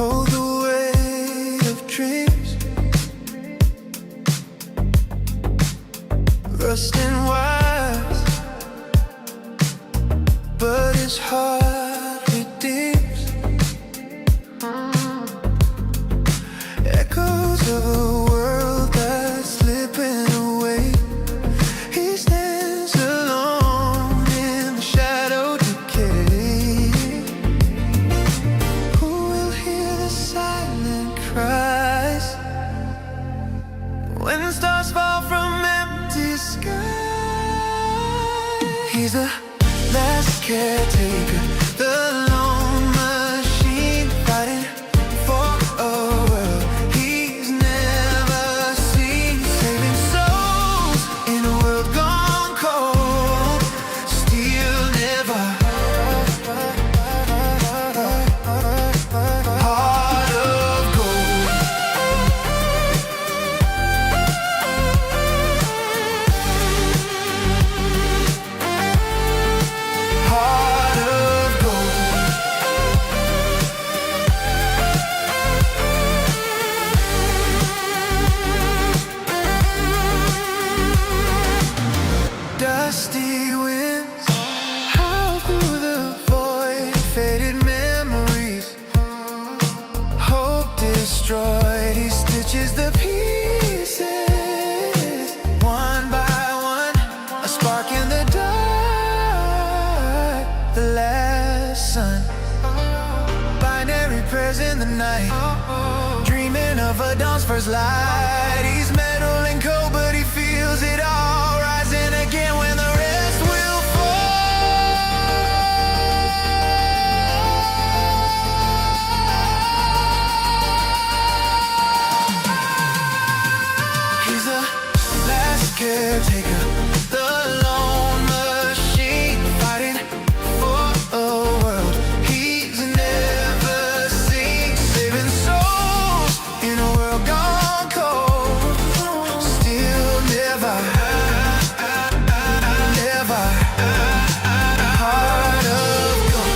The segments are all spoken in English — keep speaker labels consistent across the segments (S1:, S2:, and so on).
S1: hold the weight of dreams, rusting wires, but his heart redeems. Echoes of a world that's slipping away. He stands alone in the shadow decay. Who will hear the silent cries when stars fall from empty skies? He's the last caretaker, the lone machine fighting for a world he's never seen, saving souls in a world gone cold. Steel never, heart of gold. Heart of gold. Dusty winds howl through the void, faded memories, hope destroyed. He stitches the pieces one by one, a spark in the dark, the last sun. Binary prayers in the night, dreaming of a dawn's first light. He's metal and cold, but he feels it all, rising again when the rest will fall. He's the last caretaker, the lone machine fighting for a world he's never seen, saving souls in a world gone cold. Still never, never, heart of gold.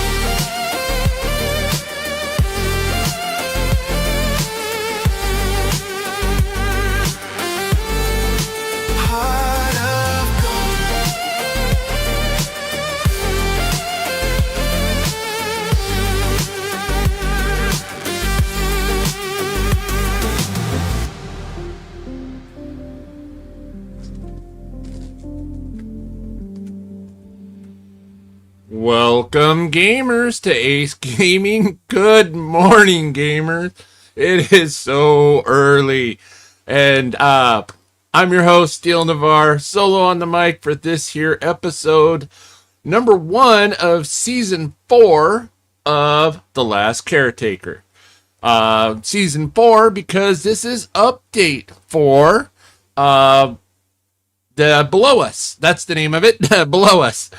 S1: Heart of gold.
S2: Welcome, gamers, to Ace Gaming. Good morning, gamers. It is so early, and I'm your host, Nevar, solo on the mic for this here episode number 1 of season 4 of The Last Caretaker. Season 4 because this is update for the Below Us. That's the name of it, Below Us.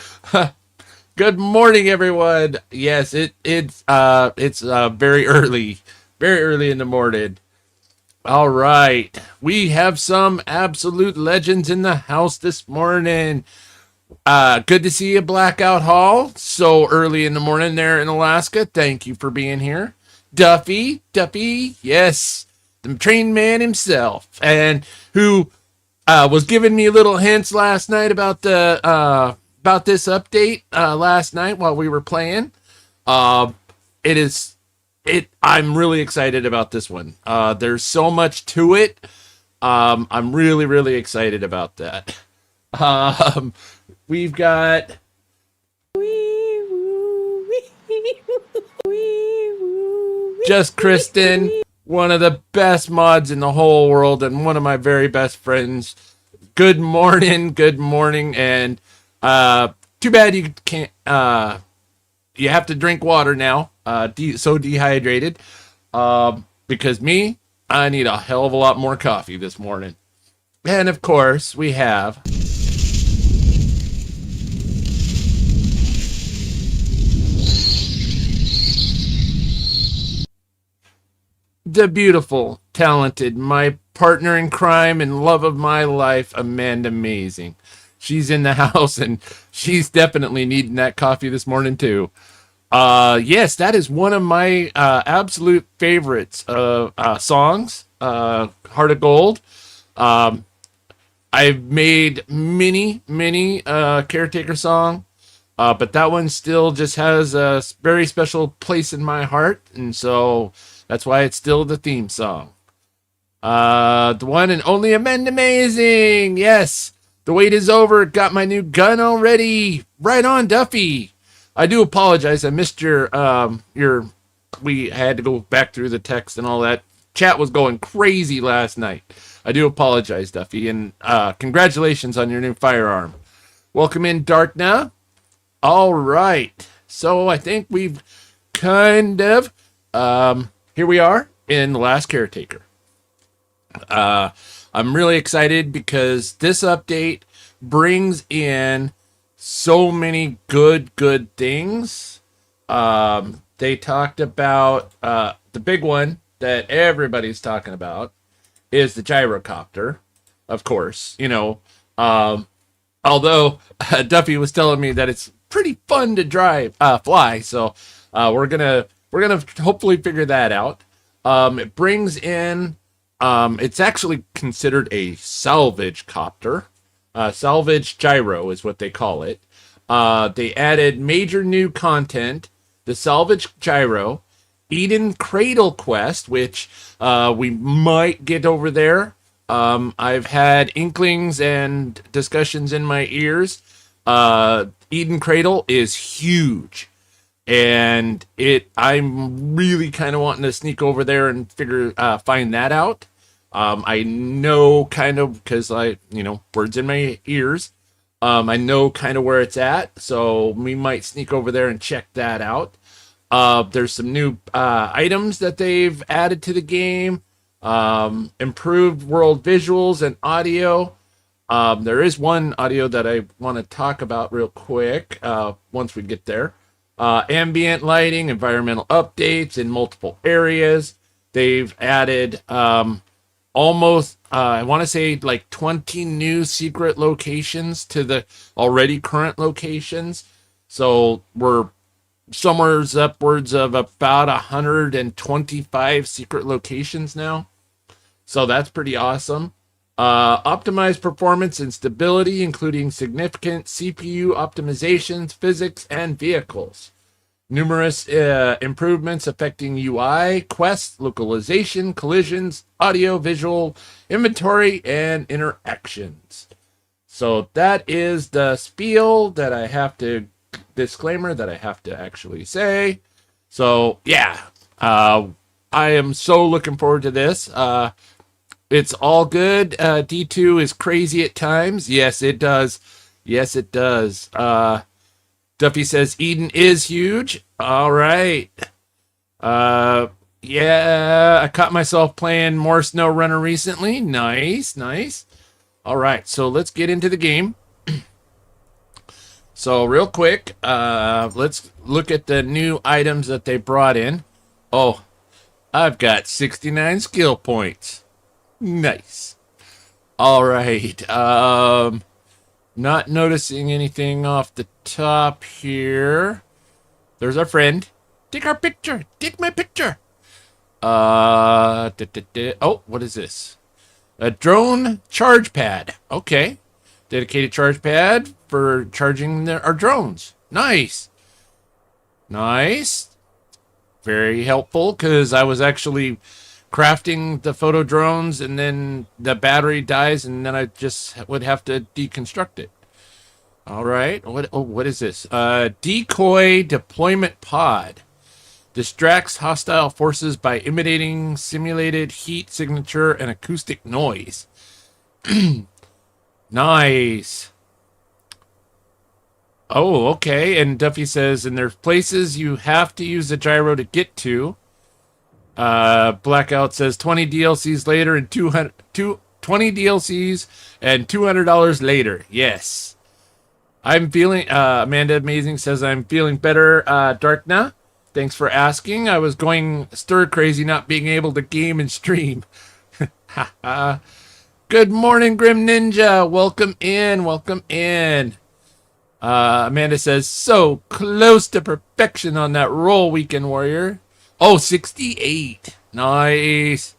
S2: Good morning, everyone. Yes, it's very early in the morning. All right, we have some absolute legends in the house this morning. Good to see you, Blackout Hall, so early in the morning there in Alaska. Thank you for being here. Duffy, yes, the train man himself, and who was giving me little hints last night about the about this update last night while we were playing. I'm really excited about this one. There's so much to it. I'm really excited about that. We've got Just Kristen, one of the best mods in the whole world and one of my very best friends. Good morning, and too bad you can't. You have to drink water now. So dehydrated. Because I need a hell of a lot more coffee this morning. And of course, we have the beautiful, talented, my partner in crime and love of my life, Amanda Amazing. She's in the house, and she's definitely needing that coffee this morning, too. Yes, that is one of my absolute favorites songs. Heart of Gold. I've made many Caretaker song, but that one still just has a very special place in my heart, and so that's why it's still the theme song. The one and only Amend Amazing. Yes, the wait is over. Got my new gun already. Right on, Duffy. I do apologize. I missed your. We had to go back through the text and all that. Chat was going crazy last night. I do apologize, Duffy, and congratulations on your new firearm. Welcome in, Darkna. All right. So I think we've kind of here we are in the last Caretaker. I'm really excited because this update brings in so many good things. They talked about the big one that everybody's talking about is the Gyrocopter, of course. Although Duffy was telling me that it's pretty fun to fly, so we're gonna hopefully figure that out. It brings in it's actually considered a salvage copter. Salvage gyro is what they call it. They added major new content, the salvage gyro, Eden Cradle quest, which we might get over there. I've had inklings and discussions in my ears. Eden Cradle is huge, and I'm really kind of wanting to sneak over there and find that out. I know kind of because words in my ears. I know kind of where it's at, so we might sneak over there and check that out. There's some new items that they've added to the game. Improved world visuals and audio. There is one audio that I want to talk about real quick once we get there. Ambient lighting, environmental updates in multiple areas. They've added almost, I want to say like 20 new secret locations to the already current locations. So we're somewhere upwards of about 125 secret locations now. So that's pretty awesome. Optimized performance and stability, including significant CPU optimizations, physics, and vehicles. Numerous improvements affecting UI, quests, localization, collisions, audio, visual, inventory, and interactions. So that is the spiel that I have to, disclaimer that I have to actually say. So yeah, I am so looking forward to this. It's all good. D2 is crazy at times. Yes, it does. Yes, it does. Duffy says Eden is huge. All right. Yeah, I caught myself playing more SnowRunner recently. Nice. All right, so let's get into the game. So real quick, let's look at the new items that they brought in. Oh, I've got 69 skill points. Nice. All right. Not noticing anything off the top here. There's our friend. Take our picture. Take my picture. Oh, what is this? A drone charge pad. Okay. Dedicated charge pad for charging our drones. Nice. Very helpful because I was actually crafting the photo drones and then the battery dies and then I just would have to deconstruct it. All right. What is this? Decoy deployment pod. Distracts hostile forces by imitating simulated heat signature and acoustic noise. Nice. Oh, okay. And Duffy says, and there's places you have to use the gyro to get to. Blackout says 20 DLCs later and 20 DLCs and $200 later. Yes. I'm feeling, Amanda Amazing says I'm feeling better, Darkna. Thanks for asking. I was going stir crazy not being able to game and stream. Good morning, Grim Ninja. Welcome in. Amanda says, so close to perfection on that roll, Weekend Warrior. Oh, 68. Nice.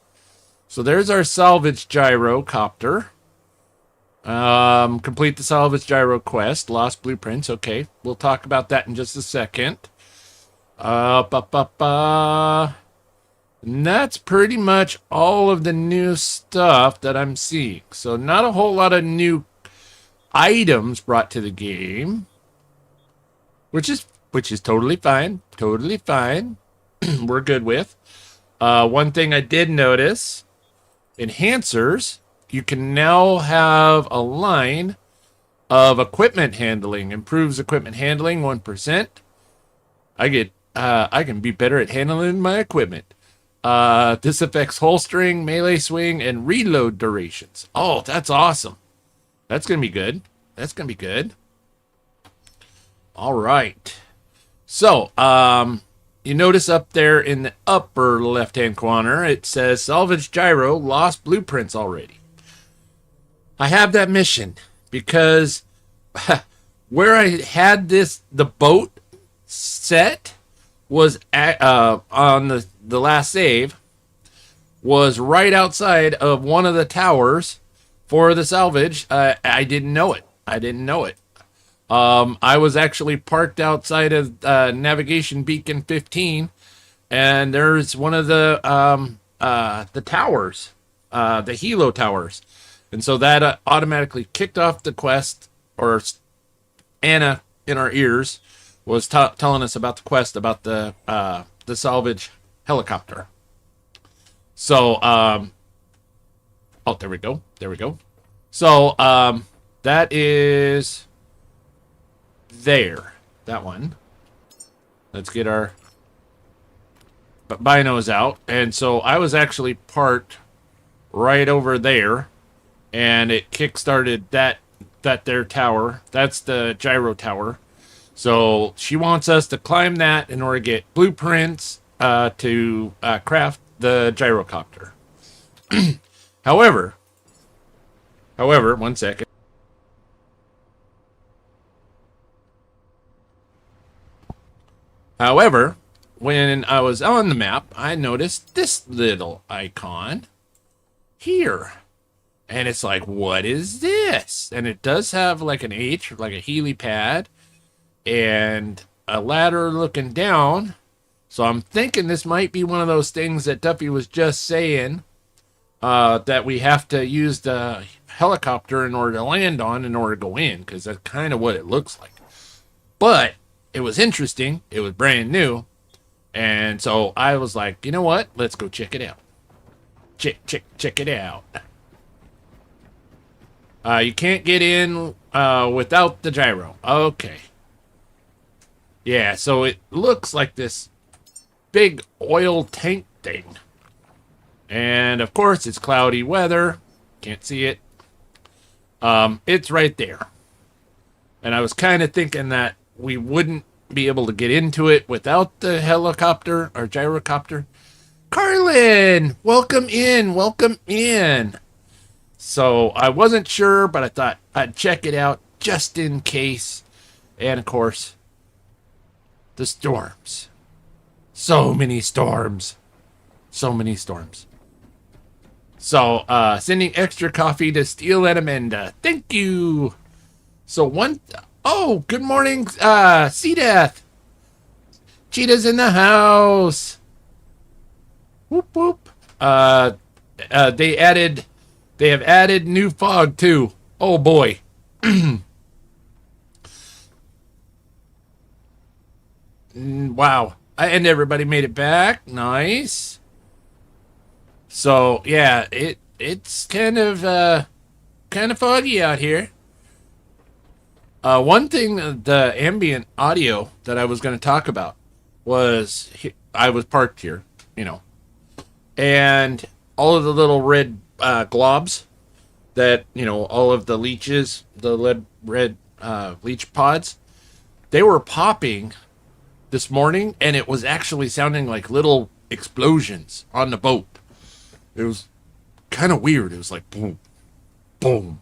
S2: So there's our salvage gyrocopter. Complete the salvage gyro quest. Lost blueprints. Okay, we'll talk about that in just a second. And that's pretty much all of the new stuff that I'm seeing. So not a whole lot of new items brought to the game, which is totally fine. Totally fine. We're good with. One thing I did notice, enhancers, you can now have a line of equipment handling. Improves equipment handling 1%. I can be better at handling my equipment. This affects holstering, melee swing, and reload durations. Oh, that's awesome. That's going to be good. That's going to be good. All right. So, you notice up there in the upper left-hand corner, it says Salvage Gyro lost blueprints already. I have that mission because where I had the boat set was on the last save was right outside of one of the towers for the salvage. I didn't know it. I was actually parked outside of navigation beacon 15, and there's one of the towers, the helo towers, and so that automatically kicked off the quest. Or Anna in our ears was telling us about the quest about the salvage helicopter. So, oh, there we go. So, that is there. That one. Let's get our binos out. And so I was actually parked right over there, and it kick-started that there tower. That's the gyro tower. So she wants us to climb that in order to get blueprints to craft the gyrocopter. However, one second. However, when I was on the map, I noticed this little icon here. And it's like, what is this? And it does have like an H, like a helipad, and a ladder looking down. So I'm thinking this might be one of those things that Duffy was just saying, that we have to use the helicopter in order to land on in order to go in, because that's kind of what it looks like. But it was interesting. It was brand new. And so I was like, you know what? Let's go check it out. Check it out. You can't get in without the gyro. Okay. Yeah, so it looks like this big oil tank thing. And, of course, it's cloudy weather. Can't see it. It's right there. And I was kind of thinking that we wouldn't be able to get into it without the helicopter or gyrocopter. Carlin! Welcome in. So I wasn't sure, but I thought I'd check it out just in case. And, of course, the storms. So many storms. So, sending extra coffee to Steel and Amanda. Thank you. So oh, good morning, Sea Death. Cheetah's in the house. Whoop, whoop. They have added new fog, too. Oh, boy. Wow. And everybody made it back. Nice. So, yeah, it's kind of foggy out here. One thing, the ambient audio that I was going to talk about was, I was parked here, and all of the little red globs that, all of the leeches, the red leech pods, they were popping this morning, and it was actually sounding like little explosions on the boat. It was kind of weird. It was like boom, boom,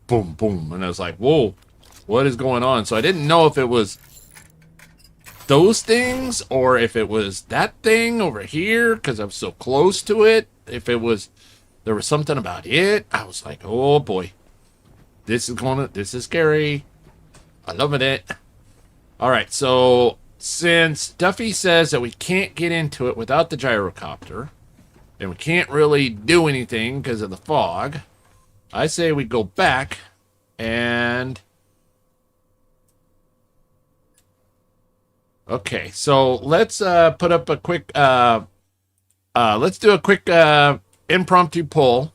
S2: boom, boom. And I was like, whoa, what is going on. So I didn't know if it was those things or if it was that thing over here because I'm so close to it. If it was, there was something about it. I was like, oh boy, this is scary. I'm loving it. All right, so since Duffy says that we can't get into it without the gyrocopter, and we can't really do anything because of the fog, I say we go back and... Okay, so let's put up a quick... let's do a quick impromptu poll.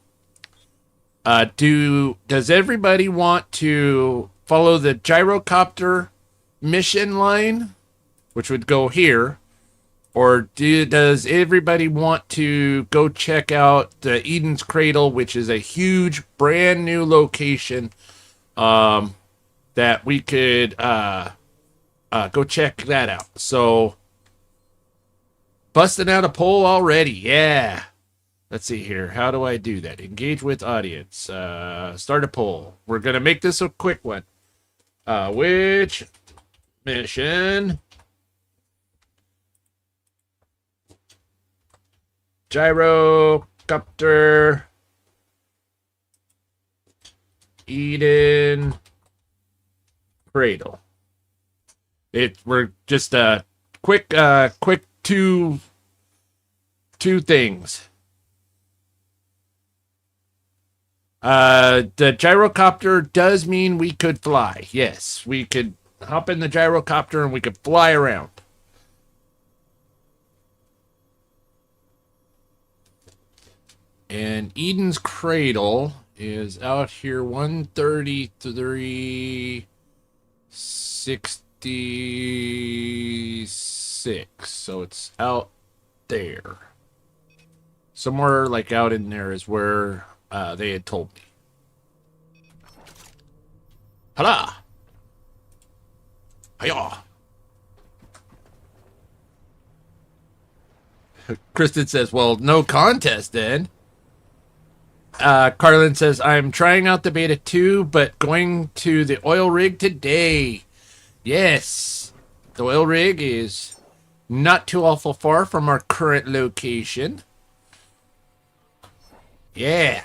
S2: Does everybody want to follow the gyrocopter mission line, which would go here, or does everybody want to go check out the Eden's Cradle, which is a huge brand new location that we could go check that out? So busting out a poll already. Yeah, let's see here. How do I do that? Engage with audience. Start a poll. We're gonna make this a quick one. Which mission Gyrocopter Eden Cradle? We're just quick two things. The gyrocopter does mean we could fly. Yes, we could hop in the gyrocopter and we could fly around. And Eden's Cradle is out here 133.66. So it's out there. Somewhere like out in there is where they had told me. Hala! Hiya! Kristen says, well, no contest then. Carlin says, I'm trying out the beta 2, but going to the oil rig today. Yes, the oil rig is not too awful far from our current location. Yeah,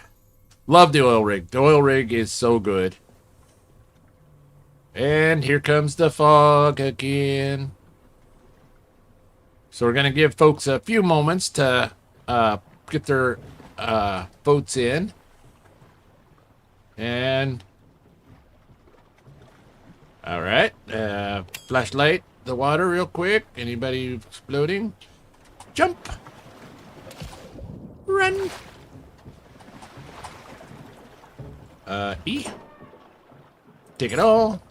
S2: love the oil rig. The oil rig is so good. And here comes the fog again. So we're going to give folks a few moments to get their votes in. And all right, flashlight the water real quick. Anybody exploding? Jump, run. E, take it all.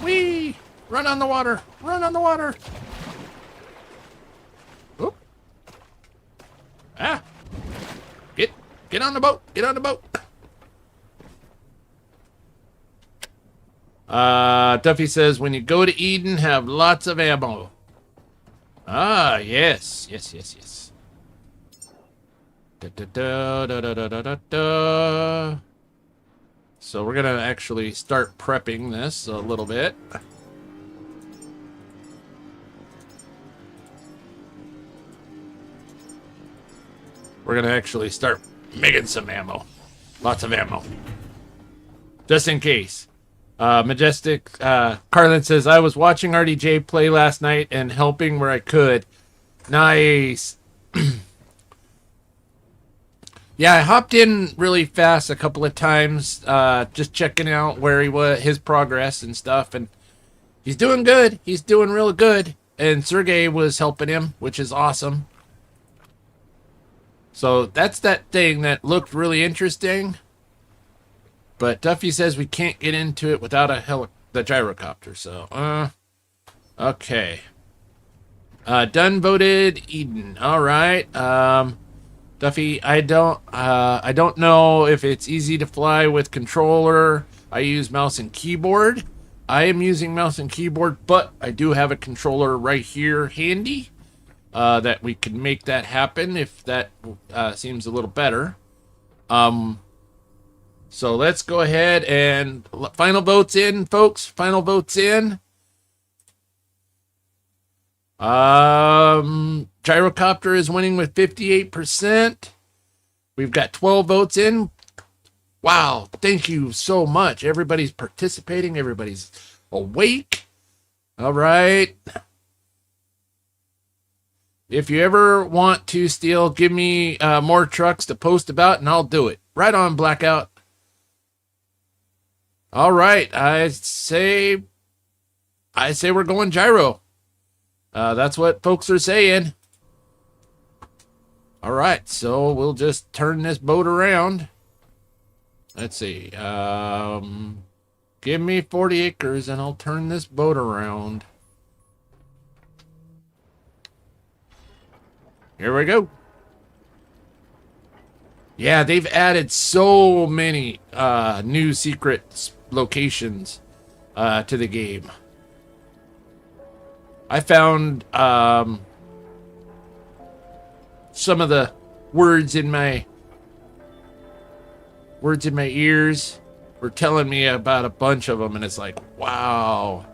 S2: Whee, run on the water, run on the water. Oop. Ah, get on the boat, get on the boat. Duffy says, when you go to Eden, have lots of ammo. Ah, yes. Da, da, da, da, da, da, da, da. So we're going to actually start prepping this a little bit. We're going to actually start making some ammo. Lots of ammo. Just in case. Majestic Carlin says, I was watching RDJ play last night and helping where I could. Nice. Yeah, I hopped in really fast a couple of times, just checking out where he was, his progress and stuff, and he's doing good. He's doing real good, and Sergey was helping him, which is awesome. So that's that thing that looked really interesting. But Duffy says we can't get into it without the gyrocopter. So, okay. Done voted Eden. All right. Duffy, I don't know if it's easy to fly with controller. I use mouse and keyboard. I am using mouse and keyboard, but I do have a controller right here handy that we can make that happen if that seems a little better. So let's go ahead and final votes in, folks. Final votes in. Gyrocopter is winning with 58%. We've got 12 votes in. Wow, thank you so much. Everybody's participating. Everybody's awake. All right. If you ever want to steal, give me more trucks to post about, and I'll do it. Right on, Blackout. All right, I say we're going gyro. That's what folks are saying. All right, so we'll just turn this boat around. Let's see. Give me 40 acres, and I'll turn this boat around. Here we go. Yeah, they've added so many new secret locations to the game. I found some of the words in my ears were telling me about a bunch of them, and it's like, wow.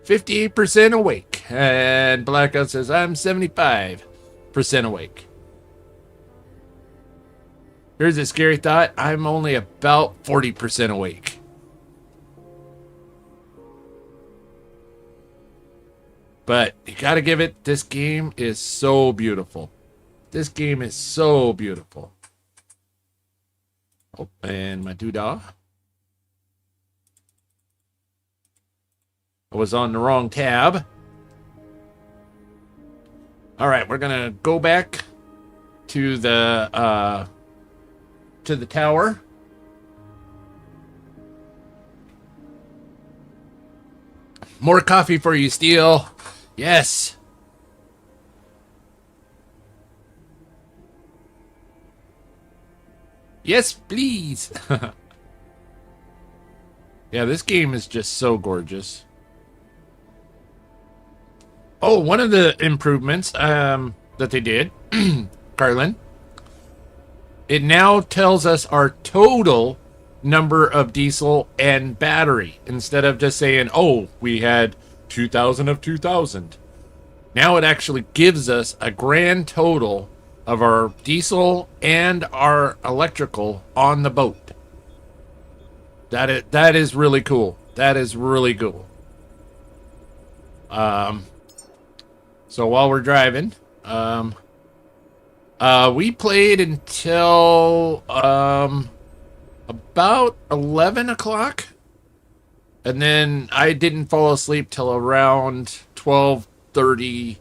S2: "58% awake," and Blackout says I'm 75% awake. Here's a scary thought: I'm only about 40% awake. But you gotta give it, this game is so beautiful. This game is so beautiful. Oh, and my doodah. I was on the wrong tab. All right, we're gonna go back to the tower. More coffee for you, Steel. Yes. Yes, please. Yeah, this game is just so gorgeous. Oh, one of the improvements that they did, Carlin, it now tells us our total number of diesel and battery instead of just saying, oh, we had 2,000 of 2,000. Now it actually gives us a grand total of our diesel and our electrical on the boat. That is really cool. That is really cool. So while we're driving, we played until about 11 o'clock. And then I didn't fall asleep till around 12:30.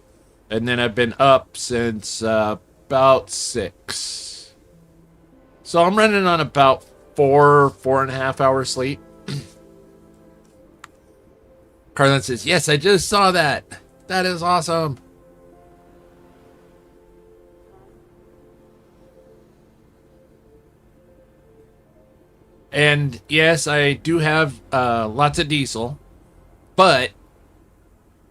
S2: And then I've been up since about 6. So I'm running on about 4.5 hours sleep. Carlin says, yes, I just saw that. That is awesome. And yes, I do have lots of diesel, but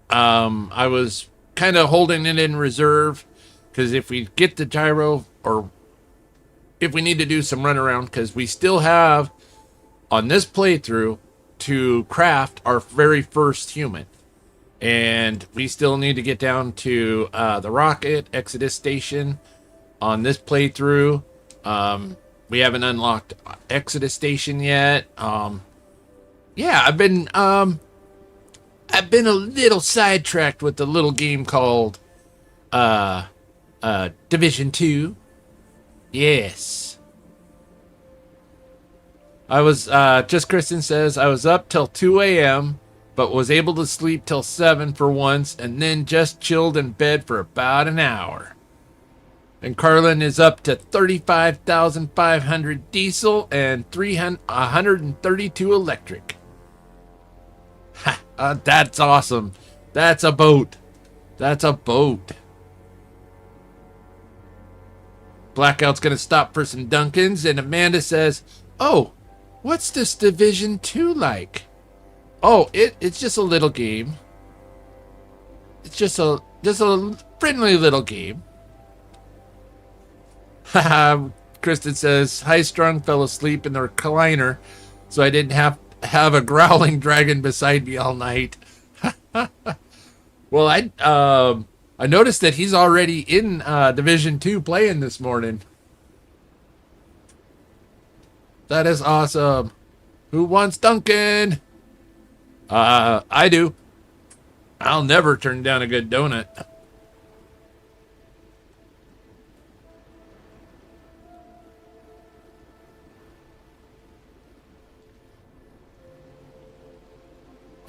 S2: I was kind of holding it in reserve because if we get the gyro, or if we need to do some runaround, because we still have on this playthrough to craft our very first human. And we still need to get down to the rocket Exodus station on this playthrough. We haven't unlocked Exodus station yet. Yeah, I've been a little sidetracked with the little game called Division 2. Yes. I was just Kristen says I was up till 2 a.m. but was able to sleep till 7 for once, and then just chilled in bed for about an hour. And Carlin is up to 35,500 diesel and 132 electric. Ha, that's awesome. That's a boat. That's a boat. Blackout's going to stop for some Dunkins, and Amanda says, oh, what's this Division 2 like? Oh, it's just a little game. It's just a Just a friendly little game. Haha, Kristen says, high strung, fell asleep in the recliner, so I didn't have a growling dragon beside me all night. Well, I noticed that he's already in Division 2 playing this morning. That is awesome. Who wants Duncan? I do. I'll never turn down a good donut.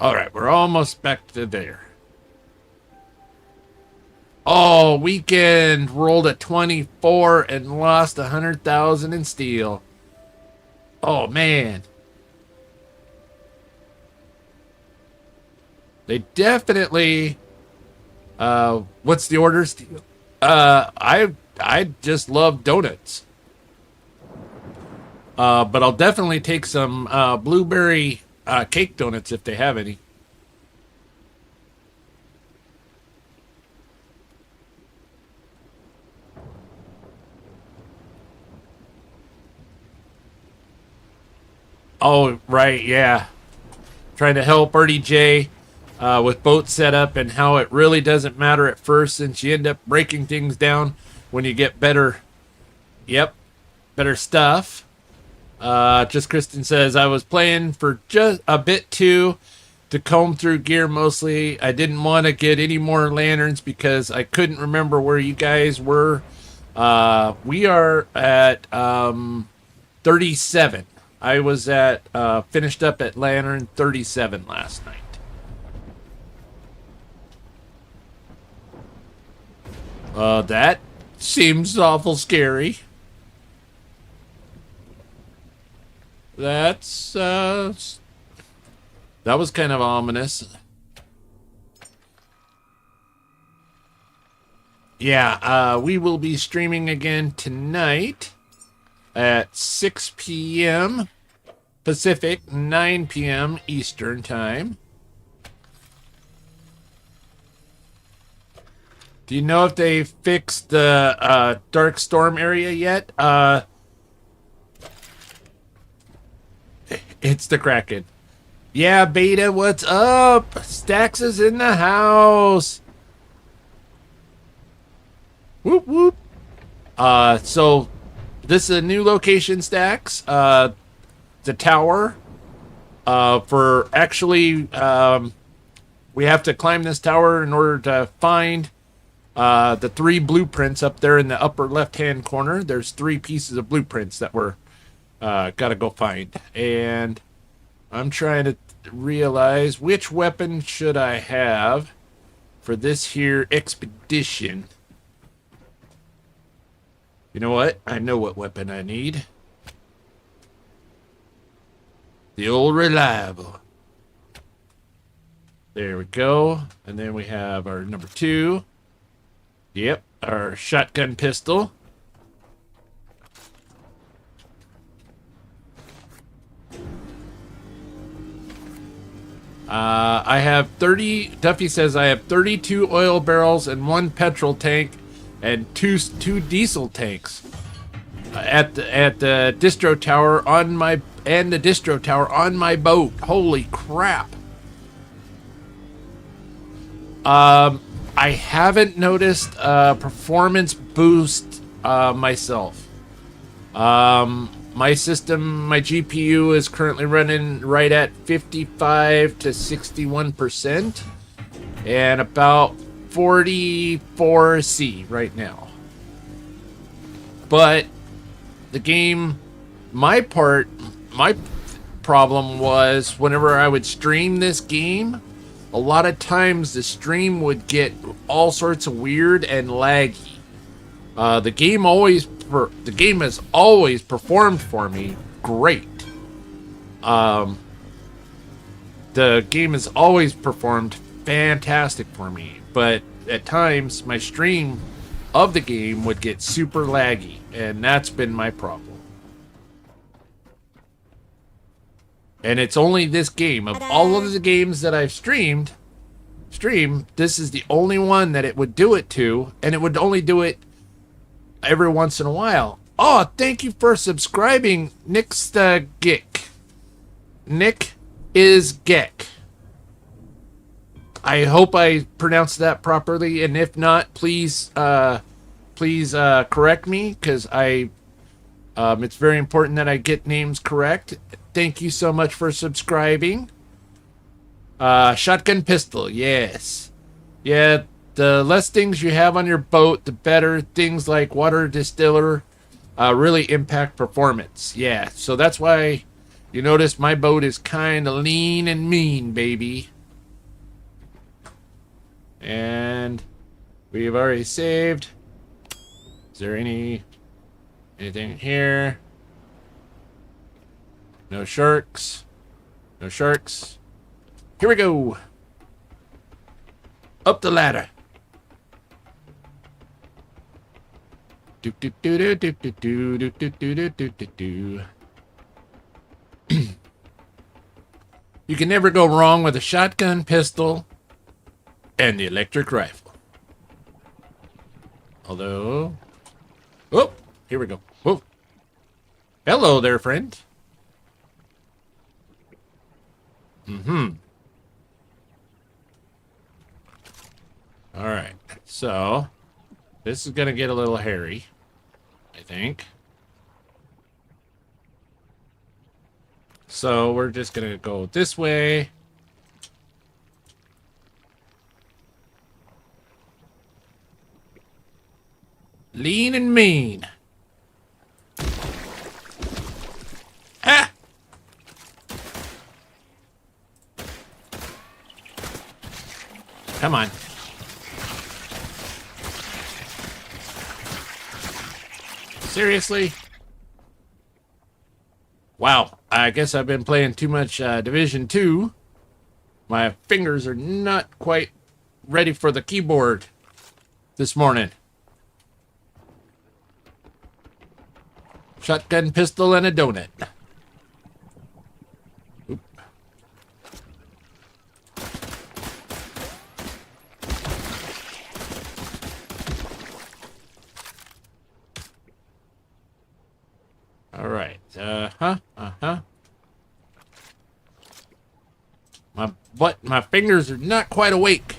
S2: All right, we're almost back to there. Oh, Weekend rolled a 24 and lost 100,000 in steel. Oh, man. They definitely... what's the order, Steel? I just love donuts. But I'll definitely take some blueberry cake donuts if they have any. Oh, right, yeah. Trying to help Ernie J with boat setup and how it really doesn't matter at first since you end up breaking things down when you get better, better stuff. Just Kristen says, I was playing for just a bit too to comb through gear mostly. I didn't want to get any more lanterns because I couldn't remember where you guys were. We are at 37. I was at finished up at Lantern 37 last night. That seems awful scary. That's that was kind of ominous. Yeah, we will be streaming again tonight at 6 p.m. Pacific, 9 p.m. Eastern Time. Do you know if they fixed the Dark Storm area yet? It's the Kraken. Yeah, Beta, what's up? Stax is in the house. Whoop, whoop. So this is a new location, Stax. The tower. For actually, we have to climb this tower in order to find the 3 blueprints up there in the upper left-hand corner. There's 3 pieces of blueprints that we're gotta go find. And I'm trying to realize which weapon should I have for this here expedition. You know what? I know what weapon I need. The old reliable. There we go. And then we have our number 2. Yep, our shotgun pistol. I have 30, Duffy says I have 32 oil barrels and 1 petrol tank and two diesel tanks at the distro tower on my boat. Holy crap. I haven't noticed a performance boost myself. My system, my GPU is currently running right at 55 to 61% and about 44C right now. But the game, my problem was whenever I would stream this game, a lot of times the stream would get all sorts of weird and laggy. The game has always performed for me great. The game has always performed fantastic for me, but at times my stream of the game would get super laggy, and that's been my problem. And it's only this game. Of all of the games that I've streamed, stream, this is the only one that it would do it to, and it would only do it every once in a while. Oh, thank you for subscribing, Nick's the Gick. Nick is Geck. I hope I pronounced that properly, and if not, please correct me, because it's very important that I get names correct. Thank you so much for subscribing. Shotgun pistol, yes. Yeah, the less things you have on your boat, the better. Things like water distiller really impact performance. Yeah, so that's why you notice my boat is kind of lean and mean, baby. And we've already saved. Is there anything here? No sharks. No sharks. Here we go. Up the ladder. Do do do do do do do do do do do do. You can never go wrong with a shotgun pistol and the electric rifle. Although, oh, here we go. Whoa. Hello there, friend. All right, so this is gonna get a little hairy, I think. So we're just gonna go this way. Lean and mean. Ah! Come on. Seriously? Wow, I guess I've been playing too much Division 2. My fingers are not quite ready for the keyboard this morning. Shotgun pistol and a donut. Oop. All right. My fingers are not quite awake.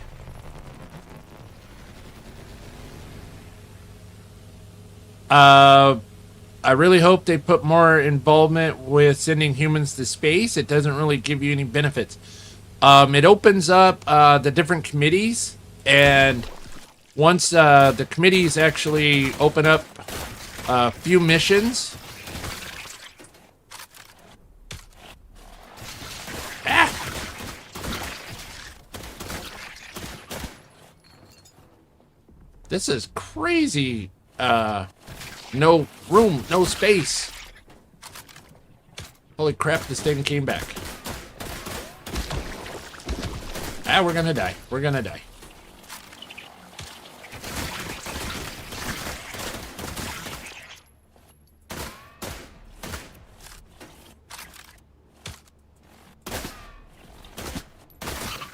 S2: I really hope they put more involvement with sending humans to space. It doesn't really give you any benefits. It opens up the different committees, and once the committees actually open up a few missions. Ah! This is crazy. No room, no space. Holy crap, this thing came back. Ah, we're gonna die. We're gonna die.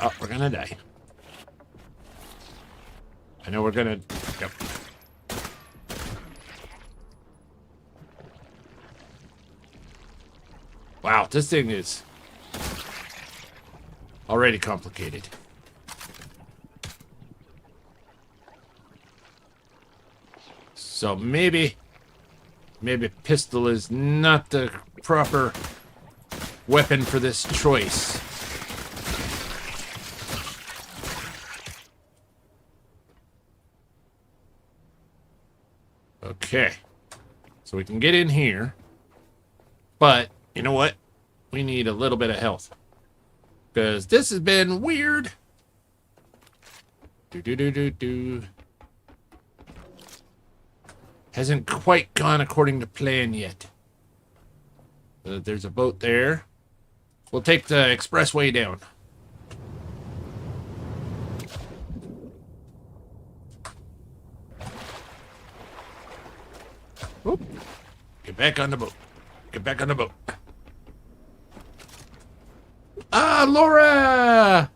S2: Oh, we're gonna die. I know we're gonna go. Wow, this thing is already complicated. So maybe pistol is not the proper weapon for this choice. Okay, so we can get in here, but you know what? We need a little bit of health, because this has been weird. Hasn't quite gone according to plan yet. There's a boat there. We'll take the expressway down. Whoop. Get back on the boat. Get back on the boat. Ah, Laura!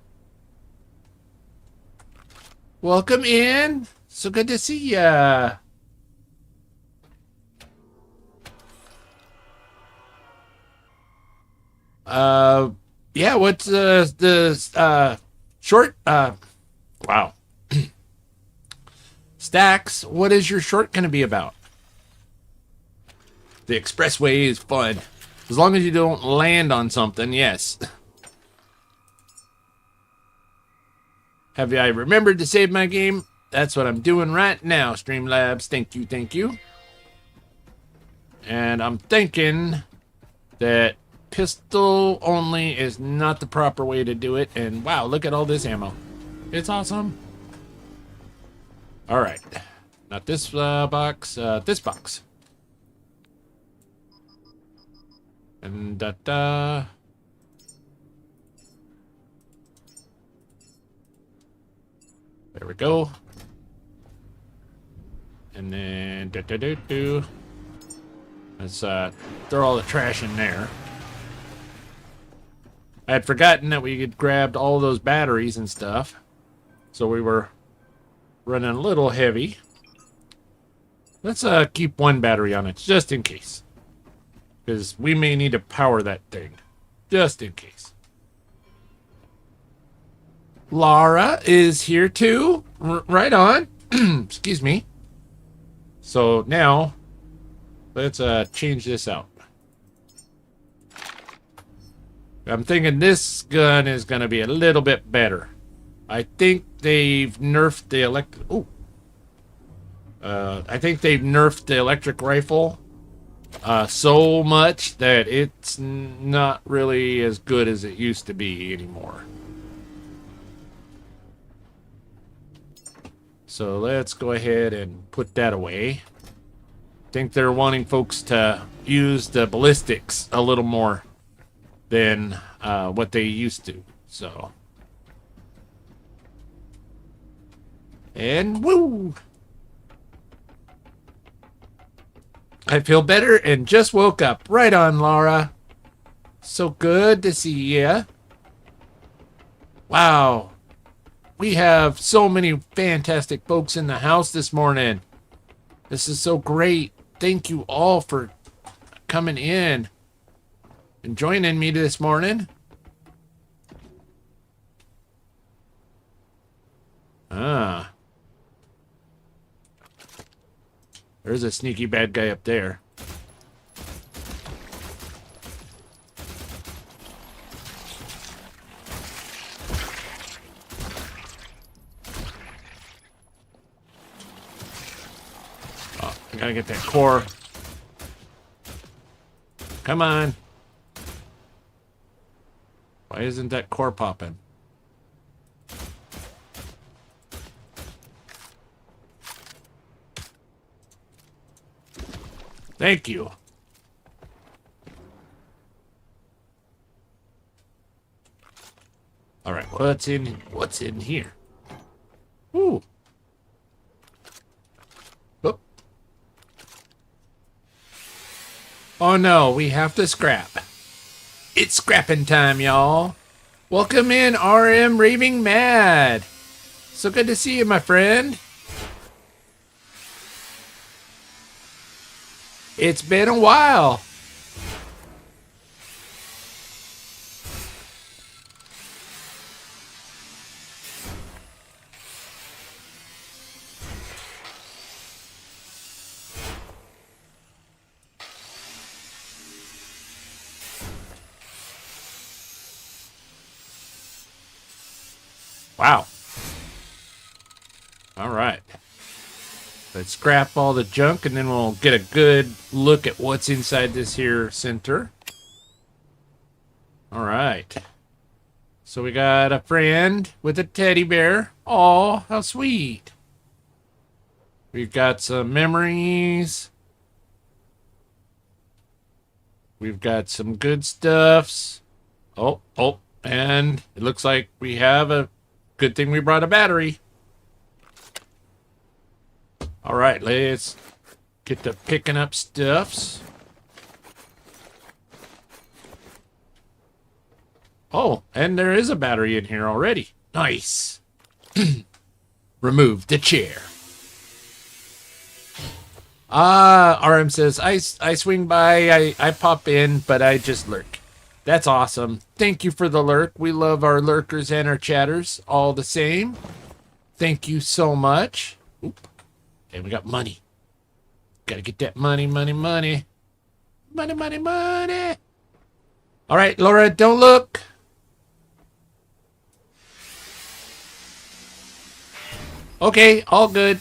S2: Welcome in. So good to see ya. Yeah, what's the short wow. Stacks, what is your short gonna be about? The expressway is fun. As long as you don't land on something, yes. Have I remembered to save my game? That's what I'm doing right now, Streamlabs. Thank you, thank you. And I'm thinking that pistol only is not the proper way to do it. And wow, look at all this ammo. It's awesome. All right. Not this box, this box. And da-da. There we go. And then do-do-do-do. Let's throw all the trash in there. I had forgotten that we had grabbed all those batteries and stuff. So we were running a little heavy. Let's keep one battery on it, just in case. Because we may need to power that thing. Just in case. Laura is here too. Right on. Excuse me. So now, let's change this out. I'm thinking this gun is going to be a little bit better. I think they've nerfed the electric... Ooh. I think they've nerfed the electric rifle so much that it's not really as good as it used to be anymore. So let's go ahead and put that away. I think they're wanting folks to use the ballistics a little more than what they used to. So, and woo! I feel better and just woke up. Right on, Laura. So good to see ya. Wow. We have so many fantastic folks in the house this morning. This is so great. Thank you all for coming in and joining me this morning. Ah. There's a sneaky bad guy up there. Oh, I gotta get that core. Come on. Why isn't that core popping? Thank you. All right, what's in here? Ooh. Oop. Oh no, we have to scrap. It's scrapping time, y'all. Welcome in, RM Raving Mad. So good to see you, my friend. It's been a while. Wow. All right. Let's scrap all the junk and then we'll get a good look at what's inside this here center. All right. So we got a friend with a teddy bear. Aw, how sweet. We've got some memories. We've got some good stuffs. Oh, and it looks like we have a good thing we brought a battery. All right, let's get to picking up stuffs. Oh, and there is a battery in here already. Nice. remove the chair. RM says, I swing by, I pop in, but I just lurk. That's awesome. Thank you for the lurk. We love our lurkers and our chatters all the same. Thank you so much. Oop. And we got money. Gotta get that money, money, money. Money, money, money. All right, Laura, don't look. Okay, all good.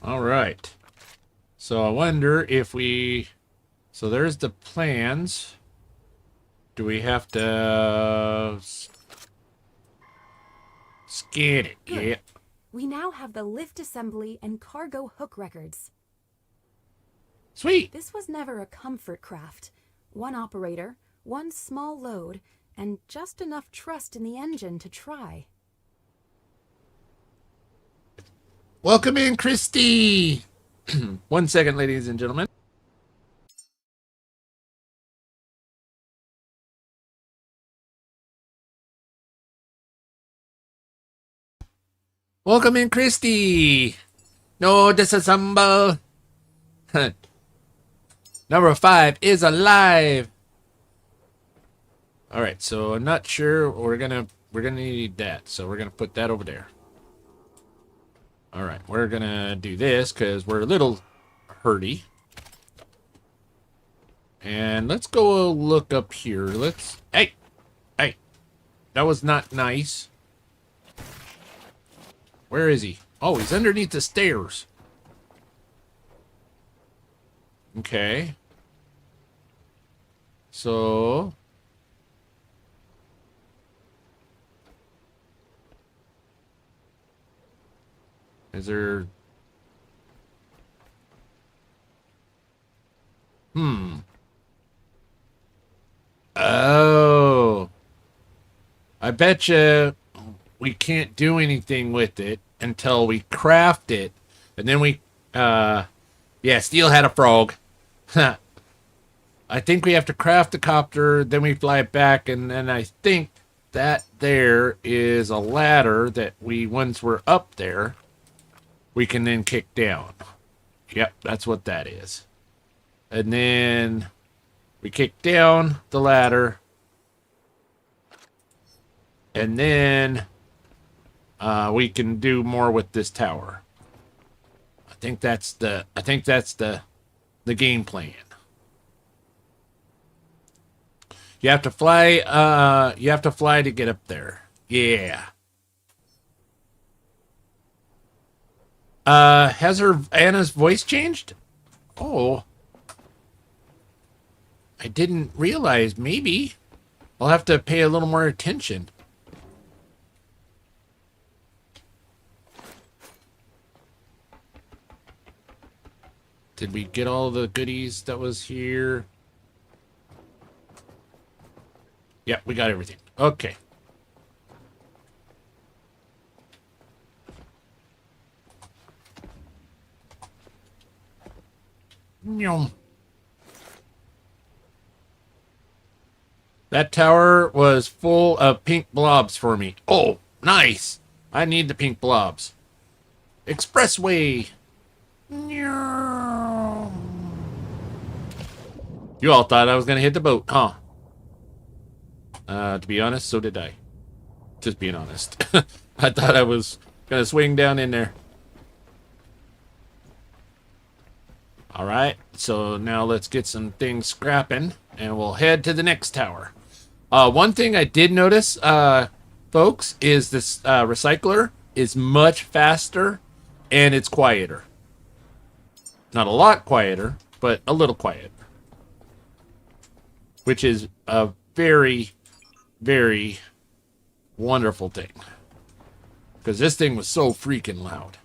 S2: All right. So I wonder if we... So there's the plans. Do we have to... scan it?
S3: Good.
S2: Yeah.
S3: We now have the lift assembly and cargo hook records.
S2: Sweet.
S3: This was never a comfort craft. One operator, one small load, and just enough trust in the engine to try.
S2: Welcome in, Christy. 1 second, ladies and gentlemen. Welcome in, Christy. No disassemble. Number 5 is alive. All right, so I'm not sure. We're gonna need that, so we're gonna put that over there. All right, we're gonna do this because we're a little hurty. And let's go look up here. Hey, that was not nice. Where is he? Oh, he's underneath the stairs. Okay. So... is there... Oh. I bet you we can't do anything with it until we craft it. And then we... yeah, Steel had a frog. I think we have to craft the copter, then we fly it back, and then I think that there is a ladder that we, once we're up there, we can then kick down. Yep, that's what that is. And then we kick down the ladder, and then we can do more with this tower. I think that's the game plan. You have to fly to get up there. Yeah. Has Anna's voice changed? Oh. I didn't realize. Maybe. I'll have to pay a little more attention. Did we get all the goodies that was here? Yeah, we got everything. Okay. That tower was full of pink blobs for me. Oh, nice. I need the pink blobs. Expressway. You all thought I was going to hit the boat, huh? To be honest, so did I. Just being honest. I thought I was going to swing down in there. Alright, so now let's get some things scrapping, and we'll head to the next tower. One thing I did notice, folks, is this recycler is much faster, and it's quieter. Not a lot quieter, but a little quieter. Which is a very, very wonderful thing. Because this thing was so freaking loud.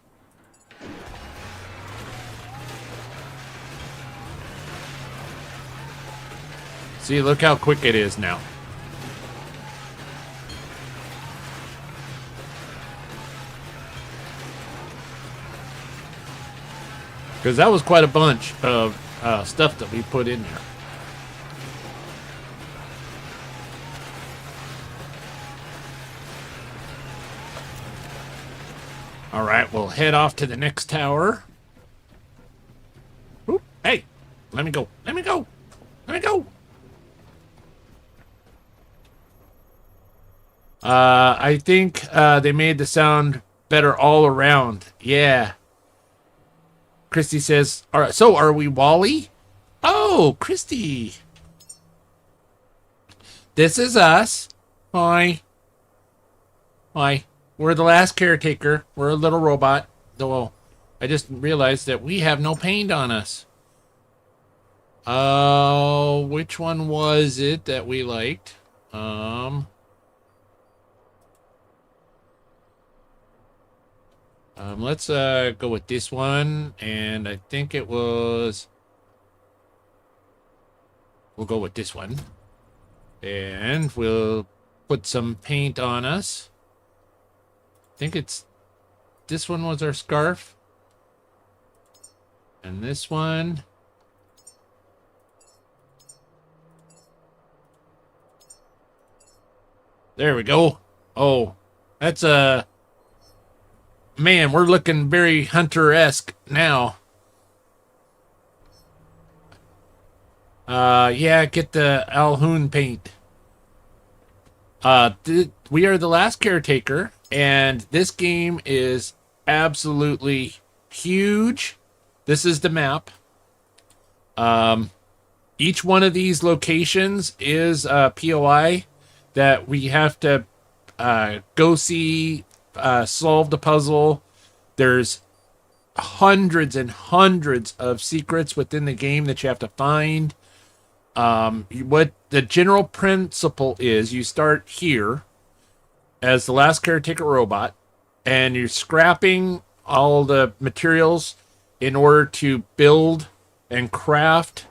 S2: See, look how quick it is now. Because that was quite a bunch of stuff that we put in there. All right, we'll head off to the next tower. Oop, hey, let me go. Let me go. Let me go. I think they made the sound better all around. Yeah. Christy says, all right, so are we Wally? Oh, Christy. This is us. Hi. Hi. We're the last caretaker. We're a little robot. Though I just realized that we have no paint on us. Which one was it that we liked? Let's go with this one, and I think it was. We'll go with this one, and we'll put some paint on us. I think it's this one was our scarf, and this one. There we go. Oh, that's a. Man, we're looking very Hunter-esque now. Yeah, get the Alhoun paint. We are the last caretaker, and this game is absolutely huge. This is the map. Each one of these locations is a POI that we have to go see. Solve the puzzle. There's hundreds and hundreds of secrets within the game that you have to find. What the general principle is, you start here as the last caretaker robot, and you're scrapping all the materials in order to build and craft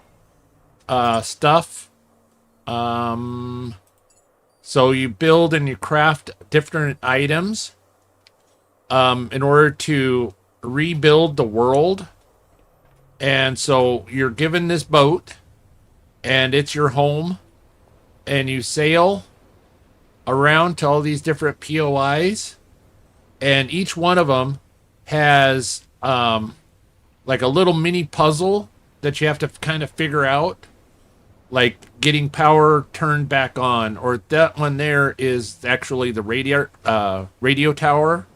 S2: stuff. So you build and you craft different items in order to rebuild the world. And so you're given this boat, and it's your home, and you sail around to all these different POIs, and each one of them has like a little mini puzzle that you have to kind of figure out, like getting power turned back on, or that one there is actually the radio tower.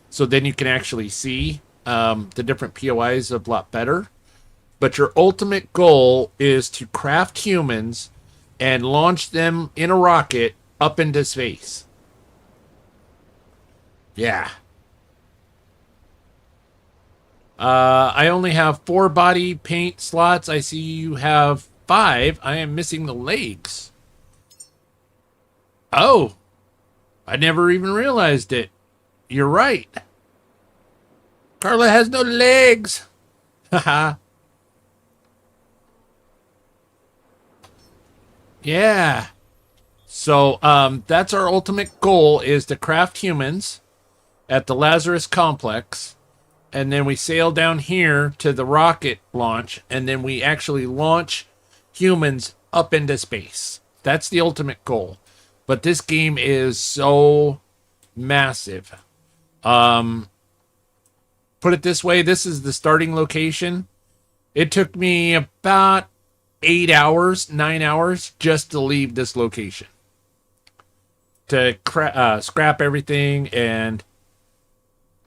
S2: So then you can actually see the different POIs a lot better. But your ultimate goal is to craft humans and launch them in a rocket up into space. Yeah. I only have 4 body paint slots. I see you have 5. I am missing the legs. Oh. I never even realized it. You're right. Carla has no legs. Haha. Yeah. So, that's our ultimate goal, is to craft humans at the Lazarus complex. And then we sail down here to the rocket launch, and then we actually launch humans up into space. That's the ultimate goal. But this game is so massive. Put it this way, this is the starting location. It took me about 8 hours, 9 hours just to leave this location. To scrap everything, and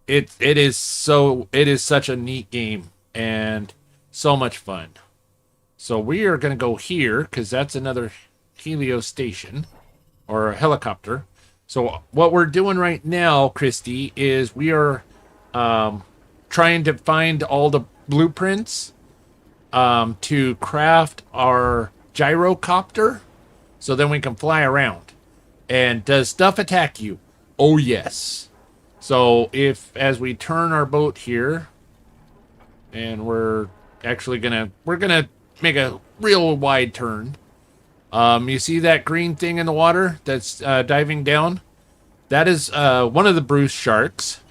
S2: it is such a neat game and so much fun. So we are going to go here because that's another Helio station or a helicopter. So what we're doing right now, Christy, is we are trying to find all the blueprints to craft our Gyrocopter, so then we can fly around. And does stuff attack you? Oh yes. So if, as we turn our boat here, and we're gonna make a real wide turn. You see that green thing in the water that's diving down? That is one of the Bruce sharks.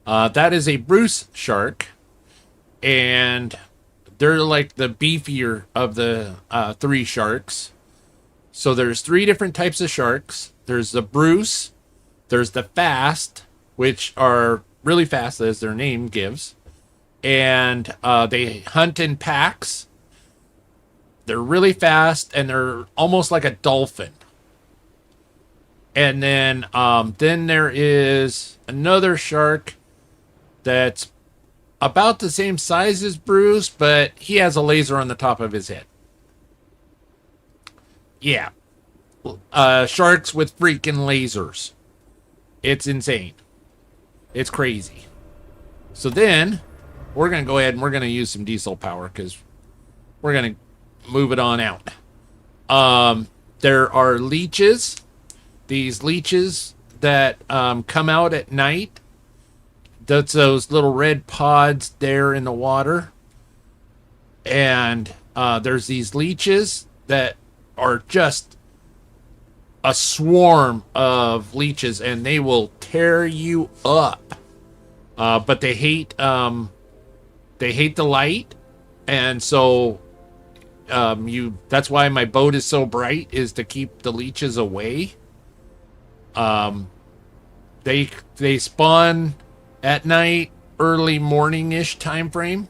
S2: That is a Bruce shark, and they're like the beefier of the 3 sharks. So there's 3 different types of sharks. There's the Bruce, there's the fast, which are really fast, as their name gives. And they hunt in packs. They're really fast, and they're almost like a dolphin. And then there is another shark that's about the same size as Bruce, but he has a laser on the top of his head. Yeah. Sharks with freaking lasers. It's insane. It's crazy. So then, we're going to go ahead and we're going to use some diesel power because we're going to move it on out. There are leeches. These leeches that come out at night. That's those little red pods there in the water. And there's these leeches that are just a swarm of leeches, and they will tear you up. But they hate the light, and so that's why my boat is so bright, is to keep the leeches away. They spawn at night, early morning-ish time frame,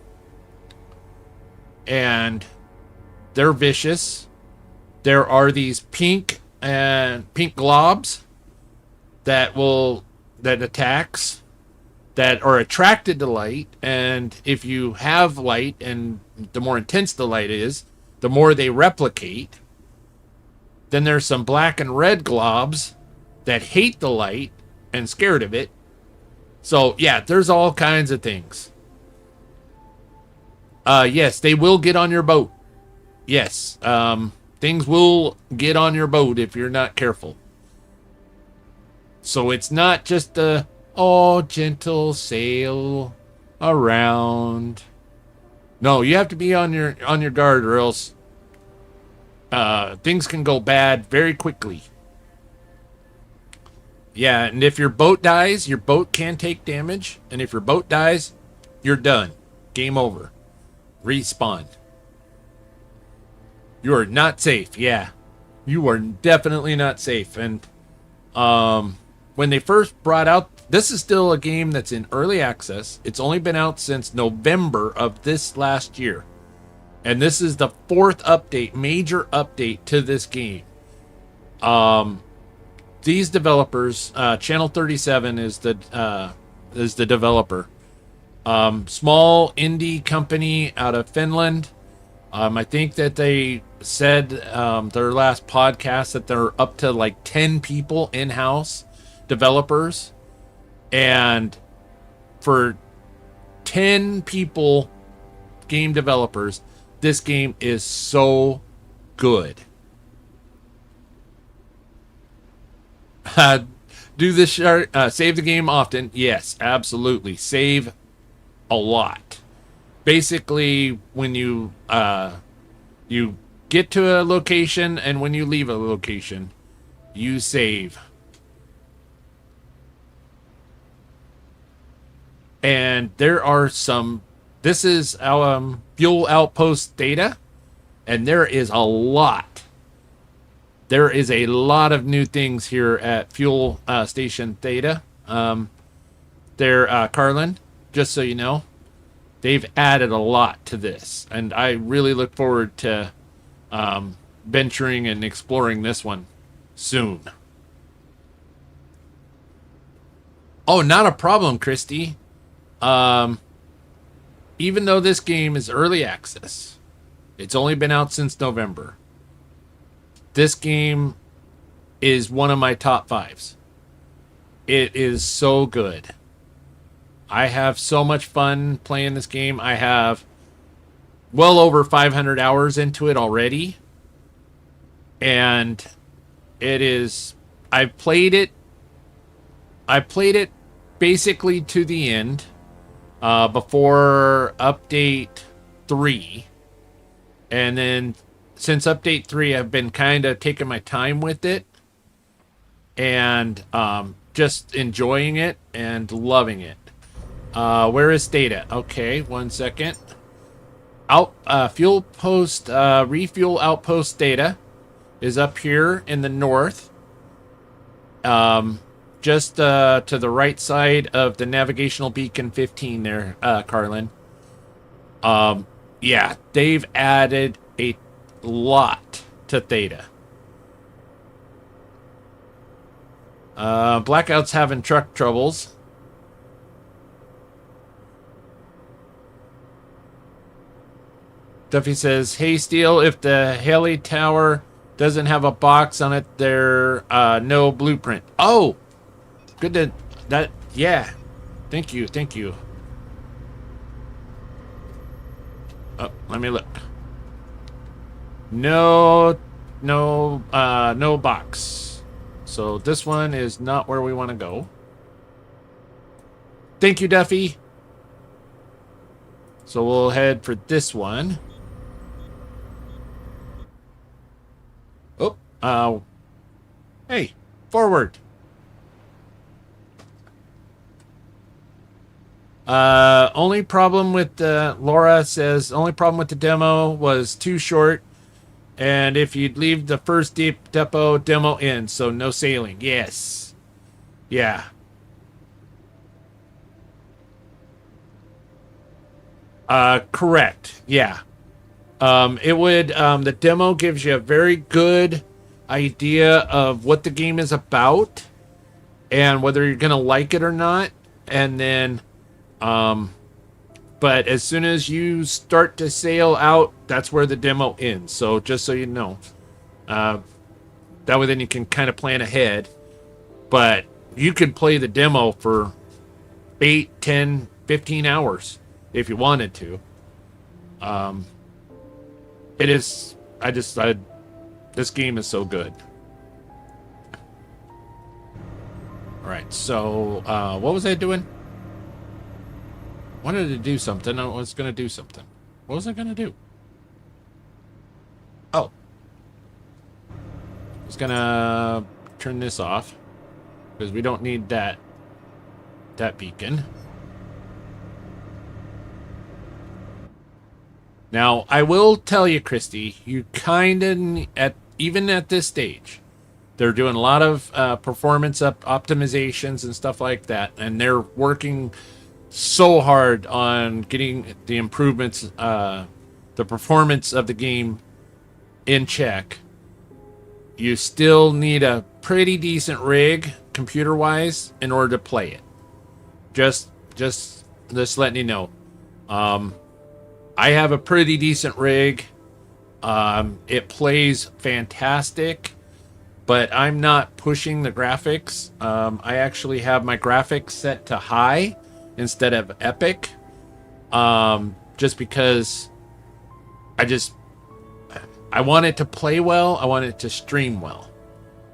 S2: and they're vicious. There are these pink globs that attacks, that are attracted to light, and if you have light, and the more intense the light is, the more they replicate. Then there's some black and red globs that hate the light and scared of it. So yeah, there's all kinds of things. Yes, they will get on your boat. Yes, things will get on your boat if you're not careful. So it's not just a gentle sail around. No, you have to be on your guard, or else things can go bad very quickly. Yeah, and if your boat dies, your boat can take damage. And if your boat dies, you're done. Game over. Respawn. You are not safe. Yeah, you are definitely not safe. And when they first brought out, this is still a game that's in early access. It's only been out since November of this last year. And this is the 4th update, major update to this game. These developers, Channel 37 is the developer. Small indie company out of Finland. I think that they said their last podcast that they're up to like 10 people in-house developers. And for 10 people, game developers, this game is so good. Do this save the game often? Yes, absolutely. Save a lot. Basically, when you get to a location and when you leave a location, you save. And there are some. This is our fuel outpost data, and there is a lot. There is a lot of new things here at Fuel Station Theta. Carlin, just so you know, they've added a lot to this. And I really look forward to venturing and exploring this one soon. Oh, not a problem, Christy. Even though this game is early access, it's only been out since November. This game is one of my top 5s. It is so good. I have so much fun playing this game. I have well over 500 hours into it already. And it is... I played it basically to the end before update 3. And then since update 3, I've been kind of taking my time with it and just enjoying it and loving it. Where is data? Okay, 1 second. Fuel post, refuel outpost data is up here in the north. Just just to the right side of the navigational beacon 15 there, Carlin. Yeah, they've added a lot to Theta. Blackout's having truck troubles. Duffy says, "Hey, Steel, if the heli tower doesn't have a box on it, there no blueprint." Oh, good to that. Yeah, thank you. Oh, let me look. No box. So this one is not where we want to go. Thank you, Duffy. So we'll head for this one. Oh, hey, forward. Only problem with Laura says, only problem with the demo was too short. And if you'd leave the first deep depot demo in, so no sailing. Yes. Yeah. Correct. Yeah. It would, the demo gives you a very good idea of what the game is about and whether you're going to like it or not. And then, but as soon as you start to sail out, that's where the demo ends. So just so you know, that way then you can kind of plan ahead. But you could play the demo for 8, 10, 15 hours if you wanted to. It is, this game is so good. All right, so what was I doing? Wanted to do something. I was going to do something. What was I going to do? Oh. I was going to turn this off because we don't need that beacon. Now, I will tell you, Christy, you kind of, even at this stage, they're doing a lot of performance optimizations and stuff like that, and they're working so hard on getting the improvements, the performance of the game in check. You still need a pretty decent rig, computer-wise, in order to play it. Just letting you know. I have a pretty decent rig. It plays fantastic, but I'm not pushing the graphics. I actually have my graphics set to high instead of epic, just because I want it to play well. I want it to stream well.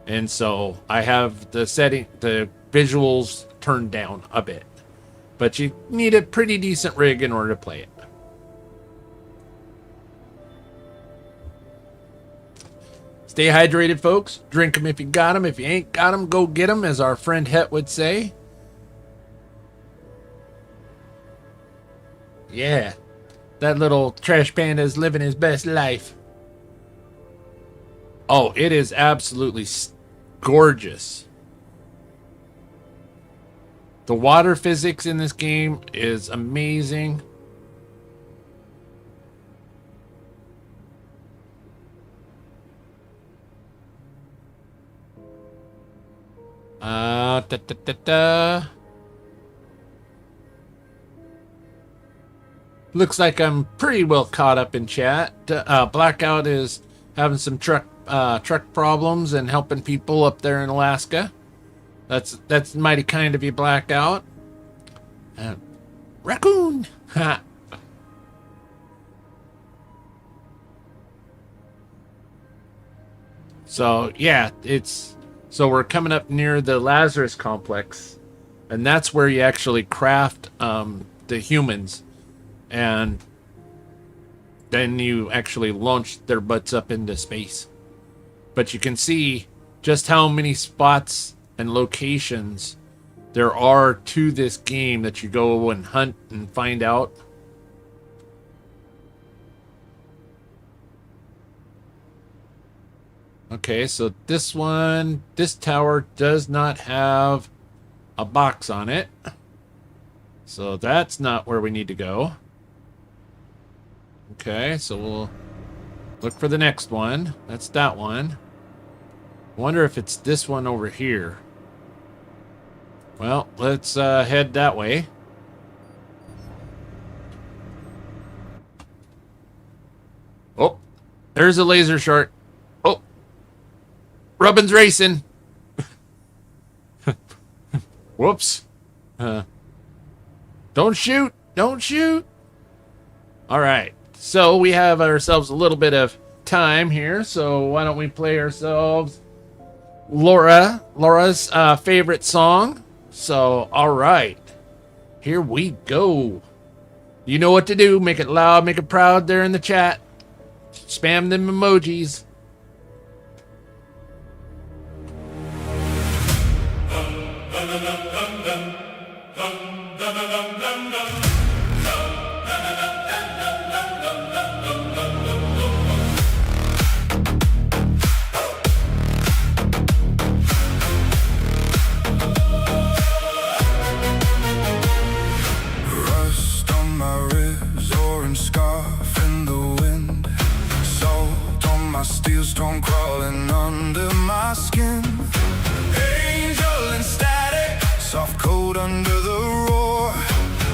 S2: And so I have the visuals turned down a bit, but you need a pretty decent rig in order to play it. Stay hydrated, folks. Drink them if you got them. If you ain't got them, go get them, as our friend Het would say. Yeah, that little trash panda is living his best life. Oh, it is absolutely gorgeous. The water physics in this game is amazing. Looks like I'm pretty well caught up in chat. Blackout is having some truck problems and helping people up there in Alaska. That's mighty kind of you, Blackout. Raccoon. So yeah, so we're coming up near the Lazarus complex, and that's where you actually craft the humans, and then you actually launch their butts up into space. But you can see just how many spots and locations there are to this game that you go and hunt and find out. Okay, so this tower does not have a box on it. So that's not where we need to go. Okay, so we'll look for the next one. That's that one. Wonder if it's this one over here. Well, let's head that way. Oh, there's a laser shark. Oh, Rubbin's racing. Whoops. Don't shoot. Don't shoot. All right. So we have ourselves a little bit of time here. So why don't we play ourselves Laura's favorite song. So, all right. Here we go. You know what to do. Make it loud, make it proud there in the chat. Spam them emojis.
S1: Rust on my ribs, orange scarf in the wind. Salt on my steel storm crawling under my skin. Angel and static, soft coat under the roar.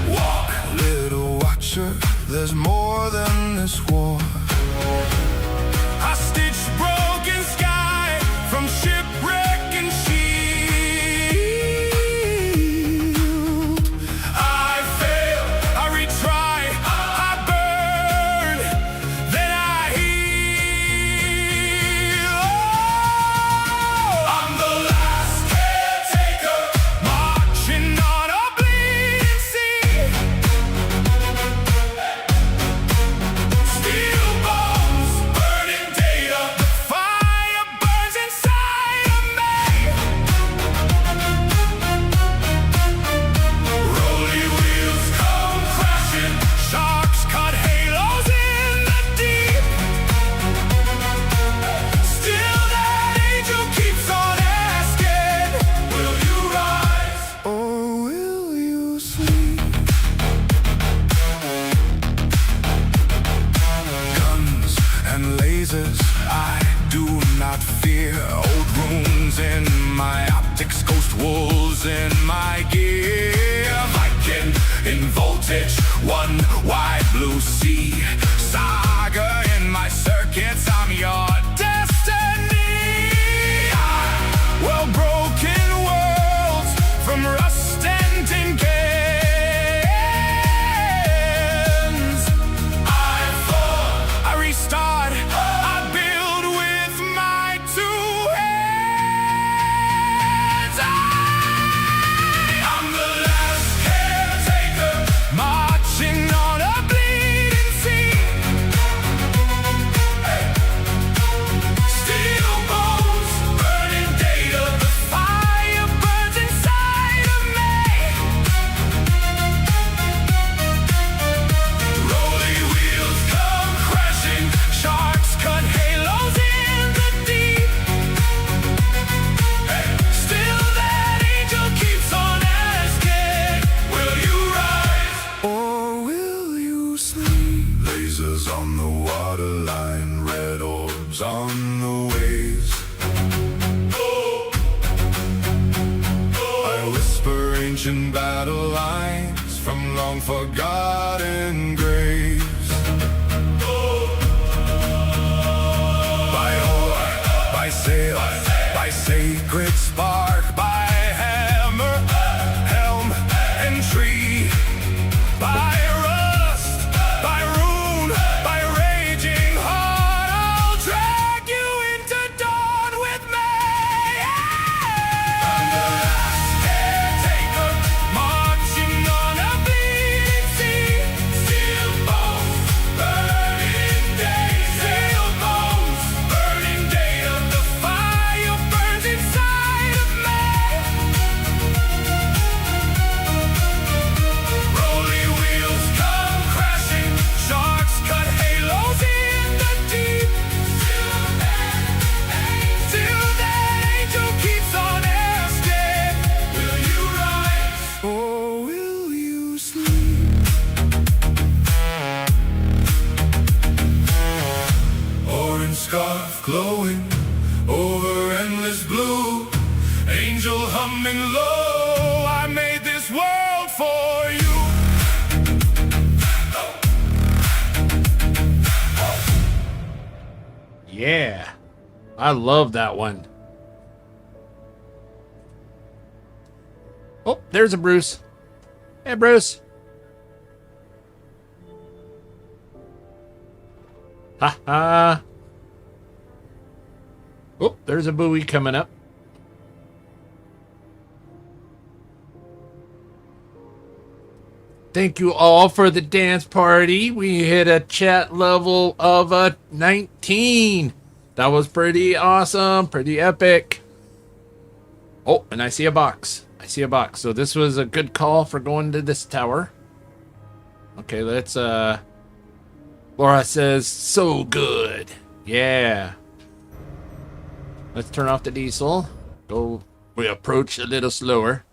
S1: Walk, little watcher, there's more than this war. I stitch broken sky from shipwreck and shield. I fail, I retry, I burn, then I heal. Oh, I'm the last caretaker, marching on a bleeding sea. Steel bones, burning data, the fire burns inside of me. Rolly wheels come crashing, sharks cut halos in the deep. Still that angel keeps on asking, will you rise or will you sleep? Guns and lasers, I do not fear. Old runes in my optics, ghost wolves in my gear. Viking in voltage, one wide blue sea. Saga in my circuits, I'm your destiny. Well, broken worlds from rust and tin cans. I fall, I restart, I build with my two hands. I'm the last caretaker, marching on a bleeding sea. Steel bones, burning data, the fire burns inside of me. Rolly wheels come crashing, sharks cut halos in the deep. Still that angel keeps on asking, will you rise or will you sleep? Lasers on the waterline, red orbs on the waves. I whisper ancient battle lines from long forgotten graves. By oar, by sail, by sacred spark, by hammer, helm, and tree. By rust, by rune, by raging heart, I'll drag you into dawn with me. I'm the last caretaker, marching on a bleeding sea. Steel bones, burning days. Steel bones, burning data, the fire burns inside scarf glowing over endless blue. Angel humming low, I made this world for you.
S2: Yeah, I love that one. Oh, there's a Bruce. Hey, Bruce. Ha ha. Oh, there's a buoy coming up. Thank you all for the dance party. We hit a chat level of a 19. That was pretty awesome, pretty epic. Oh, and I see a box. I see a box. So this was a good call for going to this tower. Okay, let's Laura says, so good. Yeah. Let's turn off the diesel. We approach a little slower.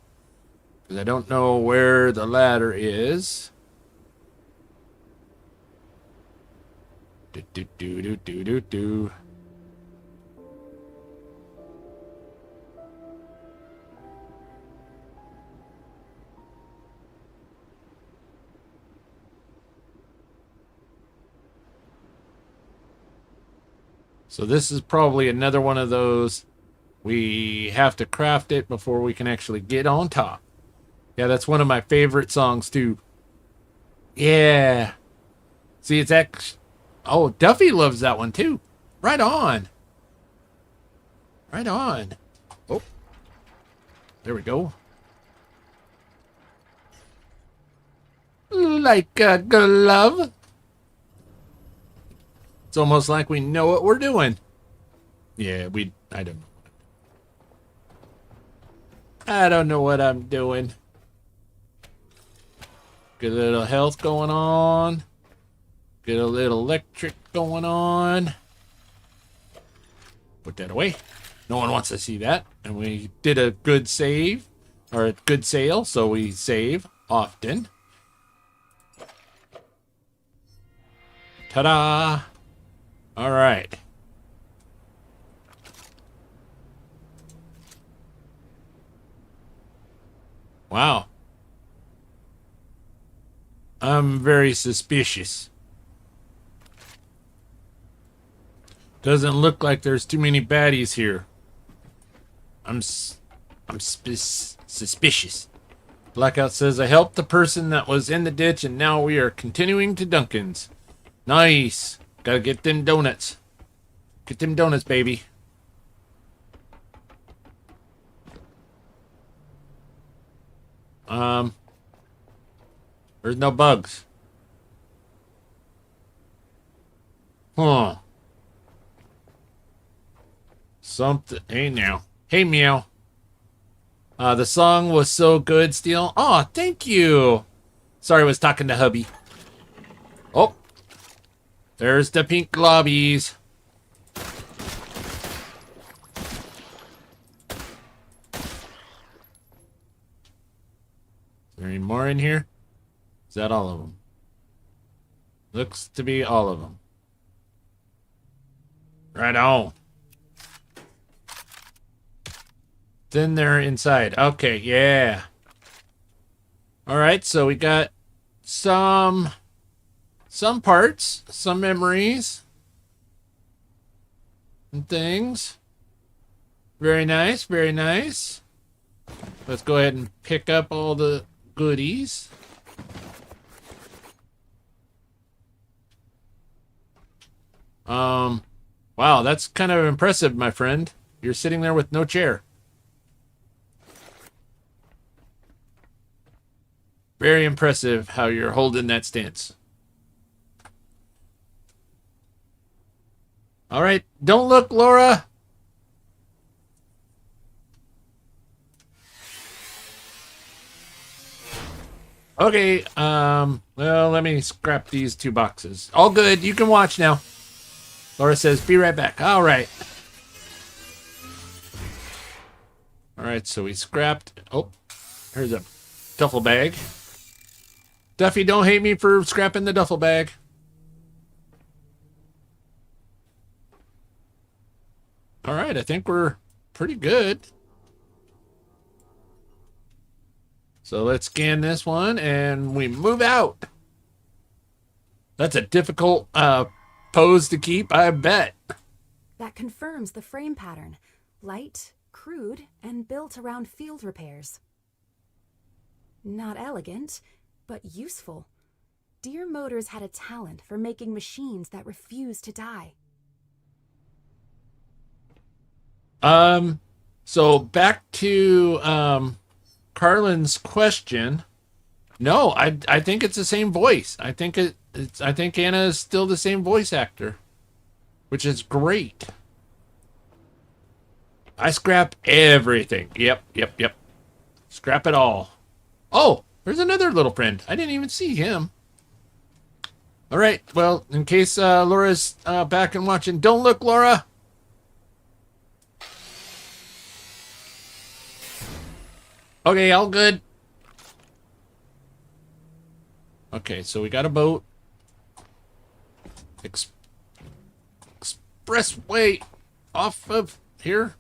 S2: Because I don't know where the ladder is. Do do do do do do do. So this is probably another one of those, we have to craft it before we can actually get on top. Yeah, that's one of my favorite songs too. Yeah. See, it's actually, oh, Duffy loves that one too. Right on. Right on. Oh, there we go. Like a glove. It's almost like we know what we're doing. Yeah, I don't know. I don't know what I'm doing. Get a little health going on. Get a little electric going on. Put that away. No one wants to see that. And we did a good save. Or a good sale, so we save often. Ta-da! All right. Wow. I'm very suspicious. Doesn't look like there's too many baddies here. I'm suspicious. Blackout says, I helped the person that was in the ditch and now we are continuing to Duncan's. Nice. Gotta get them donuts. Get them donuts, baby. There's no bugs. Huh. Something. Hey now. Hey meow. The song was so good, Steel. Oh, thank you. Sorry, I was talking to hubby. Oh. There's the pink lobbies. Is there any more in here? Is that all of them? Looks to be all of them. Right on. Then they're inside. Okay, yeah. Alright, so we got some parts, some memories, and things. Very nice, very nice. Let's go ahead and pick up all the goodies. Wow, that's kind of impressive, my friend. You're sitting there with no chair. Very impressive how you're holding that stance. All right, don't look, Laura. Okay, well, let me scrap these 2 boxes. All good, you can watch now. Laura says, be right back. All right. All right, so we scrapped. Oh, here's a duffel bag. Duffy, don't hate me for scrapping the duffel bag. All right, I think we're pretty good. So let's scan this one and we move out. That's a difficult pose to keep, I bet.
S3: That confirms the frame pattern. Light, crude, and built around field repairs. Not elegant, but useful. Deere Motors had a talent for making machines that refuse to die.
S2: So back to Carlin's question. No, I think it's the same voice. I think I think Anna is still the same voice actor, which is great. I scrap everything. Yep. Scrap it all. Oh, there's another little friend. I didn't even see him. All right. Well, in case Laura's back and watching, don't look, Laura. Okay, all good. Okay, so we got a boat. Expressway off of here.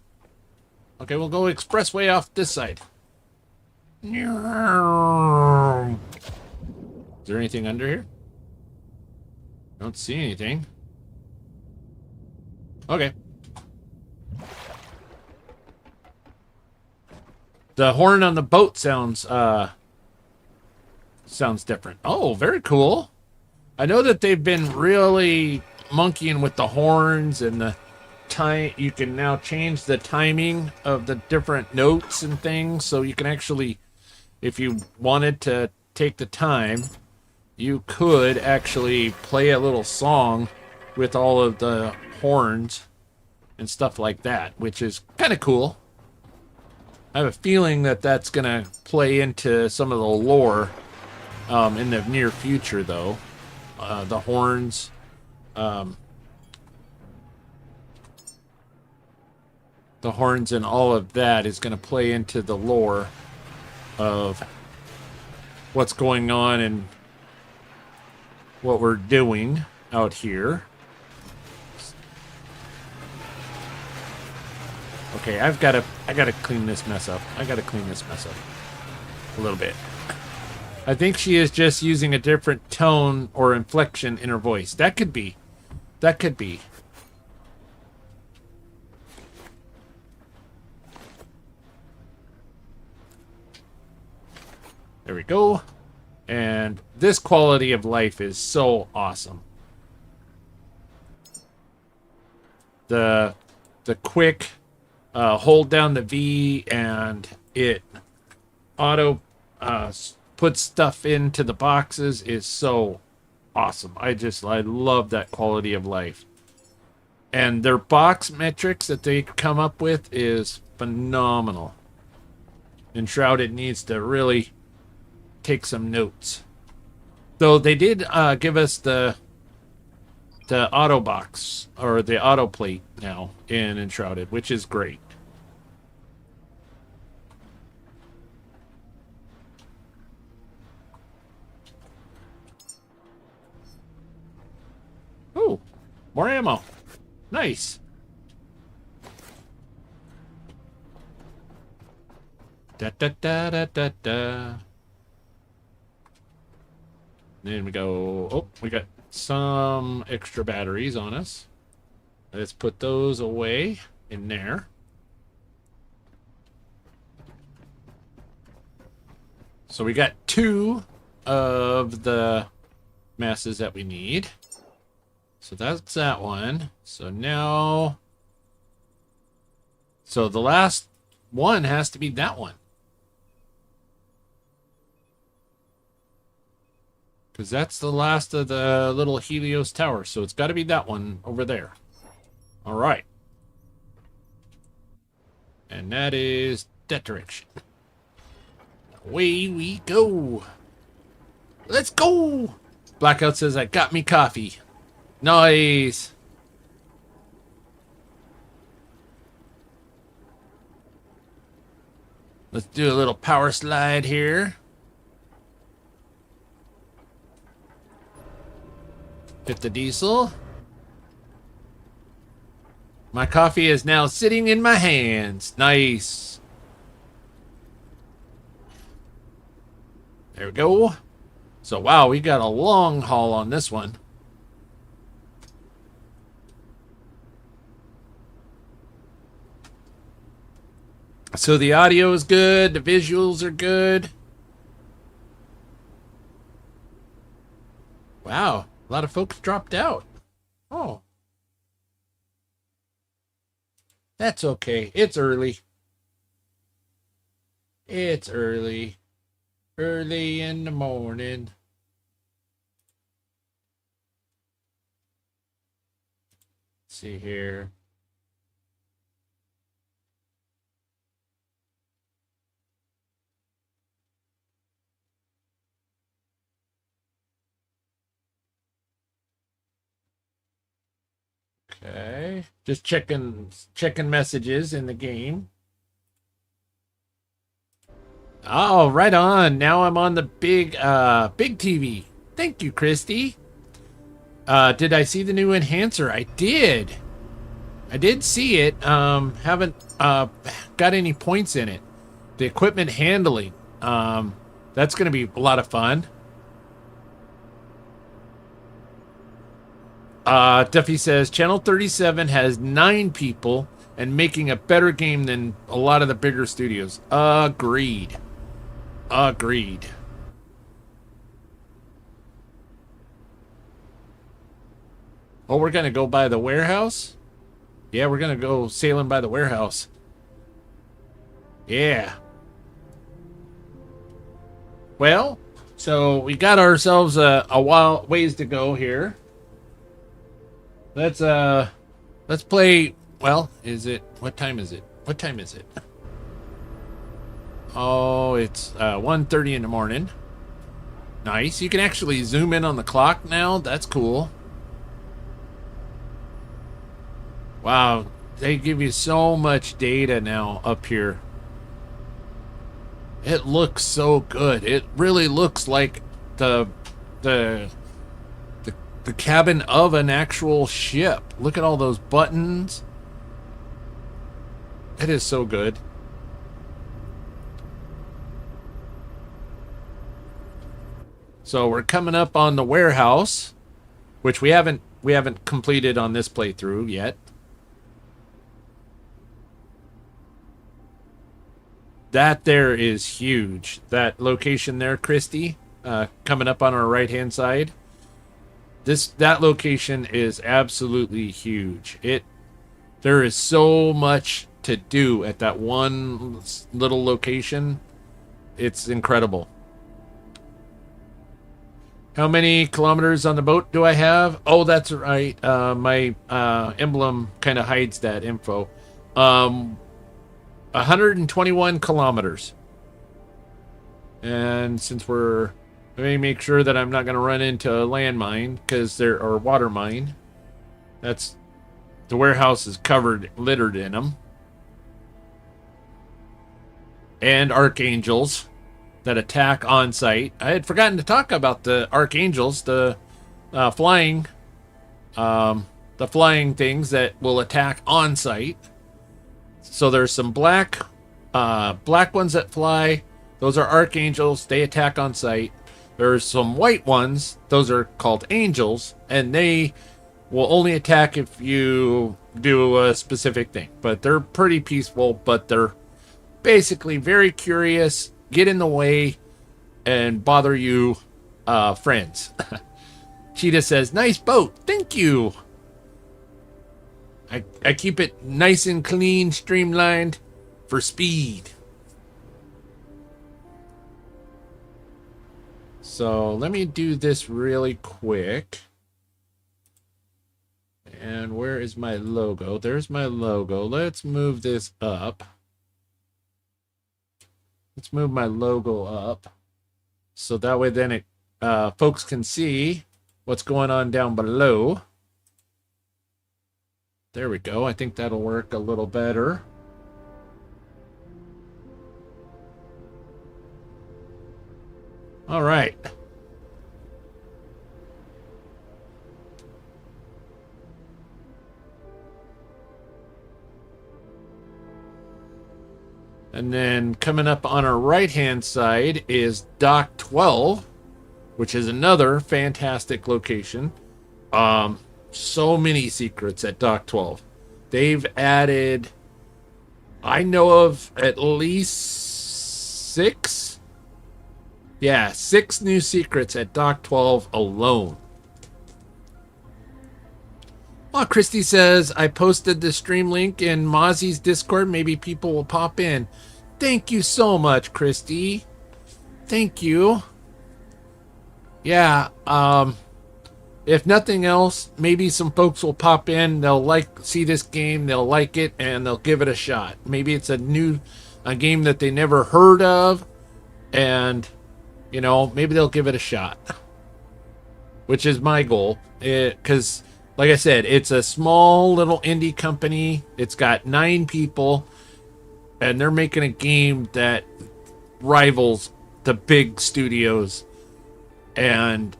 S2: Okay, we'll go expressway off this side. Is there anything under here? Don't see anything. Okay. The horn on the boat sounds different. Oh, very cool. I know that they've been really monkeying with the horns and the time. You can now change the timing of the different notes and things, so you can actually, if you wanted to take the time, you could actually play a little song with all of the horns and stuff like that, which is kind of cool. I have a feeling that that's going to play into some of the lore in the near future, though. The horns. The horns and all of that is going to play into the lore of what's going on and what we're doing out here. Okay, I gotta clean this mess up. I gotta clean this mess up a little bit. I think she is just using a different tone or inflection in her voice. That could be. That could be. There we go. And this quality of life is so awesome. The quick hold down the V and it auto puts stuff into the boxes is so awesome. I love that quality of life. And their box metrics that they come up with is phenomenal. Enshrouded needs to really take some notes. Though they did give us the auto box or the auto plate now in Enshrouded, which is great. Oh, more ammo. Nice. Da da da da da da. Then we go. Oh, we got some extra batteries on us. Let's put those away in there. So we got 2 of the masses that we need. So that's that one. So now... So the last one has to be that one. Because that's the last of the little Helios tower. So it's got to be that one over there. All right. And that is that direction. Away we go. Let's go. Blackout says, I got me coffee. Nice. Let's do a little power slide here. Hit the diesel. My coffee is now sitting in my hands. Nice. There we go. So, wow, we got a long haul on this one. So the audio is good. The visuals are good. Wow, a lot of folks dropped out. Oh. That's okay. It's early. It's early. Early in the morning. Let's see here. Okay. Just checking messages in the game. Oh, right on. Now I'm on the big TV. Thank you, Christy. Did I see the new enhancer? I did. I did see it. Haven't got any points in it. The equipment handling. That's going to be a lot of fun. Duffy says Channel 37 has 9 people and making a better game than a lot of the bigger studios. Agreed. Agreed. Oh, we're going to go by the warehouse? Yeah, we're going to go sailing by the warehouse. Yeah. Well, so we got ourselves a while ways to go here. Let's play. Well, what time is it? What time is it? Oh, it's 1:30 in the morning. Nice. You can actually zoom in on the clock now. That's cool. Wow, they give you so much data now up here. It looks so good. It really looks like the cabin of an actual ship. Look at all those buttons. It is so good. So we're coming up on the warehouse, which we haven't completed on this playthrough yet. That there is huge. That location there, Christy, coming up on our right-hand side. That location is absolutely huge. There is so much to do at that one little location. It's incredible. How many kilometers on the boat do I have? Oh, that's right. My emblem kind of hides that info. 121 kilometers. And since let me make sure that I'm not going to run into a landmine or water mine. The warehouse is littered in them. And archangels that attack on site. I had forgotten to talk about the archangels, the flying things that will attack on site. So there's some black ones that fly. Those are archangels. They attack on site. There's some white ones. Those are called angels, and they will only attack if you do a specific thing. But they're pretty peaceful, but they're basically very curious, get in the way, and bother you friends. Cheetah says, nice boat. Thank you. I keep it nice and clean, streamlined for speed. So let me do this really quick. And where is my logo? There's my logo. Let's move this up. Let's move my logo up. So that way then folks can see what's going on down below. There we go. I think that'll work a little better. All right. And then coming up on our right-hand side is Dock 12, which is another fantastic location. So many secrets at Dock 12. They've added, I know of at least 6. Yeah, 6 new secrets at Dock 12 alone. Well, Christy says, I posted the stream link in Mozzie's Discord. Maybe people will pop in. Thank you so much, Christy. Thank you. Yeah, if nothing else, maybe some folks will pop in. They'll see this game, they'll like it, and they'll give it a shot. Maybe it's a game that they never heard of, and maybe they'll give it a shot, which is my goal. Because, like I said, it's a small little indie company. It's got 9 people, and they're making a game that rivals the big studios, and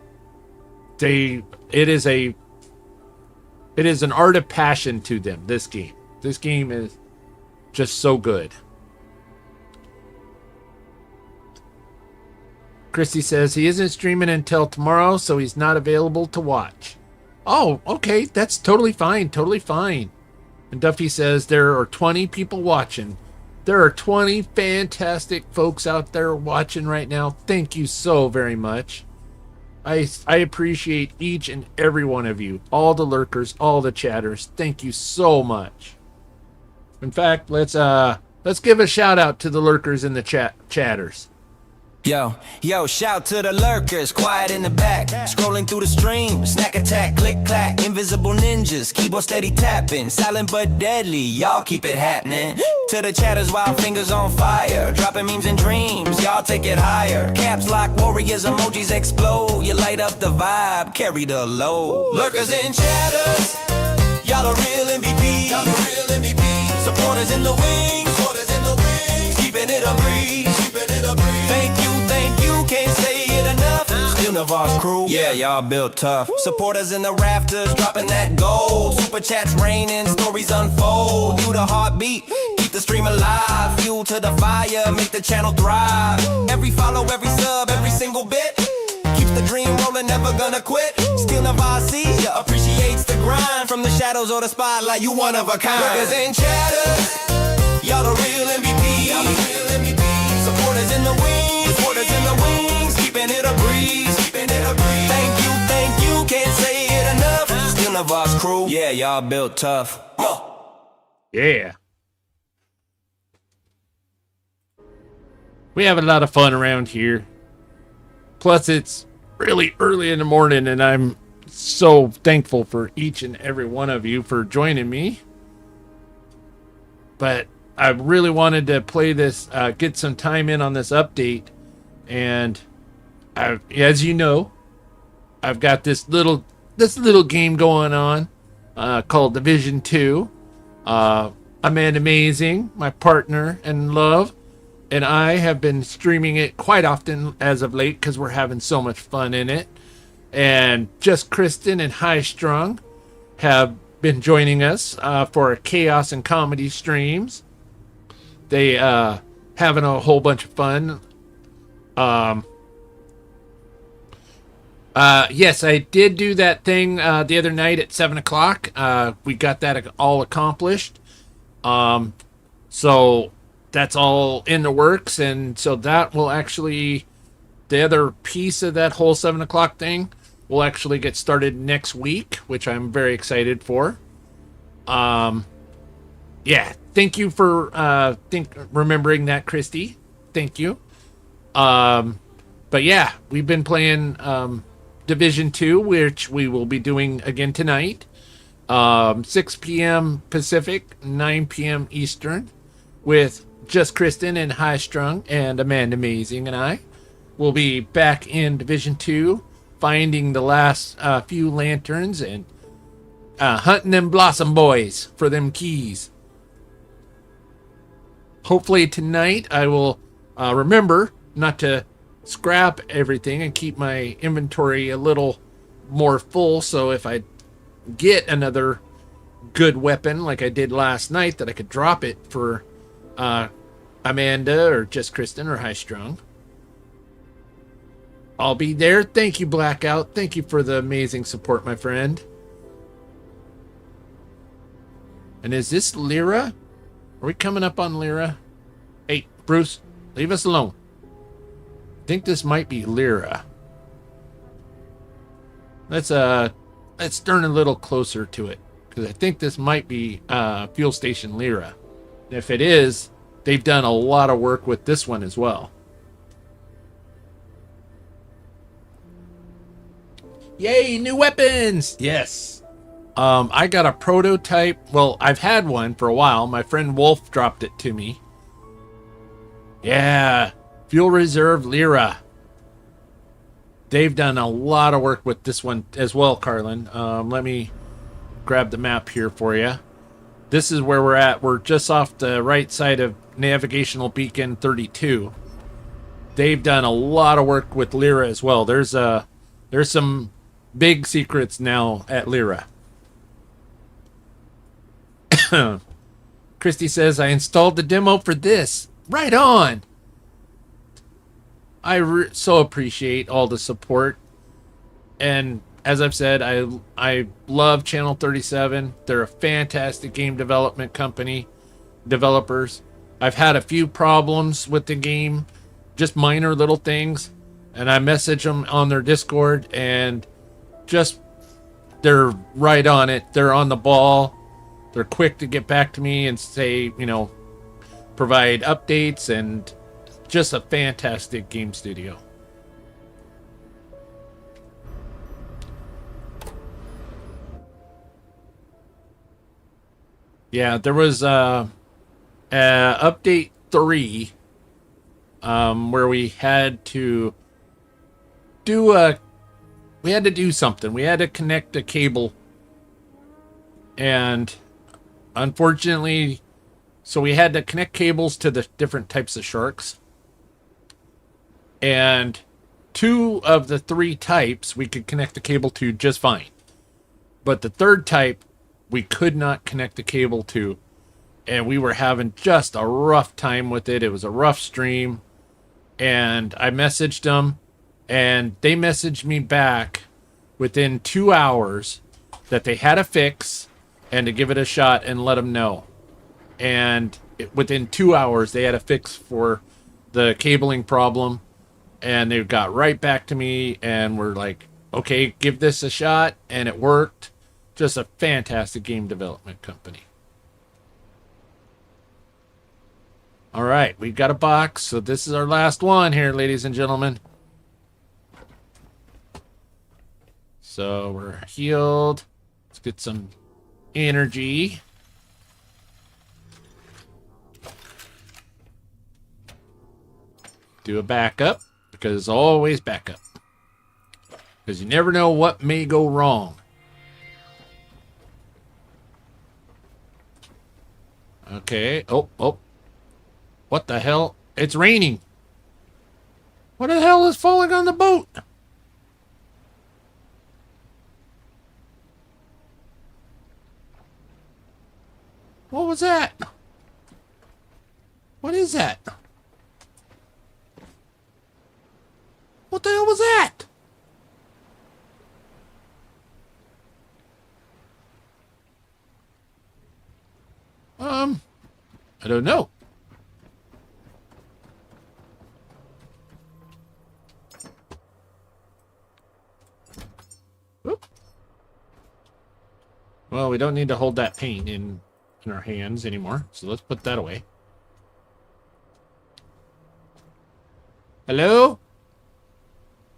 S2: it is an art of passion to them. This game is just so good. Christy says he isn't streaming until tomorrow, so he's not available to watch. Oh, okay, that's totally fine. And Duffy says there are 20 people watching. There are 20 fantastic folks out there watching right now. Thank you so very much. I appreciate each and every one of you, all the lurkers, all the chatters. Thank you so much. In fact, let's give a shout out to the lurkers in the chatters.
S4: Yo, shout to the lurkers, quiet in the back, scrolling through the stream, snack attack, click clack, invisible ninjas, keyboard steady tapping, silent but deadly, y'all keep it happening. To the chatters, wild fingers on fire, dropping memes and dreams, y'all take it higher. Caps lock, warriors, emojis explode, you light up the vibe, carry the load. Lurkers and chatters, y'all the real MVP, supporters in the wings, keeping it a breeze. Thank you, can't say it enough. Still Nevar's crew, yeah, y'all built tough. Supporters in the rafters, dropping that gold. Super chats raining, stories unfold. You the heartbeat, keep the stream alive. Fuel to the fire, make the channel thrive. Every follow, every sub, every single bit keeps the dream rolling, never gonna quit. Still Nevar sees ya, appreciates the grind. From the shadows or the spotlight, you one of a kind. Lurkers and chatters, y'all the real MVP. Supporters in the wings, keeping it a breeze. Thank you, can't say it enough. Still Nevar's crew, yeah, y'all built tough.
S2: Yeah. We have a lot of fun around here. Plus, it's really early in the morning, and I'm so thankful for each and every one of you for joining me. But I really wanted to play this, get some time in on this update, and as you know, I've got this little game going on called Division 2. Amanda Amazing, my partner in love, and I have been streaming it quite often as of late because we're having so much fun in it. And Just Kristen and High Strung have been joining us for Chaos and Comedy streams. They having a whole bunch of fun. Yes, I did do that thing the other night at 7 o'clock. We got that all accomplished. So that's all in the works, and so that will actually, the other piece of that whole 7 o'clock thing will actually get started next week, which I'm very excited for. Yeah, thank you for remembering that, Christy. Thank you. But yeah, we've been playing Division 2, which we will be doing again tonight. 6 p.m. Pacific, 9 p.m. Eastern, with Just Kristen and High Strung and Amanda Amazing and I. We'll be back in Division 2, finding the last few lanterns and hunting them Blossom Boys for them keys. Hopefully tonight I will remember not to scrap everything and keep my inventory a little more full, so if I get another good weapon like I did last night, that I could drop it for Amanda or just Kristen or High Strung. I'll be there. Thank you, Blackout. Thank you for the amazing support, my friend. And is this Lyra? Are we coming up on Lyra? Hey, Bruce, leave us alone. I think this might be Lyra. Let's turn a little closer to it, because I think this might be fuel station Lyra. And if it is, they've done a lot of work with this one as well. Yay, new weapons! Yes. I got a prototype. Well, I've had one for a while. My friend Wolf dropped it to me. Yeah, fuel reserve Lyra. They've done a lot of work with this one as well, Carlin. Let me grab the map here for you. This is where we're at. We're just off the right side of Navigational Beacon 32. They've done a lot of work with Lyra as well. There's some big secrets now at Lyra. Christy says, I installed the demo for this. Right on. I so appreciate all the support. And as I've said, I love Channel 37. They're a fantastic game development company. Developers. I've had a few problems with the game. Just minor little things. And I message them on their Discord. And just, they're right on it. They're on the ball. They're quick to get back to me and say, you know, provide updates, and just a fantastic game studio. Yeah, there was update 3 where we had to do something. We had to connect a cable, and unfortunately, so we had to connect cables to the different types of sharks. And 2 of the 3 types we could connect the cable to just fine. But the 3rd type, we could not connect the cable to. And we were having just a rough time with it. It was a rough stream. And I messaged them, and they messaged me back within 2 hours that they had a fix and to give it a shot and let them know. And within 2 hours, they had a fix for the cabling problem. And they got right back to me and were like, okay, give this a shot. And it worked. Just a fantastic game development company. All right, we've got a box. So this is our last one here, ladies and gentlemen. So we're healed. Let's get some energy. Do a backup, because always backup. Because you never know what may go wrong. Okay. Oh. What the hell? It's raining. What the hell is falling on the boat? What was that? What is that? What the hell was that? I don't know. Oop. Well, we don't need to hold that paint in our hands anymore, so let's put that away. Hello?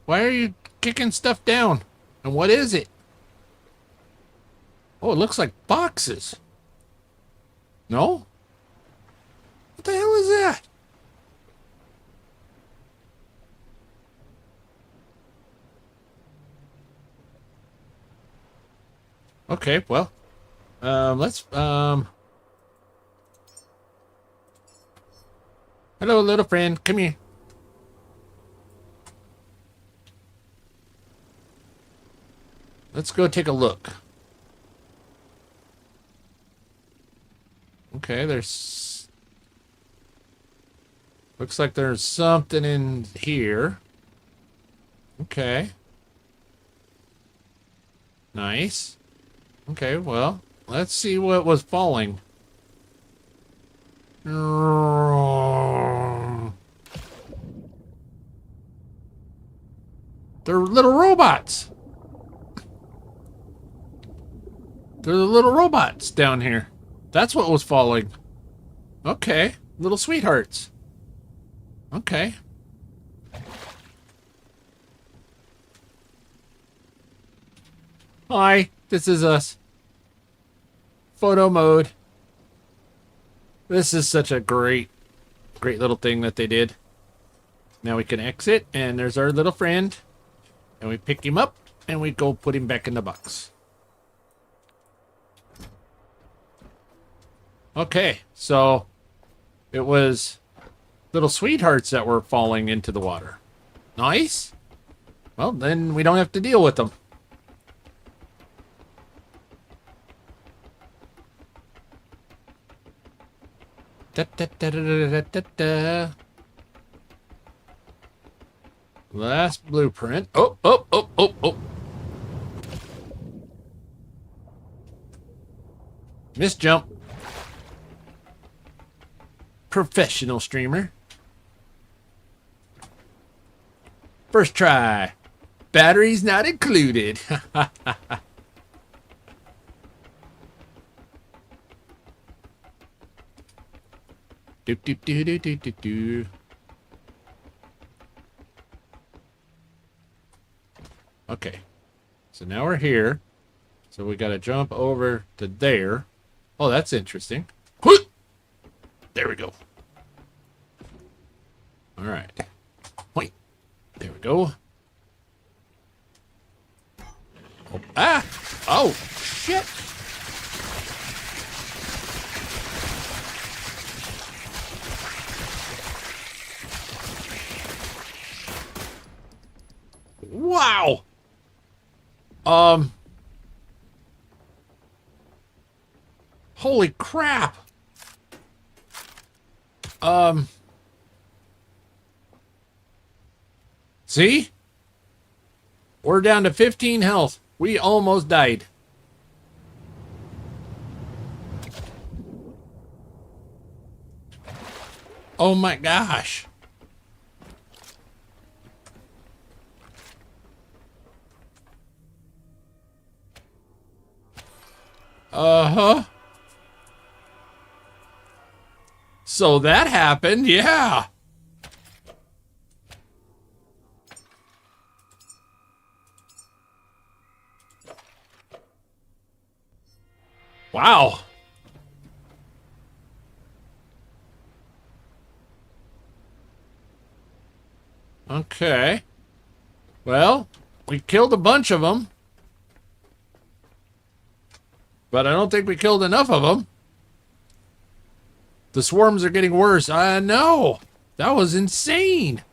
S2: Why are you kicking stuff down? And what is it? Oh, it looks like boxes. No? What the hell is that? Okay, well, let's, hello, little friend, come here. Let's go take a look. Okay, there's Looks like there's something in here. Okay. Nice. Okay, well, let's see what was falling. They're little robots. They're the little robots down here. That's what was falling. Okay, little sweethearts. Okay. Hi, this is us. Photo mode. This is such a great little thing that they did. Now we can exit, and there's our little friend. And we pick him up, and we go put him back in the box. Okay, so it was little sweethearts that were falling into the water. Nice. Well, then we don't have to deal with them. Da, da, da, da, da, da, da. Last blueprint. Oh, oh, oh, oh, oh. Missed jump. Professional streamer. First try. Batteries not included. Do, do, do, do, do, do, do. Okay. So now we're here. So we got to jump over to there. Oh, that's interesting. There we go. All right. Wait. There we go. Oh, ah! Oh, shit! Wow! Holy crap! See? We're down to 15 health. We almost died. Oh my gosh. Uh-huh. So that happened, yeah. Wow. Okay. Well, we killed a bunch of them. But I don't think we killed enough of them. The swarms are getting worse. I know. That was insane.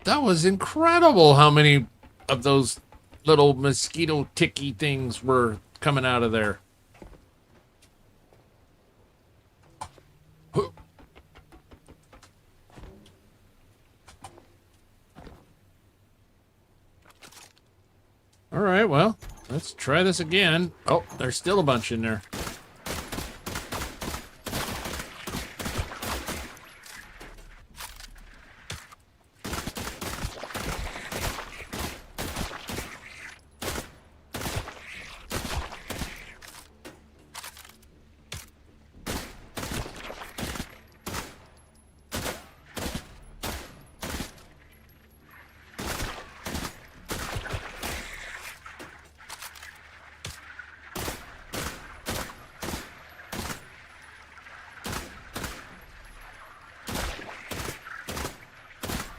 S2: That was incredible how many of those little mosquito ticky things were coming out of there. All right, well, let's try this again. Oh, there's still a bunch in there.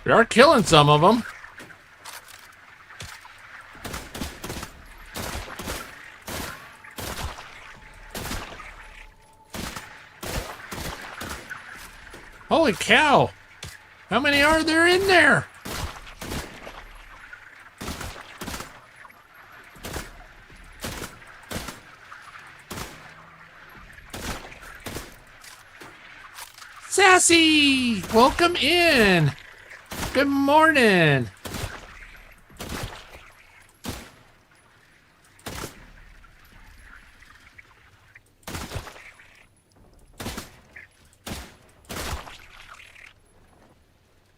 S2: We are killing some of them. Holy cow! How many are there in there? Sassy! Welcome in! Good morning!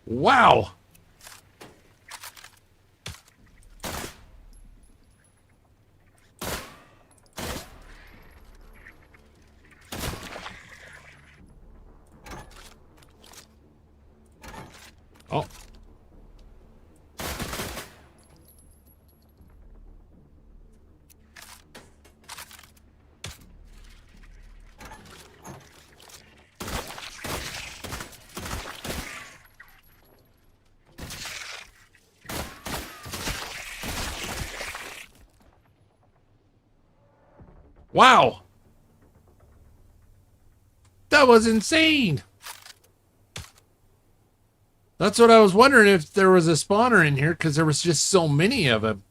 S2: Wow! Oh. Wow! That was insane! That's what I was wondering, if there was a spawner in here, because there was just so many of them.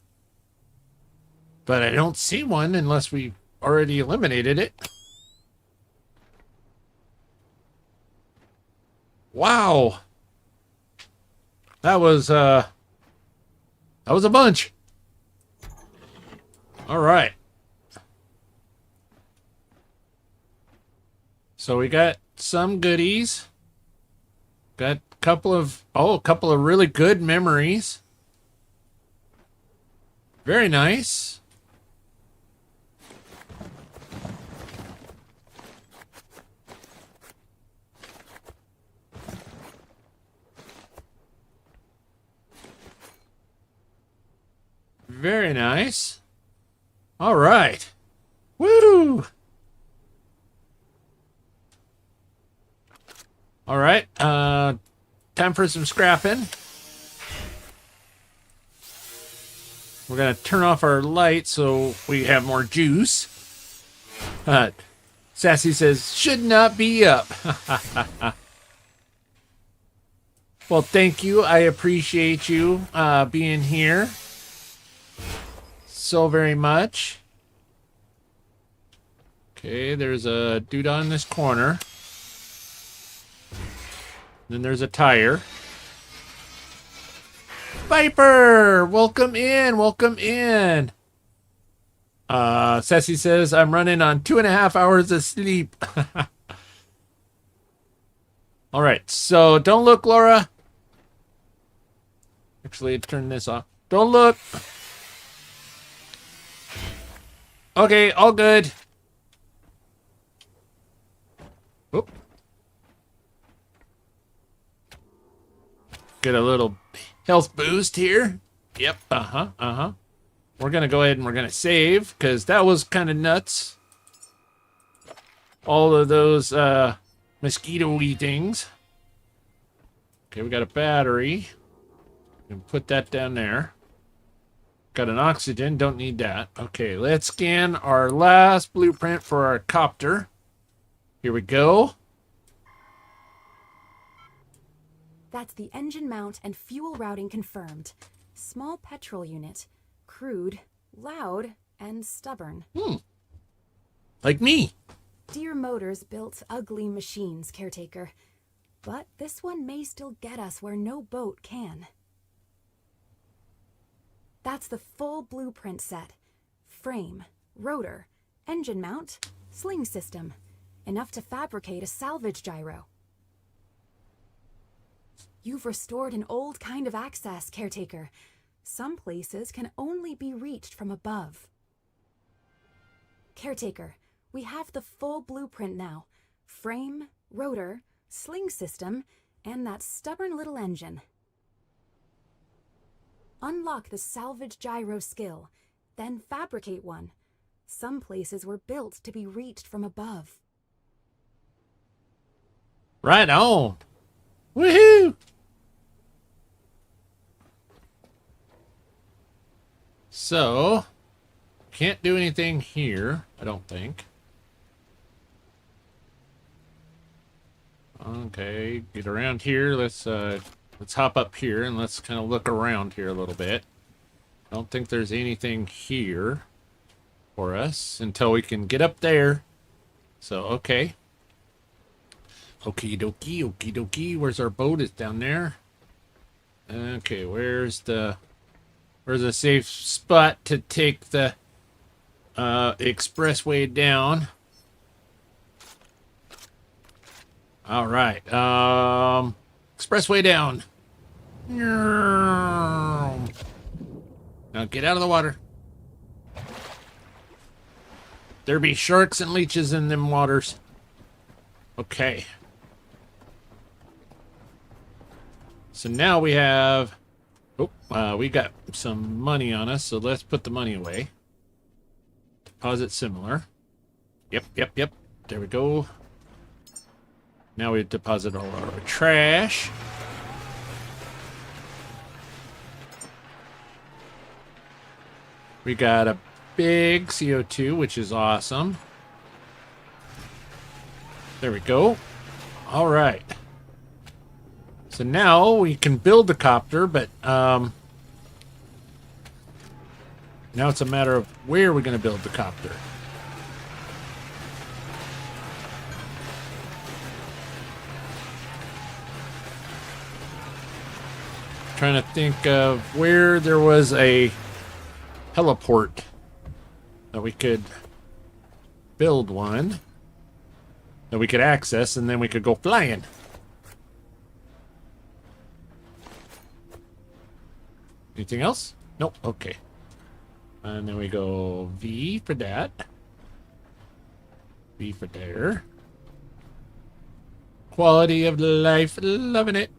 S2: But I don't see one unless we already eliminated it. Wow! That was a bunch. All right. So we got some goodies. Got a couple of really good memories. Very nice. Very nice. All right. Woo! All right, time for some scrapping. We're gonna turn off our light so we have more juice. Sassy says, should not be up. Well, thank you. I appreciate you being here so very much. Okay, there's a dude on this corner. Then there's a tire. Viper! Welcome in, welcome in. Sassy says, I'm running on 2.5 hours of sleep. Alright, so don't look, Laura. Actually, turn this off. Don't look. Okay, all good. Oop. Get a little health boost here. Yep, We're going to go ahead and we're going to save, because that was kind of nuts. All of those mosquito-y things. Okay, we got a battery. And put that down there. Got an oxygen, don't need that. Okay, let's scan our last blueprint for our copter. Here we go.
S3: That's the engine mount and fuel routing confirmed. Small petrol unit. Crude, loud, and stubborn.
S2: Like me.
S3: Dear Motors built ugly machines, Caretaker. But this one may still get us where no boat can. That's the full blueprint set. Frame, rotor, engine mount, sling system. Enough to fabricate a salvage gyro. You've restored an old kind of access, Caretaker. Some places can only be reached from above. Caretaker, we have the full blueprint now. Frame, rotor, sling system, and that stubborn little engine. Unlock the salvage gyro skill, then fabricate one. Some places were built to be reached from above.
S2: Right on. Woohoo! So, can't do anything here, I don't think. Okay, get around here. Let's hop up here and let's kind of look around here a little bit. I don't think there's anything here for us until we can get up there. So, okay. Okie dokie, okie dokie. Where's our boat? It's down there. Okay, where's a safe spot to take the expressway down? All right. Expressway down. Now get out of the water. There be sharks and leeches in them waters. Okay. So now we have... Oh, we got some money on us, so let's put the money away. Deposit similar. Yep. There we go. Now we deposit all our trash. We got a big CO2, which is awesome. There we go. All right. So now we can build the copter, but now it's a matter of where we're going to build the copter. Trying to think of where there was a heliport that we could build one that we could access, and then we could go flying. Anything else? Nope. Okay. And then we go V for that. V for there. Quality of life. Loving it.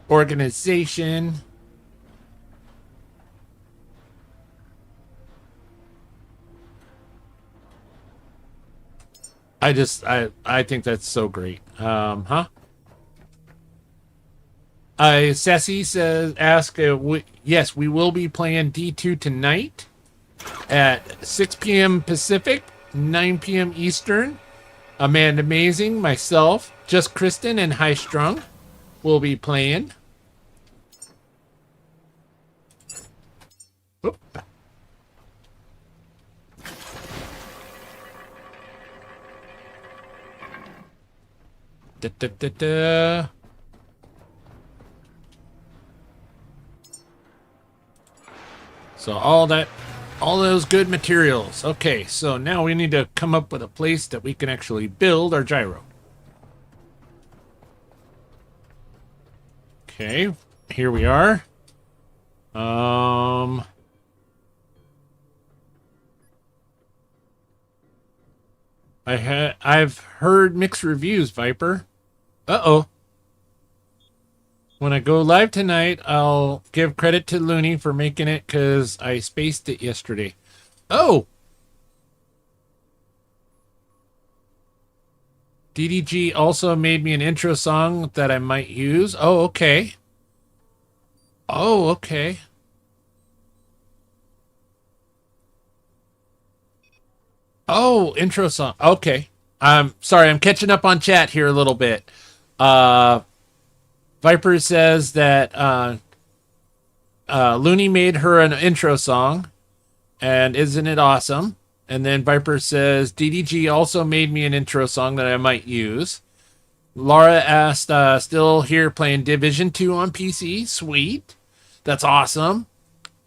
S2: Organization. I think that's so great. Sassy says, yes, we will be playing D2 tonight at 6 p.m. Pacific, 9 p.m. Eastern. Amanda Amazing, myself, Just Kristen, and High Strung will be playing. Oop. So all those good materials. Okay, so now we need to come up with a place that we can actually build our gyro. Okay, here we are. I've heard mixed reviews, Viper. Uh-oh. When I go live tonight, I'll give credit to Looney for making it because I spaced it yesterday. Oh! DDG also made me an intro song that I might use. Oh, okay. Oh, okay. Oh, intro song. Okay. Sorry, I'm catching up on chat here a little bit. Viper says that Looney made her an intro song, and isn't it awesome? And then Viper says, DDG also made me an intro song that I might use. Laura asked, still here playing Division 2 on PC. Sweet. That's awesome.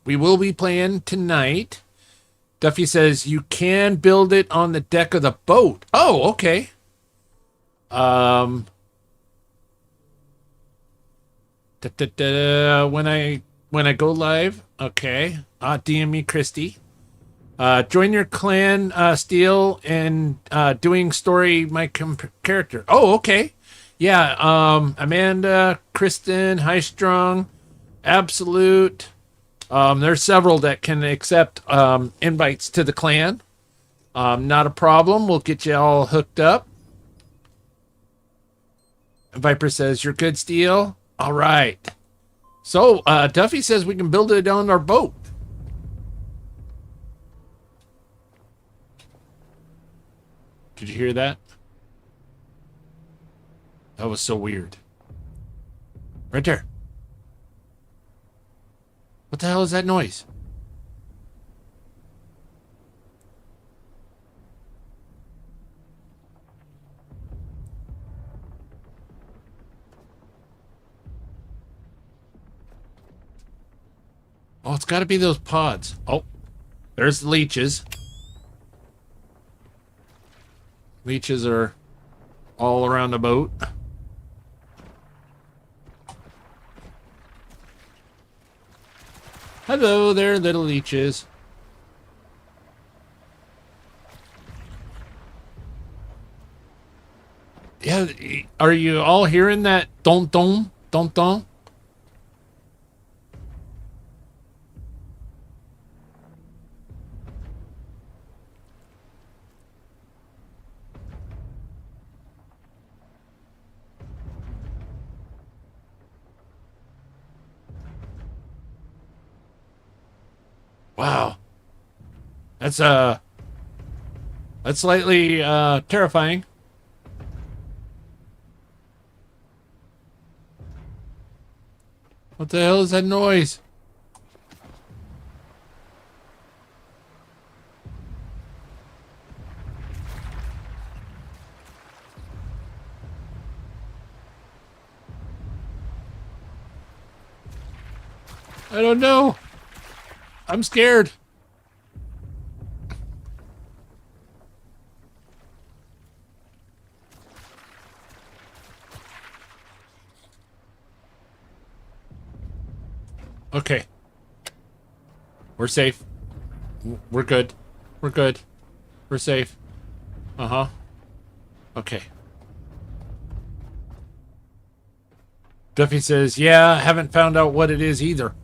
S2: We will be playing tonight. Duffy says, you can build it on the deck of the boat. Oh, okay. When I go live, okay. DM me, Christy. Join your clan, Steel, and doing story my character. Oh, okay. Yeah, Amanda, Kristen, High Strung, Absolute. There's several that can accept invites to the clan. Not a problem. We'll get you all hooked up. Viper says, you're good, Steel. All right. So, Duffy says we can build it on our boat. Did you hear that? That was so weird. Right there. What the hell is that noise? Oh, it's got to be those pods. Oh, there's the leeches. Leeches are all around the boat. Hello there, little leeches. Yeah, are you all hearing that don don don don? Wow. That's slightly terrifying. What the hell is that noise? I don't know. I'm scared. Okay. We're safe. We're good. We're good. We're safe. Uh-huh. Okay. Duffy says, yeah, haven't found out what it is either.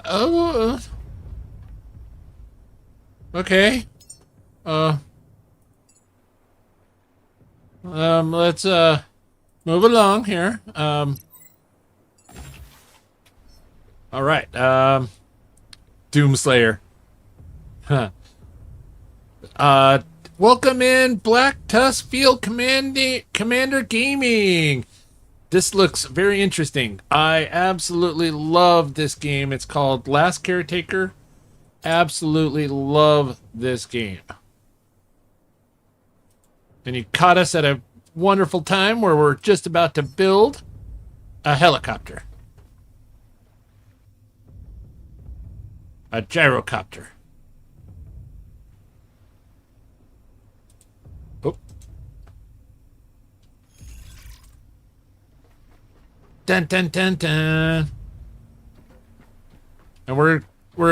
S2: Oh. Okay. Let's, move along here. All right. Doomslayer. Huh. Welcome in Black Tusk Field Commander Gaming. This looks very interesting. I absolutely love this game. It's called Last Caretaker. Absolutely love this game. And you caught us at a wonderful time where we're just about to build a helicopter. A gyrocopter. Oh. Dun dun dun dun. And we're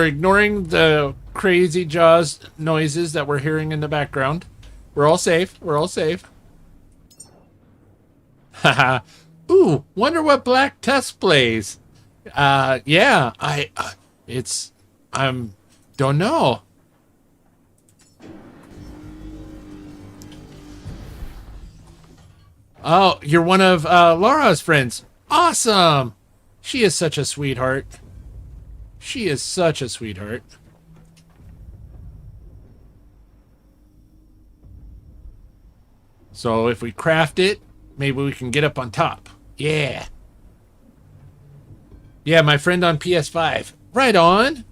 S2: ignoring the crazy Jaws noises that we're hearing in the background. We're all safe. We're all safe. Haha. Ooh, wonder what Black Tusk plays. Yeah, don't know. Oh, you're one of Laura's friends. Awesome. She is such a sweetheart. She is such a sweetheart. So if we craft it, maybe we can get up on top. Yeah. Yeah, my friend on PS5. Right on.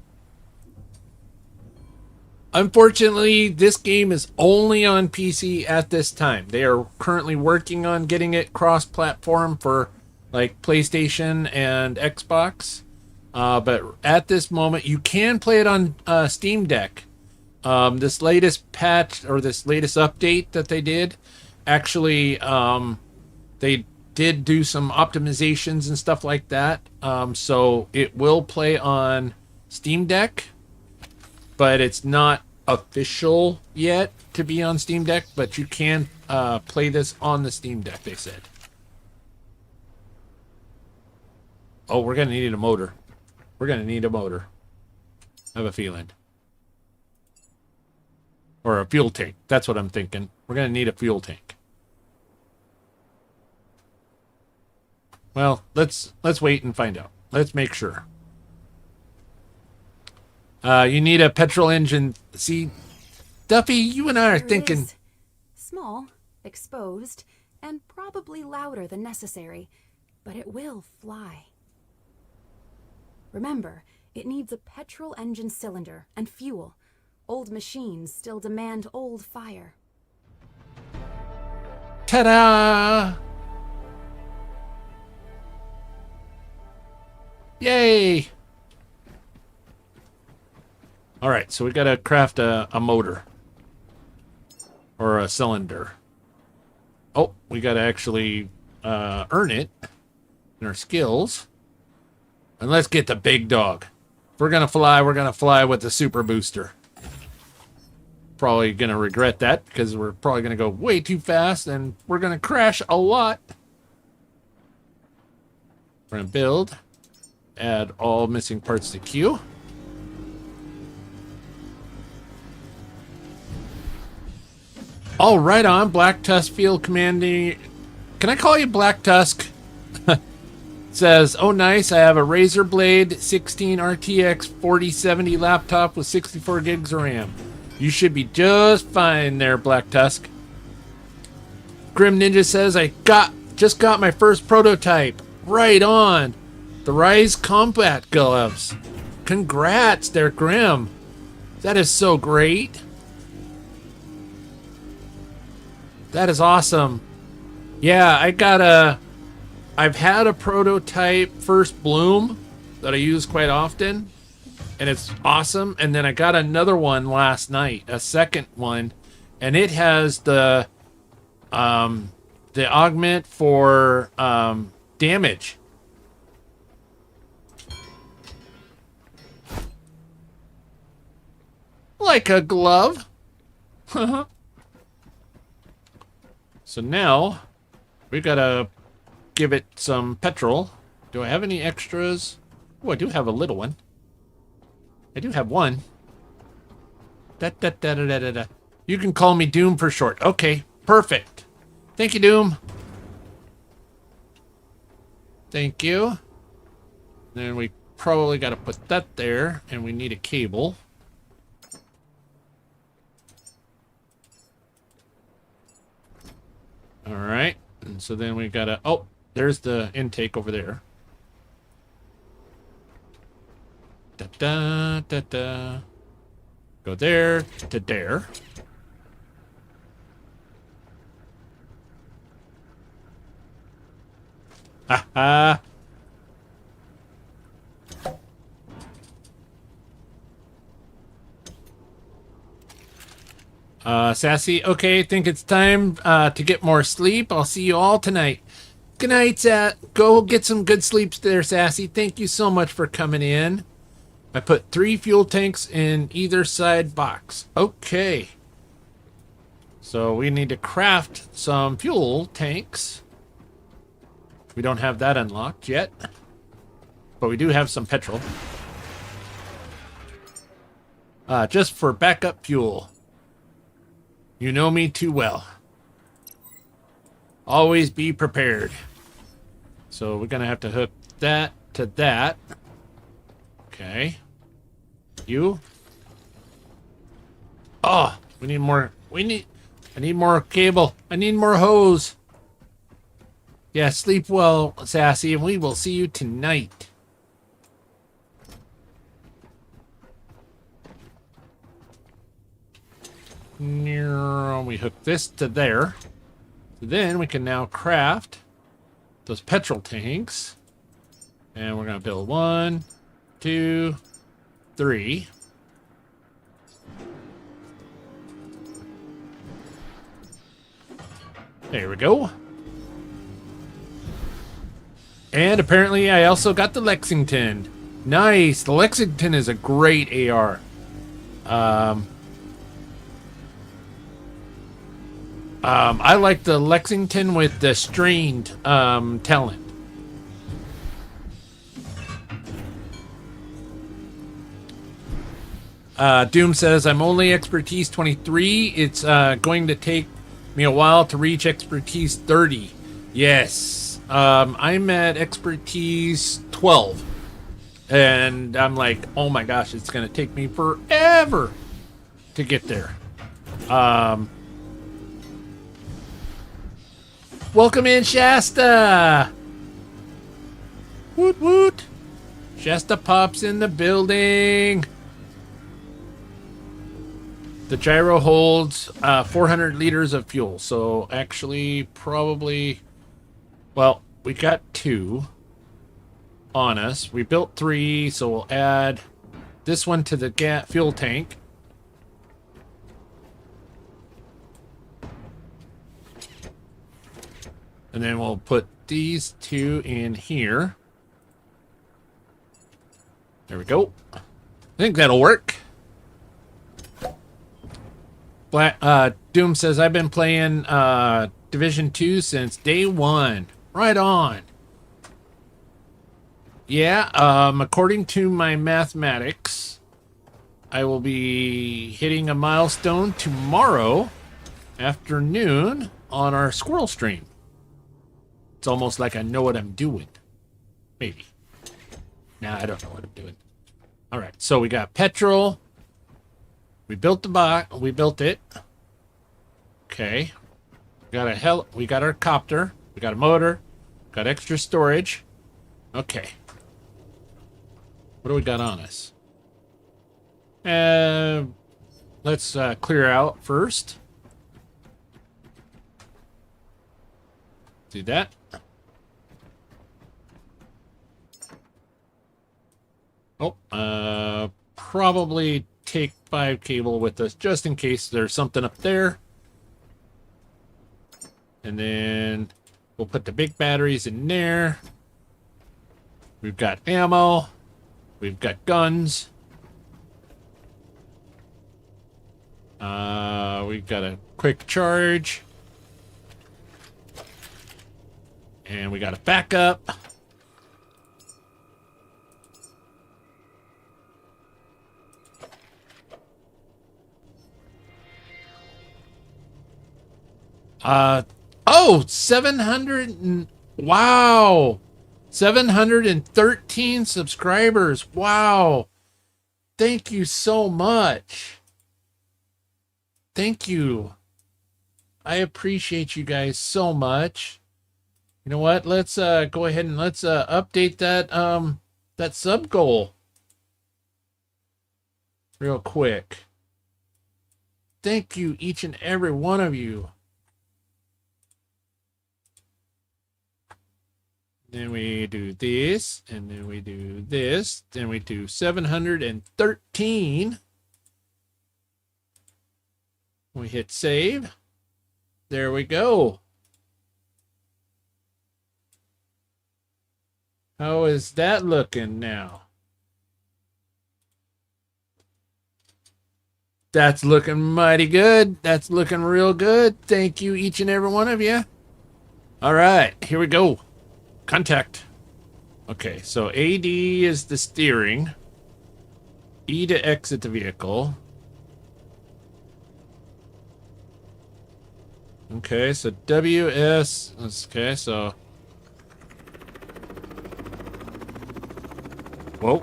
S2: Unfortunately, this game is only on PC at this time. They are currently working on getting it cross-platform for like PlayStation and Xbox. But at this moment, you can play it on Steam Deck. This latest patch or this latest update that they did, actually, they did do some optimizations and stuff like that. So it will play on Steam Deck, but it's not official yet to be on Steam Deck, but you can play this on the Steam Deck, they said. Oh, we're going to need a motor. We're going to need a motor. I have a feeling. Or a fuel tank. That's what I'm thinking. We're going to need a fuel tank. Well, let's wait and find out. Let's make sure. You need a petrol engine. See, Duffy, you and I are
S3: There
S2: thinking...
S3: it is. Small, exposed, and probably louder than necessary, but it will fly. Remember, it needs a petrol engine cylinder and fuel. Old machines still demand old fire.
S2: Ta-da! Yay! All right, so we got to craft a motor. Or a cylinder. Oh, we got to actually earn it in our skills. And let's get the big dog. If we're going to fly with the super booster. Probably going to regret that because we're probably going to go way too fast and we're going to crash a lot. We're going to build. Add all missing parts to queue. Oh, right on. Black Tusk Field Commanding. Can I call you Black Tusk? Says, oh, nice. I have a Razer Blade 16 RTX 4070 laptop with 64 gigs of RAM. You should be just fine there, Black Tusk. Grim Ninja says, I just got my first prototype. Right on. The Rise Combat Gloves. Congrats there, Grim. That is so great. That is awesome. Yeah, I've had a prototype First Bloom that I use quite often, and it's awesome. And then I got another one last night, a second one, and it has the augment for damage. Like a glove. So now we gotta give it some petrol. Do I have any extras? Oh, I do have a little one. I do have one. Da. You can call me Doom for short. Okay, perfect. Thank you, Doom. Thank you. Then we probably gotta put that there, and we need a cable. All right, and so then we gotta, oh, there's the intake over there. Da. Go there to there. Ha ha. Sassy, okay, think it's time to get more sleep. I'll see you all tonight. Good night, go get some good sleeps there, Sassy. Thank you so much for coming in. I put 3 fuel tanks in either side box. Okay. So we need to craft some fuel tanks. We don't have that unlocked yet. But we do have some petrol. Just for backup fuel. You know me too well. Always be prepared. So we're gonna have to hook that to that. Okay. You. Oh, we need more. I need more cable. I need more hose. Yeah, sleep well, Sassy, and we will see you tonight. We hook this to there. So then we can now craft those petrol tanks. And we're going to build 1, 2, 3. There we go. And apparently I also got the Lexington. Nice. The Lexington is a great AR. I like the Lexington with the strained talent. Doom says, I'm only expertise 23. It's going to take me a while to reach expertise 30. Yes. I'm at expertise 12. And I'm like, oh my gosh, it's going to take me forever to get there. Welcome in, Shasta! Woot woot! Shasta Pop's in the building! The gyro holds 400 liters of fuel, so actually probably... Well, we got 2 on us. We built 3, so we'll add this one to the fuel tank. And then we'll put these two in here. There we go. I think that'll work. Doom says, I've been playing Division 2 since day one. Right on. Yeah, according to my mathematics, I will be hitting a milestone tomorrow afternoon on our squirrel stream. It's almost like I know what I'm doing. Maybe. Nah, I don't know what I'm doing. All right, so we got petrol. We built the box. We built it. Okay. We got our copter. We got a motor. Got extra storage. Okay. What do we got on us? Let's clear out first. Do that. Oh, probably take 5 cable with us just in case there's something up there. And then we'll put the big batteries in there. We've got ammo. We've got guns. We've got a quick charge. And we got a backup. Oh, 700 wow. 713 subscribers. Wow. Thank you so much. Thank you. I appreciate you guys so much. You know what? Let's go ahead and let's update that sub goal real quick. Thank you, each and every one of you. Then we do this, and then we do this, then we do 713. We hit save. There we go. How is that looking now? That's looking mighty good. That's looking real good. Thank you, each and every one of you. All right, here we go. Contact. Okay, so AD is the steering. E to exit the vehicle. Okay, so WS. Okay, so. Whoa.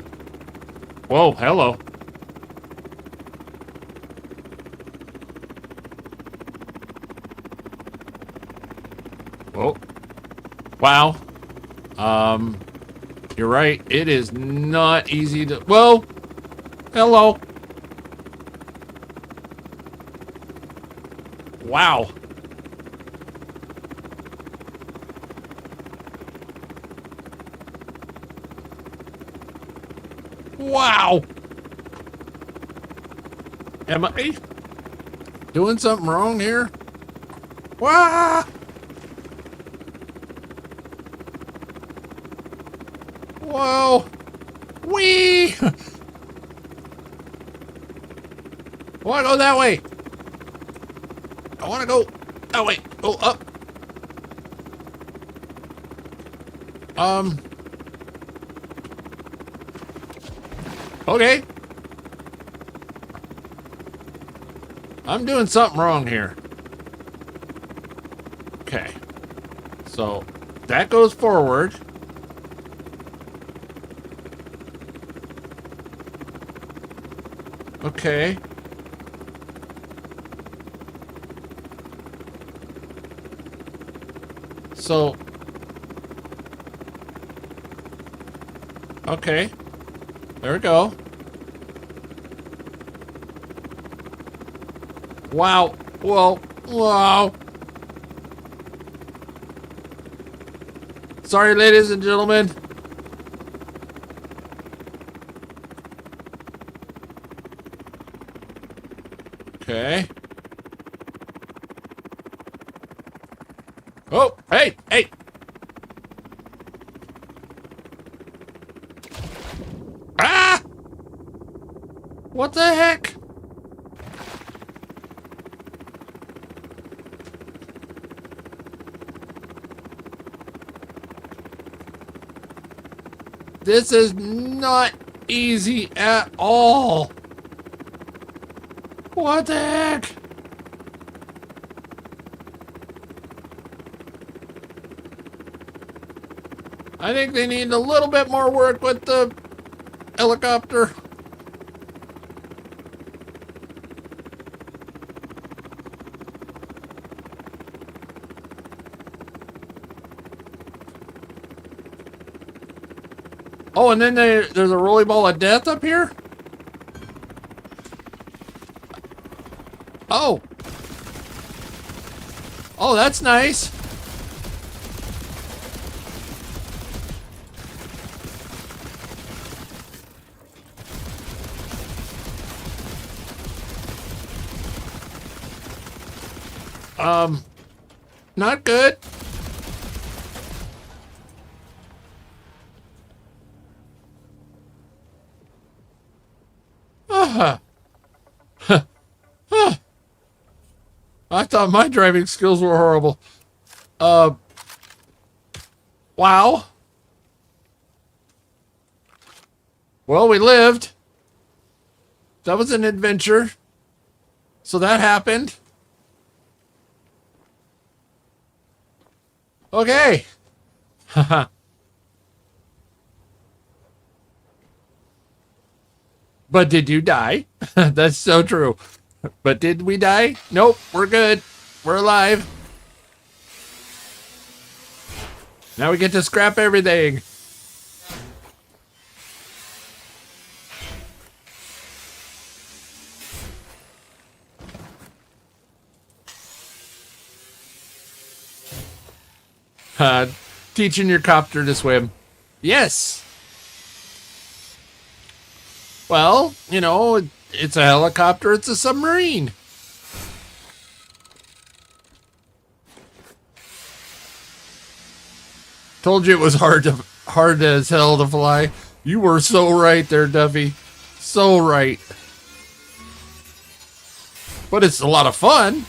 S2: Whoa, hello. Whoa. Wow. You're right. It is not easy to... Whoa! Hello! Wow. Wow! Am I doing something wrong here? Wow! Whoa! Whee! I want to go that way. I want to go that way. Go up. Okay. I'm doing something wrong here. Okay. So that goes forward. Okay. So. Okay. There we go. Wow. Whoa. Wow. Sorry, ladies and gentlemen. Oh, hey, hey. Ah! What the heck? This is not easy at all. What the heck? I think they need a little bit more work with the helicopter. Oh, and then there's a rolly ball of death up here? Oh. Oh, that's nice. Not good. I thought my driving skills were horrible. Wow. Well, we lived. That was an adventure. So that happened. Okay. Haha. But did you die? That's so true. But did we die? Nope, we're good. We're alive. Now we get to scrap everything. Teaching your copter to swim. Yes. Well, you know, it's a helicopter, it's a submarine. Told you it was hard as hell to fly. You were so right there, Duffy. So right. But it's a lot of fun.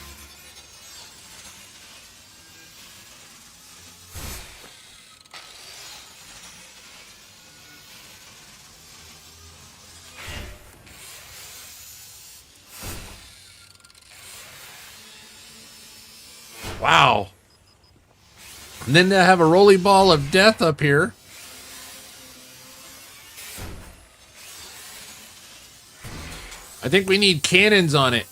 S2: Wow. And then to have a rolly ball of death up here. I think we need cannons on it.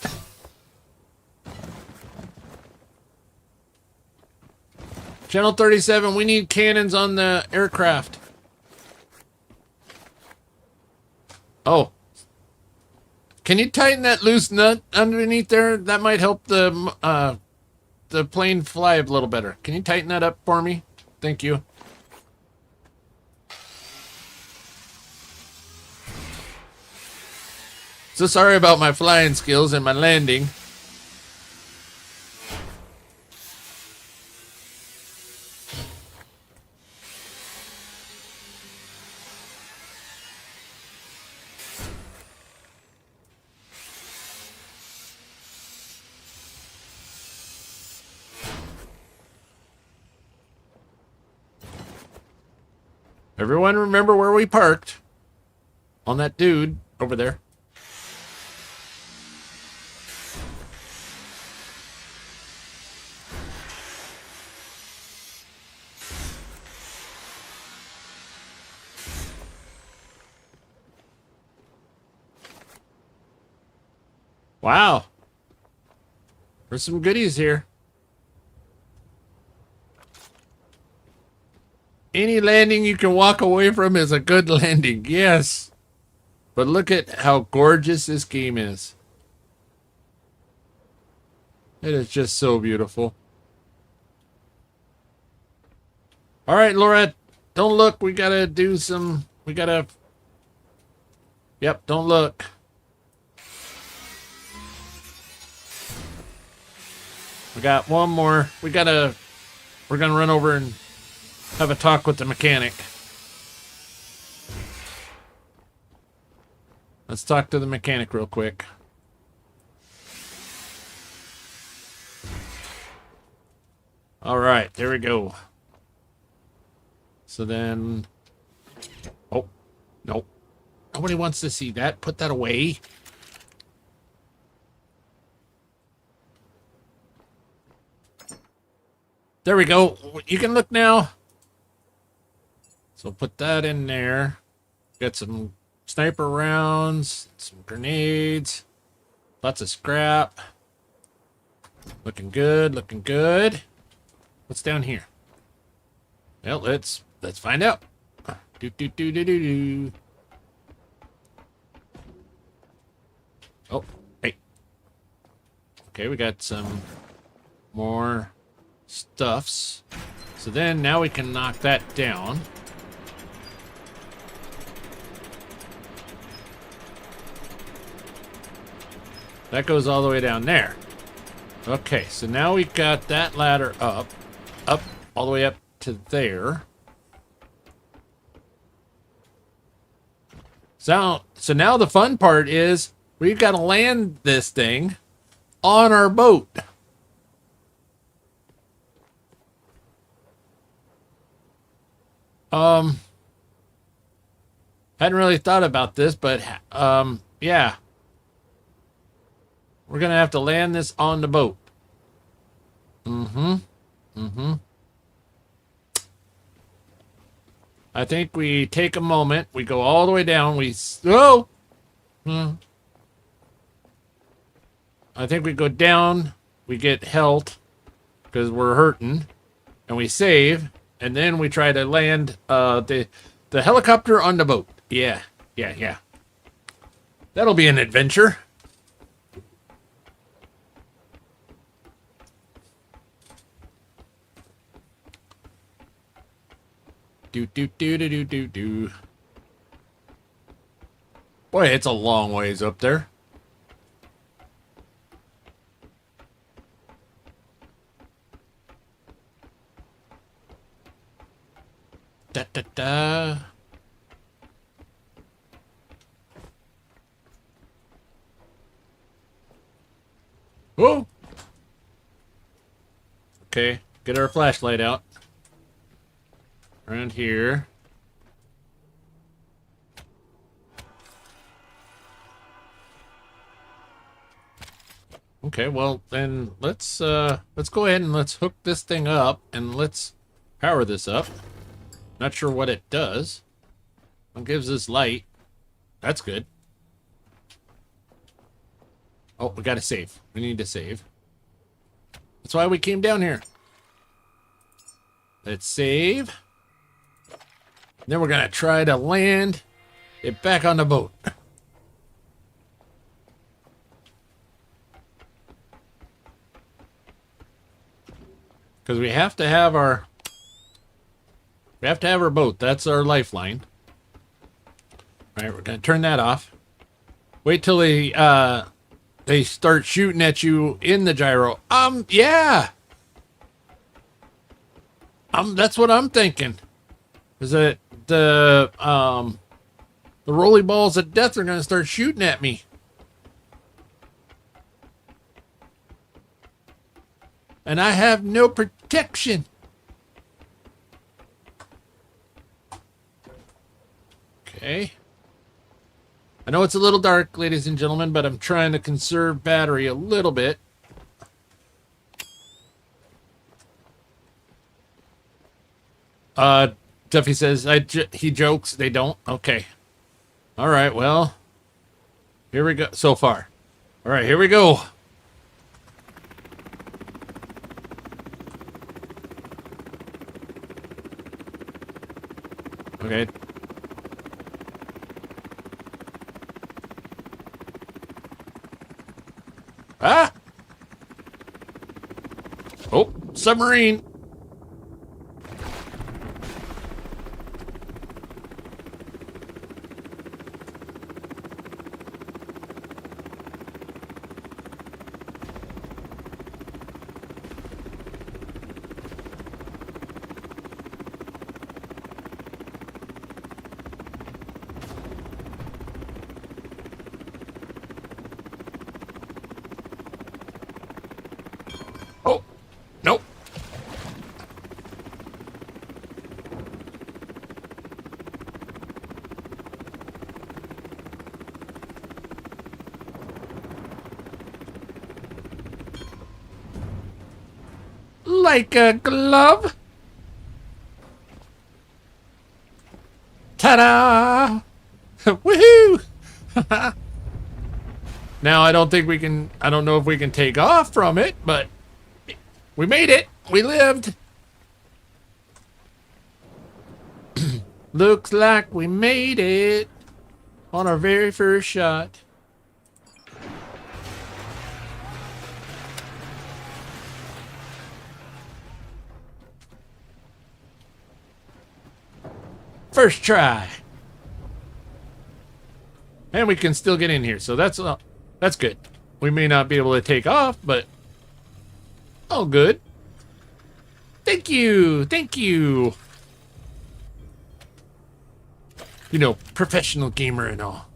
S2: Channel 37, we need cannons on the aircraft. Oh. Can you tighten that loose nut underneath there? That might help the plane fly a little better. Can you tighten that up for me? Thank you. So sorry about my flying skills and my landing. Everyone remember where we parked? On that dude over there. Wow. There's some goodies here. Any landing you can walk away from is a good landing. Yes. But look at how gorgeous this game is. It is just so beautiful. All right, Laura, don't look. We gotta do some. We gotta. Yep, don't look. We got one more. We gotta we're gonna run over and have a talk with the mechanic. Let's talk to the mechanic real quick. All right, there we go. So then, oh, no. Nobody wants to see that. Put that away. There we go. You can look now. So put that in there. Got some sniper rounds, some grenades, lots of scrap. Looking good, looking good. What's down here? Well, let's find out. Do do do do do do. Oh, hey. Okay, we got some more stuffs. So then now we can knock that down. That goes all the way down there. Okay, so now we've got that ladder up, all the way up to there. So now the fun part is we've got to land this thing on our boat. Hadn't really thought about this, but yeah. We're gonna have to land this on the boat. I think we take a moment. We go all the way down. I think we go down. We get health because we're hurting, and we save, and then we try to land the helicopter on the boat. Yeah. That'll be an adventure. Do. Boy, it's a long ways up there. Da. Whoa. Okay, get our flashlight out. Around here. Okay, well then let's go ahead and let's hook this thing up and let's power this up. Not sure what it does. It gives us light. That's good. Oh, we gotta save. We need to save. That's why we came down here. Let's save. Then we're gonna try to land it back on the boat. Because we have to have our boat. That's our lifeline. All right, we're gonna turn that off. Wait till they start shooting at you in the gyro. Yeah. That's what I'm thinking. Is that the rolly balls of death are gonna start shooting at me. And I have no protection. Okay. I know it's a little dark, ladies and gentlemen, but I'm trying to conserve battery a little bit. Duffy says, he jokes, they don't. Okay. All right, well, here we go. So far. All right, here we go. Okay. Ah! Oh, submarine. like a glove? Ta-da! Woohoo! Now, I don't know if we can take off from it, but we made it. We lived. Looks like we made it on our very first shot. First try. And we can still get in here, so that's good. We may not be able to take off, but all good. Thank you. Thank you. You know, professional gamer and all.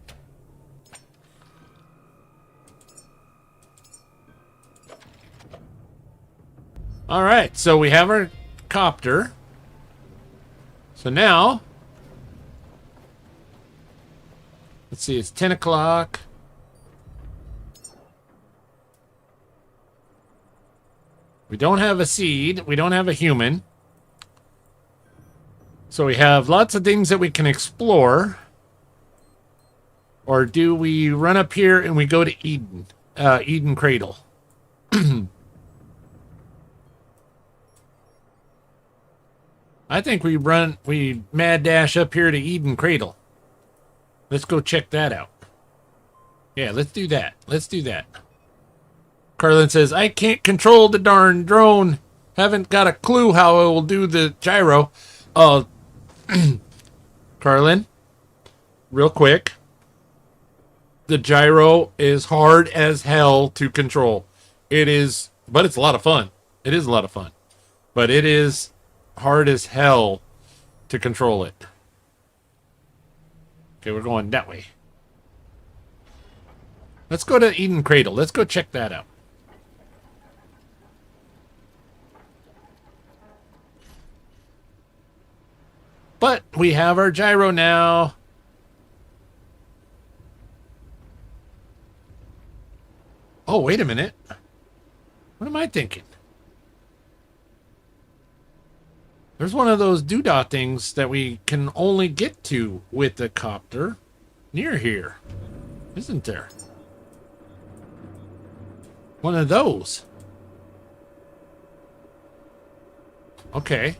S2: All right, so we have our copter. So now, let's see, it's 10 o'clock. We don't have a seed. We don't have a human. So we have lots of things that we can explore. Or do we run up here and we go to Eden? Eden Cradle. I think we mad dash up here to Eden Cradle. Let's go check that out. Yeah, let's do that. Let's do that. Carlin says, I can't control the darn drone. Haven't got a clue how I will do the gyro. Carlin, real quick. The gyro is hard as hell to control. It is, but it's a lot of fun. It is a lot of fun. But it is hard as hell to control it. Okay, we're going that way. Let's go to Eden Cradle. Let's go check that out. But we have our gyro now. Oh, wait a minute. What am I thinking? There's one of those doodah things that we can only get to with the copter near here. Isn't there? One of those. Okay.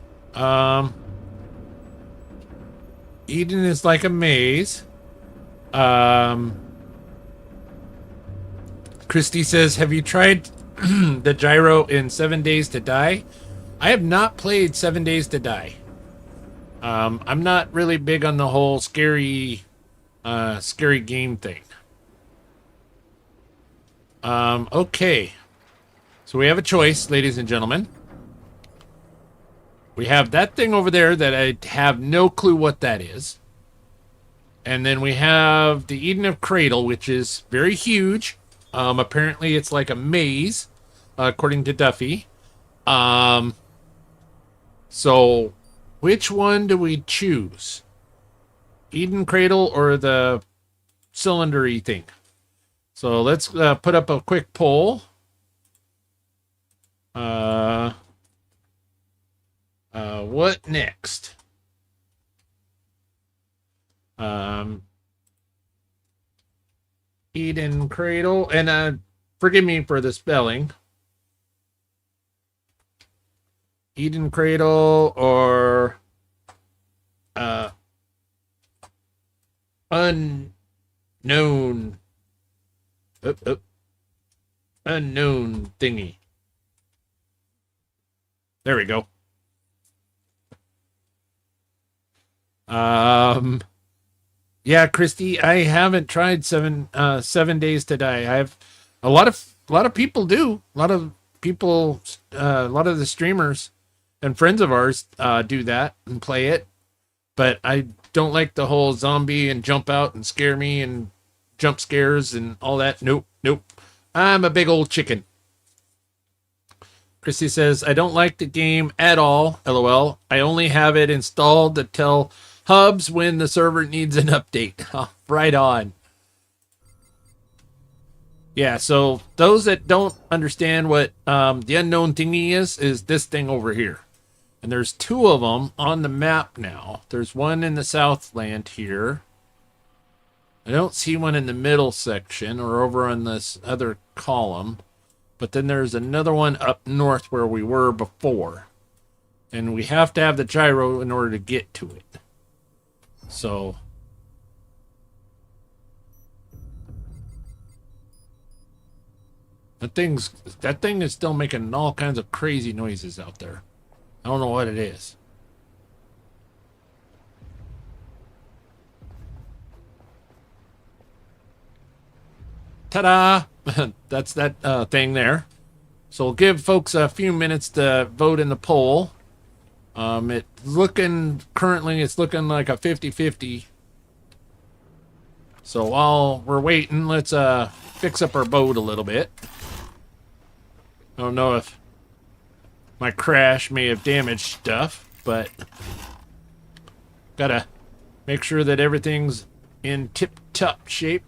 S2: Eden is like a maze. Christy says, have you tried the gyro in 7 Days to Die? I have not played 7 Days to Die. I'm not really big on the whole scary game thing. Okay. So we have a choice, ladies and gentlemen. We have that thing over there that I have no clue what that is. And then we have the Eden of Cradle, which is very huge. Apparently it's like a maze, according to Duffy. So which one do we choose? Eden Cradle or the cylinder-y thing? So let's put up a quick poll. What next? Eden Cradle, and forgive me for the spelling. Eden Cradle or unknown unknown thingy. There we go. Yeah, Christy, I haven't tried 7 Days to Die. I've a lot of people do. A lot of people, a lot of the streamers and friends of ours do that and play it. But I don't like the whole zombie and jump out and scare me and jump scares and all that. Nope. I'm a big old chicken. Christy says, I don't like the game at all, LOL. I only have it installed to tell Hubs when the server needs an update. Right on. Yeah, so those that don't understand what the unknown thingy is this thing over here. And there's two of them on the map now. There's one in the Southland here. I don't see one in the middle section or over on this other column. But then there's another one up north where we were before. And we have to have the gyro in order to get to it. So... that thing is still making all kinds of crazy noises out there. I don't know what it is. Ta-da! That's that thing there. So we'll give folks a few minutes to vote in the poll. Currently it's looking like a 50-50. So while we're waiting, let's fix up our boat a little bit. I don't know if my crash may have damaged stuff, but gotta make sure that everything's in tip-top shape.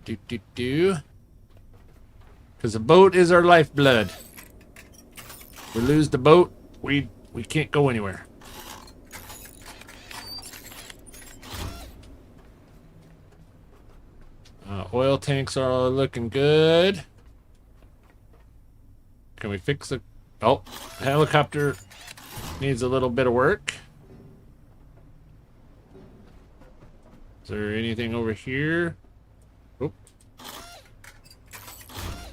S2: Because the boat is our lifeblood. If we lose the boat, we can't go anywhere. Oil tanks are looking good. Can we fix the... Oh, helicopter needs a little bit of work. Is there anything over here? Oh.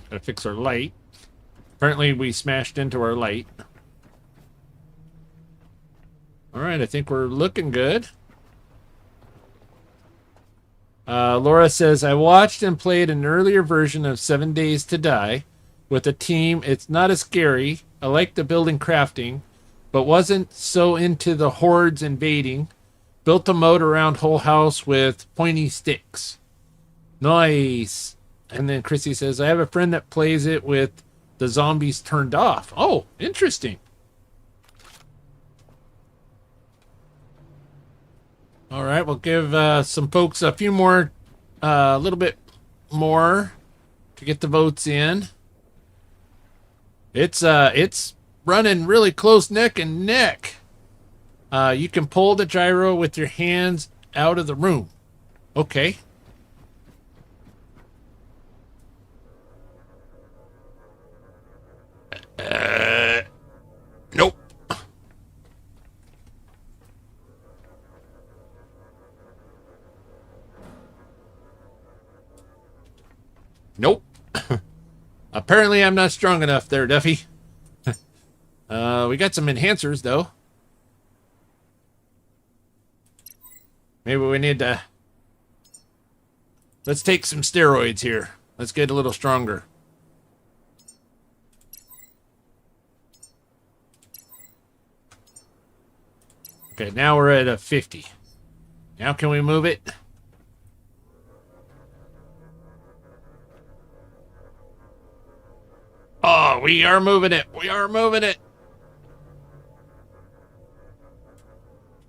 S2: Gotta fix our light. Apparently we smashed into our light. Alright, I think we're looking good. Laura says, I watched and played an earlier version of 7 Days to Die with a team. It's not as scary. I like the building crafting, but wasn't so into the hordes invading. Built a moat around whole house with pointy sticks. Nice. And then Chrissy says, I have a friend that plays it with the zombies turned off. Oh, interesting. All right, we'll give some folks a few more, a little bit more to get the votes in. It's running really close neck and neck. You can pull the gyro with your hands out of the room. Okay. Nope. Nope. Apparently I'm not strong enough there, Duffy. We got some enhancers, though. Maybe we need to... Let's take some steroids here. Let's get a little stronger. Okay, now we're at a 50. Now can we move it? Oh, we are moving it. We are moving it.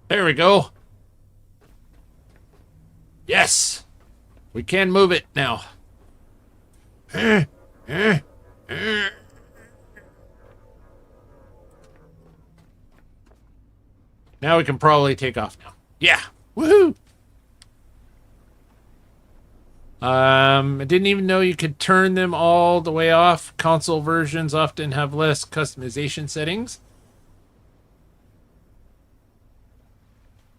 S2: There we go. Yes. We can move it now. Now we can probably take off now. Yeah. Woohoo. I didn't even know you could turn them all the way off. Console versions often have less customization settings.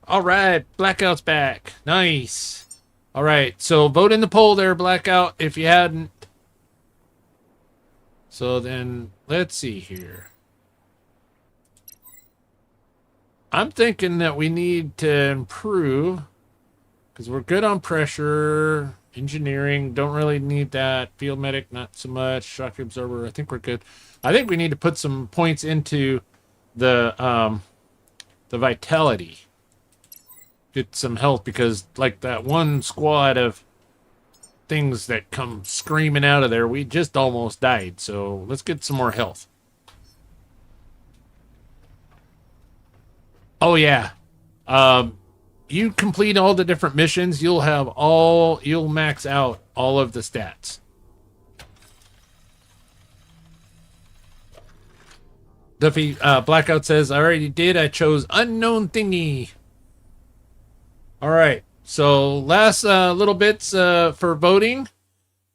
S2: All right, Blackout's back. Nice. All right, so vote in the poll there, Blackout, if you hadn't. So then, let's see here. I'm thinking that we need to improve because we're good on pressure. Engineering, don't really need that. Field medic, not so much. Shock absorber, I think we're good. I think we need to put some points into the vitality. Get some health because, like, that one squad of things that come screaming out of there, we just almost died. So let's get some more health. Oh, yeah. You complete all the different missions, you'll max out all of the stats. Duffy Blackout says, I already did. I chose unknown thingy. All right. So last little bits for voting.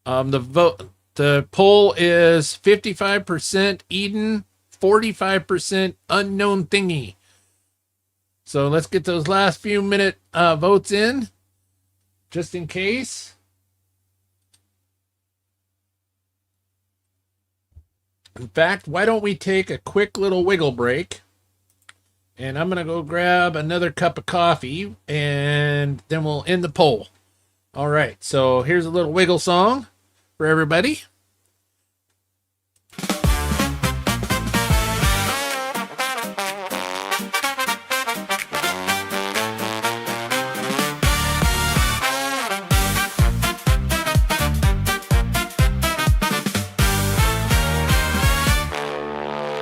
S2: The poll is 55% Eden, 45% unknown thingy. So let's get those last few minute votes in, just in case. In fact, why don't we take a quick little wiggle break? And I'm going to go grab another cup of coffee, and then we'll end the poll. All right, so here's a little wiggle song for everybody.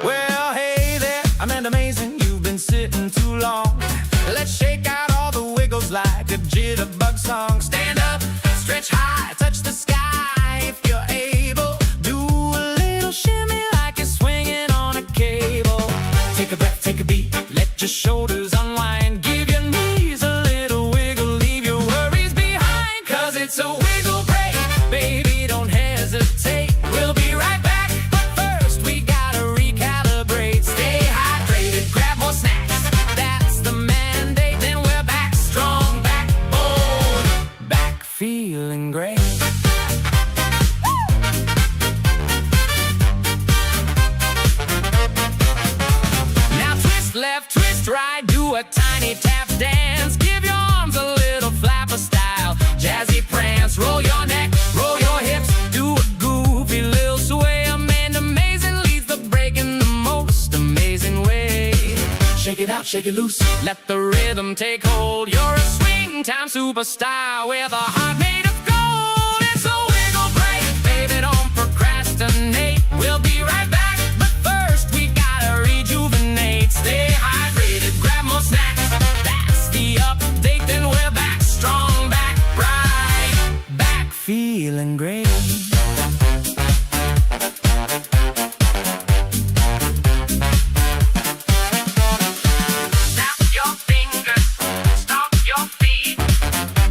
S4: Well, hey there, I'm an amazing. You've been sitting too long. Let's shake out all the wiggles like a jitterbug song. Stand up, stretch high, touch the sky if you're able. Do a little shimmy like you're swinging on a cable. Take a breath, take a beat, let your shoulders unwind. Give your knees a little wiggle, leave your worries behind. 'Cause it's a wiggle break, baby, don't hesitate. We'll be right back, but first we gotta recalibrate. Stay hydrated, grab more snacks, that's the mandate. Then we're back strong, back bold, back feeling great. Now twist left, twist right, do a tiny tap dance. Give your arms a little flapper style, jazzy prance. Roll your neck, roll your hips, do a goofy little sway. Amanda Amazing leads the break in the most amazing way. Shake it out, shake it loose, let the rhythm take hold. You're a swing time superstar with a heart made of gold. It's a wiggle break, baby, don't procrastinate. We'll be right back, but first we gotta rejuvenate. Stay hydrated, grab more snacks, that's the update. Then we're back strong, back bright, back feeling great. Snap your fingers, stomp your feet.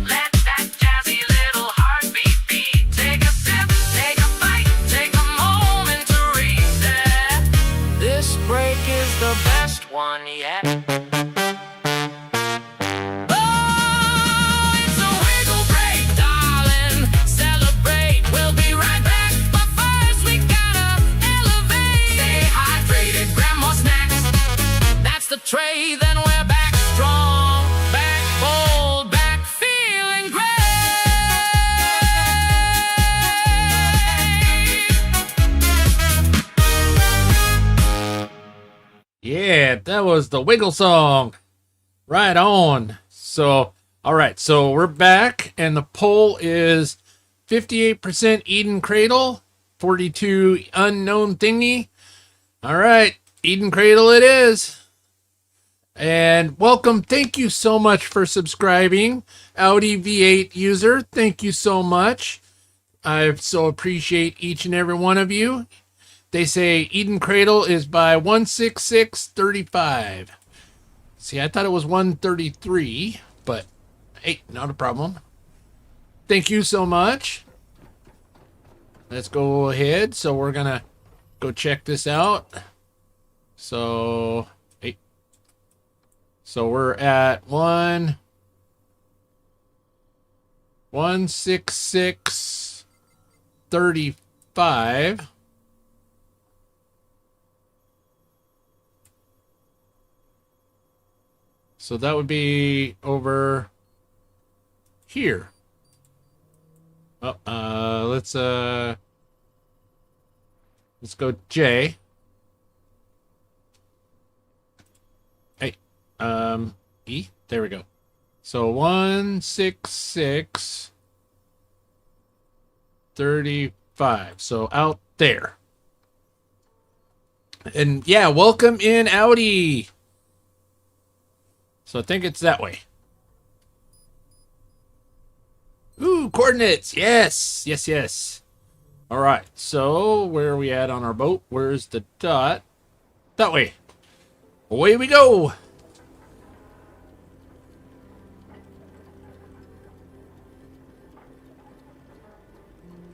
S4: Let that jazzy little heartbeat beat. Take a sip, take a bite, take a moment to reset. This break is the best one yet. Oh, it's a wiggle break, darling. Celebrate, we'll be right back. But first we gotta elevate. Stay hydrated, grab more snacks, that's the tray. Then we're back strong, back bold, back feeling great.
S2: Yeah, that was the wiggle song. Right on. So, all right, so we're back, and the poll is 58% Eden Cradle, 42 unknown thingy. All right, Eden Cradle it is. And welcome. Thank you so much for subscribing, Audi V8 user. Thank you so much. I so appreciate each and every one of you. They say Eden Cradle is by 16635. See, I thought it was 133, but hey, not a problem. Thank you so much. Let's go ahead. So we're going to go check this out. So, hey. So we're at 16635. So that would be over here. Oh, let's go J. Hey, E. There we go. So 16635. So out there. And yeah, welcome in, Audi. So I think it's that way. Ooh, coordinates. Yes. Yes, yes. All right. So where are we at on our boat? Where's the dot? That way. Away we go.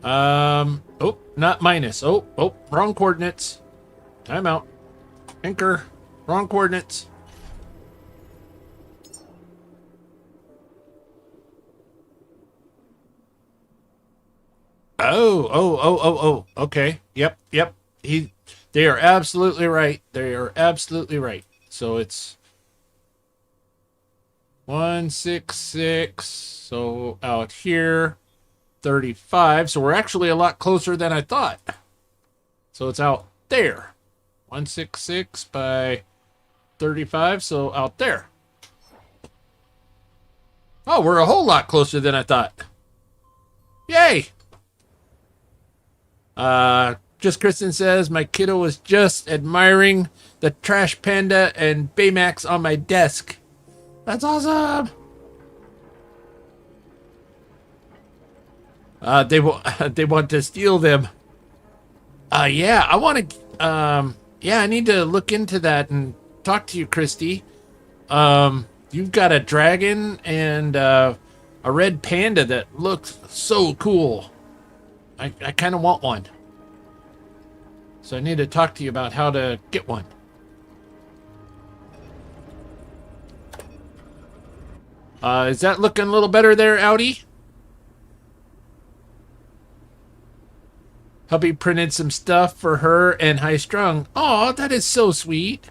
S2: Oh, not minus. Oh, wrong coordinates. Time out. Anchor. Wrong coordinates. Oh. Okay. Yep. They are absolutely right. They are absolutely right. So it's 166. So out here, 35. So we're actually a lot closer than I thought. So it's out there. 166 by 35. So out there. Oh, we're a whole lot closer than I thought. Yay! Just Kristen says, my kiddo was just admiring the trash panda and Baymax on my desk. That's awesome! They want to steal them. Yeah, I want to, yeah, I need to look into that and talk to you, Christy. You've got a dragon and, a red panda that looks so cool. I kind of want one. So I need to talk to you about how to get one. Is that looking a little better there, Audi? Hubby printed some stuff for her and High Strung. Aw, that is so sweet.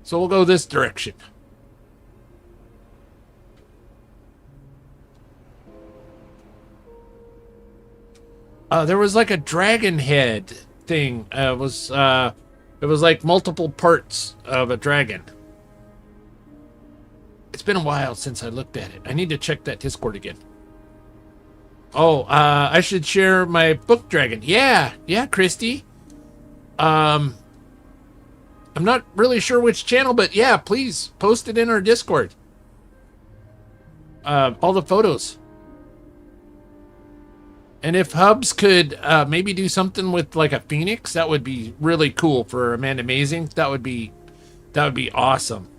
S2: So we'll go this direction. There was like a dragon head thing. It was like multiple parts of a dragon. It's been a while since I looked at it. I need to check that Discord again. Oh, I should share my book dragon. Yeah, Christy. I'm not really sure which channel, but yeah, please post it in our Discord. All the photos. And if Hubs could maybe do something with like a phoenix, that would be really cool for Amanda Amazing. That would be awesome.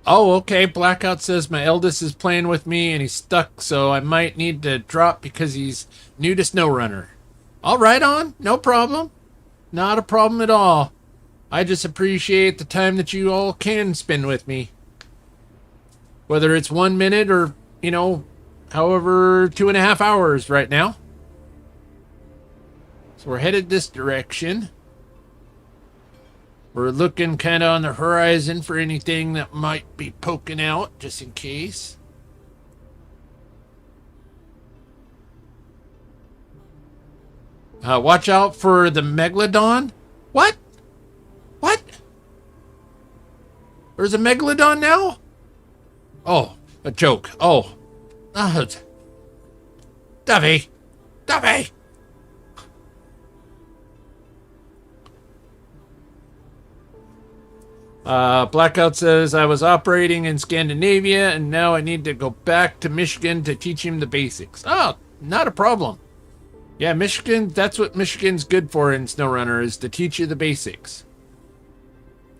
S2: Oh, okay. Blackout says my eldest is playing with me and he's stuck, so I might need to drop because he's new to SnowRunner. All right, on. No problem. Not a problem at all. I just appreciate the time that you all can spend with me. Whether it's 1 minute or, you know, however 2.5 hours right now. So we're headed this direction. We're looking kind of on the horizon for anything that might be poking out, just in case. Watch out for the Megalodon. What? What? There's a Megalodon now? Oh, a joke. Oh. Duffy. Blackout says, I was operating in Scandinavia and now I need to go back to Michigan to teach him the basics. Oh, not a problem. Yeah, Michigan, that's what Michigan's good for in SnowRunner, is to teach you the basics.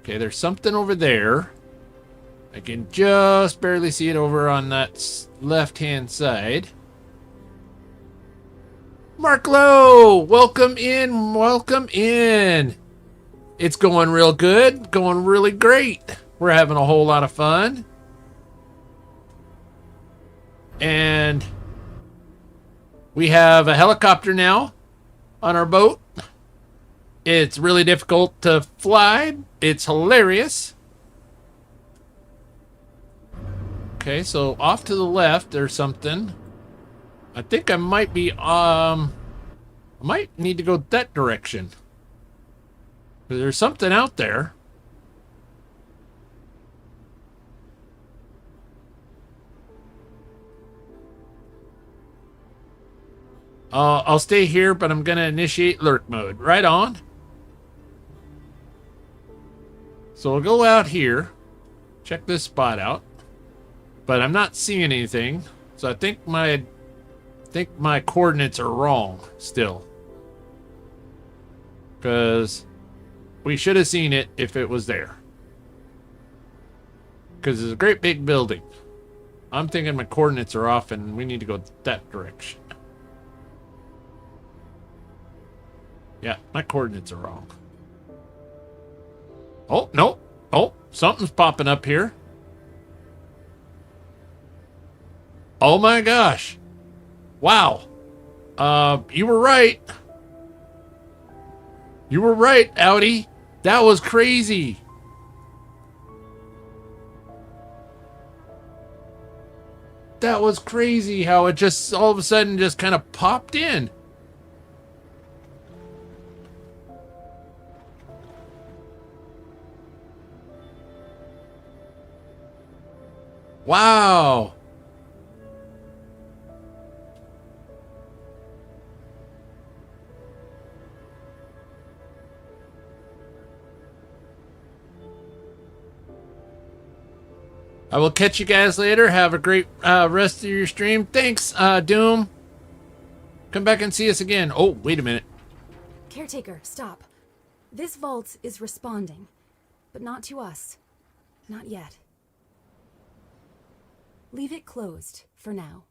S2: Okay, there's something over there. I can just barely see it over on that left-hand side. Mark Lowe, welcome in. It's going real good, going really great. We're having a whole lot of fun. And we have a helicopter now on our boat. It's really difficult to fly. It's hilarious. Okay, so off to the left, there's something. I think I might be, I might need to go that direction. There's something out there. I'll stay here, but I'm gonna initiate lurk mode. Right on. So we'll go out here, check this spot out, but I'm not seeing anything. So I think my coordinates are wrong still, because we should have seen it if it was there. Because it's a great big building. I'm thinking my coordinates are off, and we need to go that direction. Yeah, my coordinates are wrong. Oh, no. Oh, something's popping up here. Oh my gosh. Wow. You were right. You were right, Audi. That was crazy. That was crazy how it just all of a sudden just kind of popped in. Wow. I will catch you guys later. Have a great rest of your stream. Thanks, Doom. Come back and see us again. Oh, wait a minute.
S3: Caretaker, stop. This vault is responding, but not to us. Not yet. Leave it closed for now.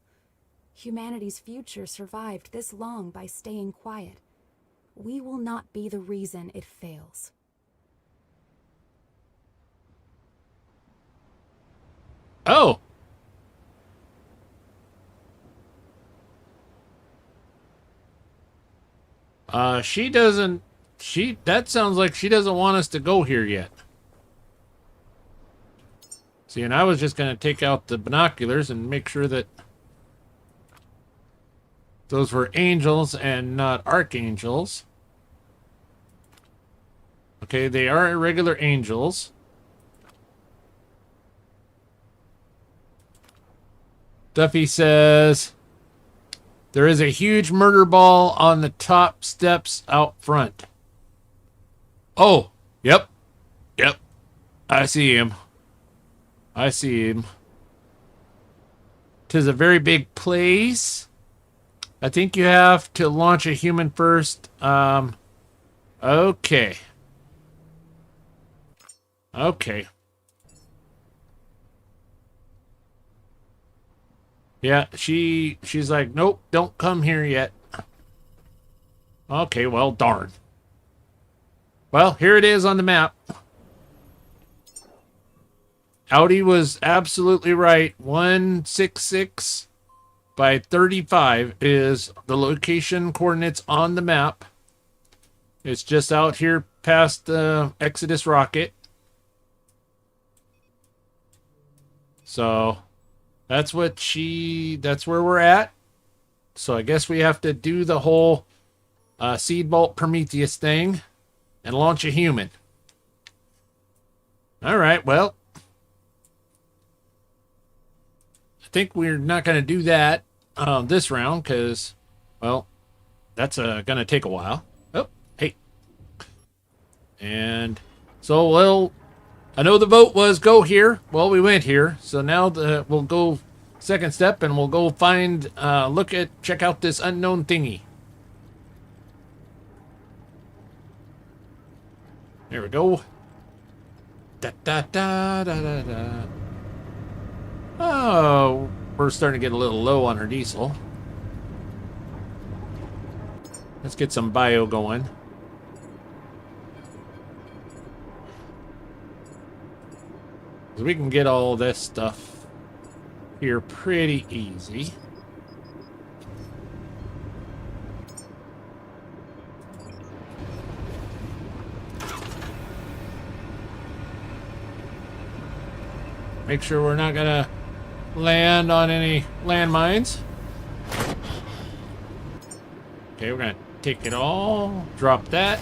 S3: Humanity's future survived this long by staying quiet. We will not be the reason it fails.
S2: Oh. She doesn't... That sounds like she doesn't want us to go here yet. See, and I was just going to take out the binoculars and make sure that those were angels and not archangels. Okay, they are irregular angels. Duffy says, there is a huge murder ball on the top steps out front. Oh, yep. Yep. I see him. I see him. 'Tis a very big place. I think you have to launch a human first. Okay. Okay. Yeah, she's like, nope, don't come here yet. Okay, well, darn. Well, here it is on the map. Audi was absolutely right. 166 by 35 is the location coordinates on the map. It's just out here past the Exodus rocket. So that's where we're at. So I guess we have to do the whole Seed Bolt Prometheus thing and launch a human. All right, well, I think we're not going to do that this round because, well, that's going to take a while. Oh, hey. And so, well, I know the vote was go here. Well, we went here. So now we'll go second step and we'll go find, check out this unknown thingy. There we go. Da da da da da da. Oh, we're starting to get a little low on our diesel. Let's get some bio going. We can get all this stuff here pretty easy. Make sure we're not gonna land on any landmines. Okay, we're gonna take it all, drop that.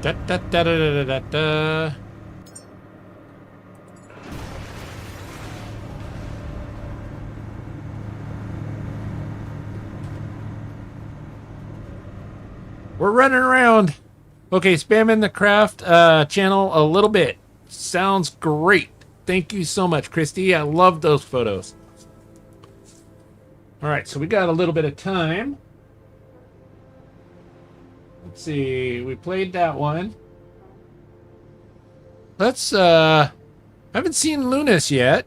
S2: Da da da da da da da. We're running around. Okay, spamming the craft channel a little bit. Sounds great. Thank you so much, Christy. I love those photos. All right, so we got a little bit of time. Let's see. We played that one. Let's, I haven't seen Lunas yet.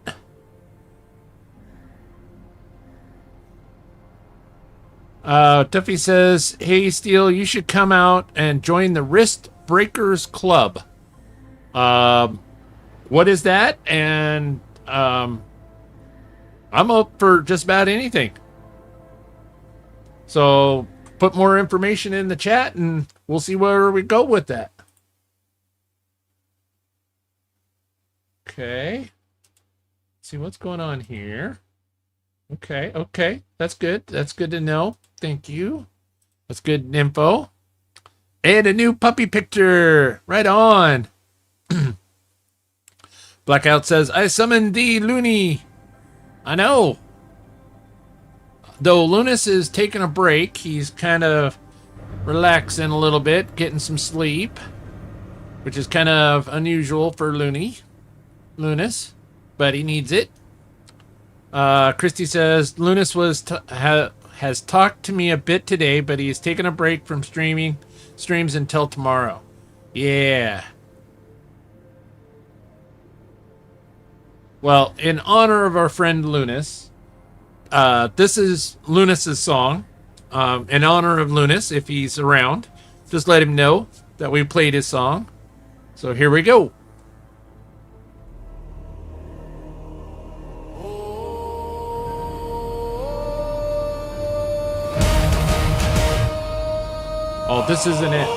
S2: Tuffy says, hey, Steel, you should come out and join the Wrist Breakers Club. What is that? And, I'm up for just about anything. So, put more information in the chat and we'll see where we go with that. Okay. Let's see what's going on here. Okay. That's good. That's good to know. Thank you. That's good info. And a new puppy picture. Right on. Blackout says, I summoned thee, Looney. I know. Though Lunas is taking a break, he's kind of relaxing a little bit, getting some sleep, which is kind of unusual for Lunas, but he needs it. Christy says, Lunas has talked to me a bit today, but he's taken a break from streams until tomorrow. Yeah. Well, in honor of our friend Lunas, this is Lunas's song. In honor of Lunas, if he's around, just let him know that we played his song. So here we go. Oh, this isn't it.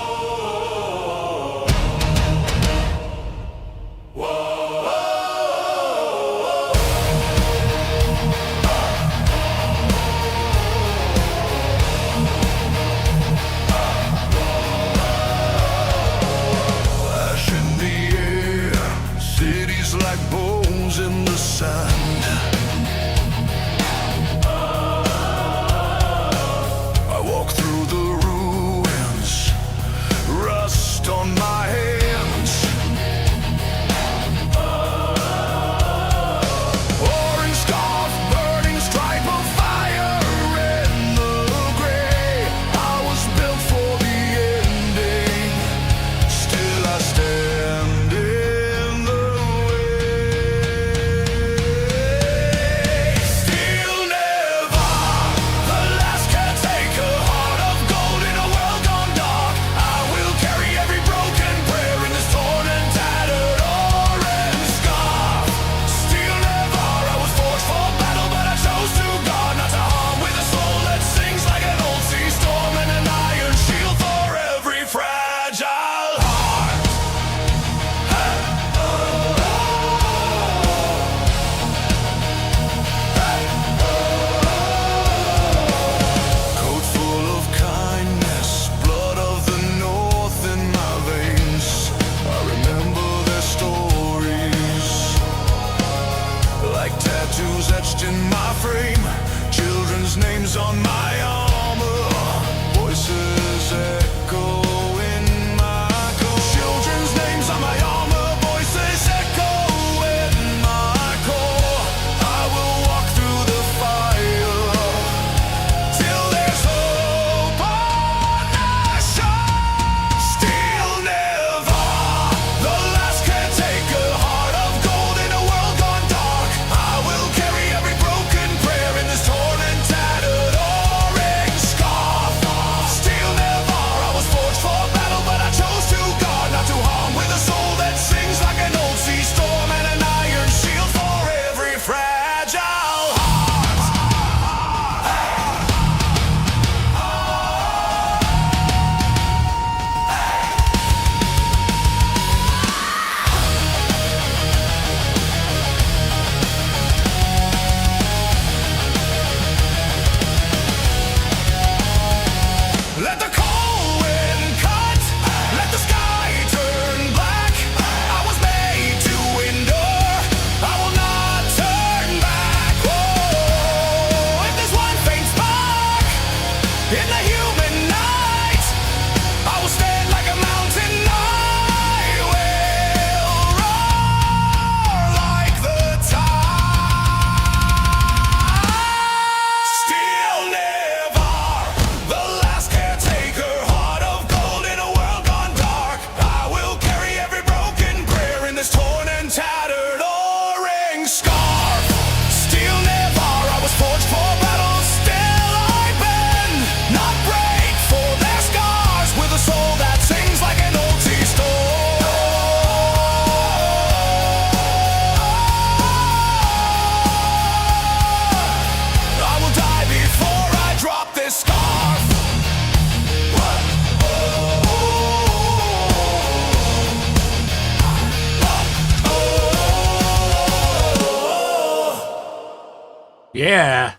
S2: Yeah,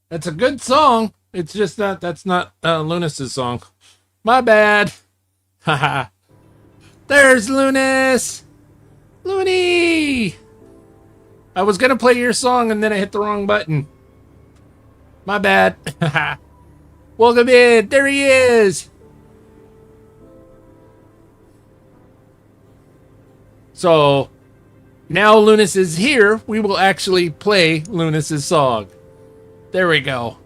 S2: that's a good song. It's just that's not Lunas's song. My bad. Haha. There's Lunas. Looney. I was gonna play your song and then I hit the wrong button. My bad. Welcome in. There he is. So now Lunas is here. We will actually play Lunas's song. There we go.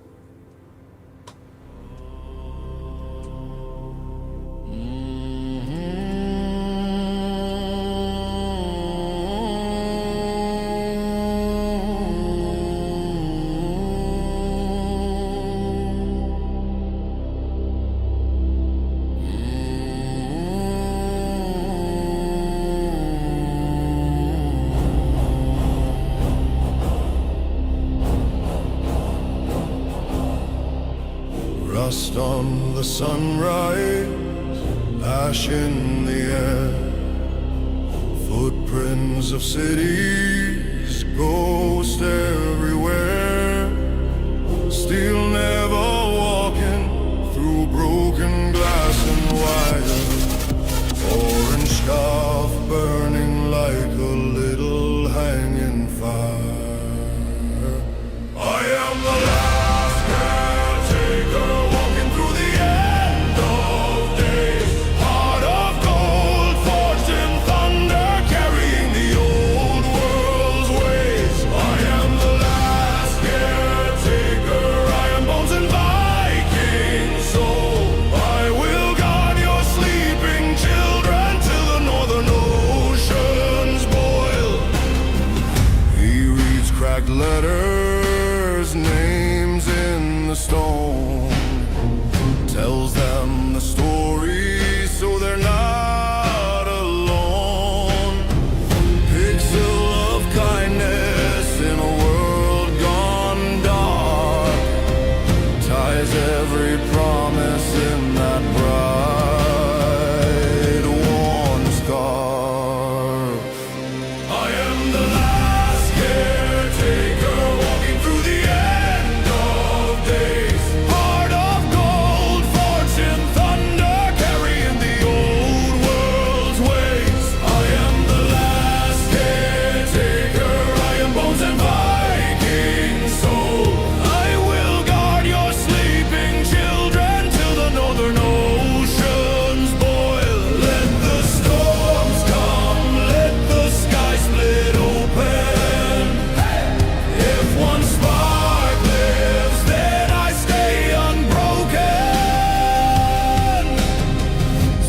S1: Rust on the sunrise, ash in the air, footprints of cities, ghosts everywhere, still never walking through broken glass and wire, orange scarf burning like a little hanging fire. I am the last caretaker, walking through the end of days, heart of gold, forged in thunder, carrying the old world's ways. I am the last caretaker, I am bones and Viking soul. I will guard your sleeping children till the northern oceans boil. He reads cracked letters, names in the stone, tells them the story so they're not alone. Pixel of kindness in a world gone dark, ties every promise in that bright worn scarf. I am the last caretaker, walking through the end of days, heart of gold, forged in thunder, carrying the old world's ways. I am the last caretaker, I am bones and Viking soul. I will guard your sleeping children till the northern oceans boil. Let the storms come, let the sky split open. If one spark lives, then I stay unbroken.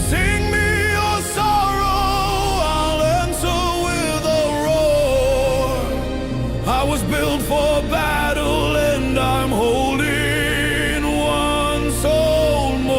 S1: Sing me your sorrow, I'll answer with a roar. I was built for battle and I'm holding one soul more.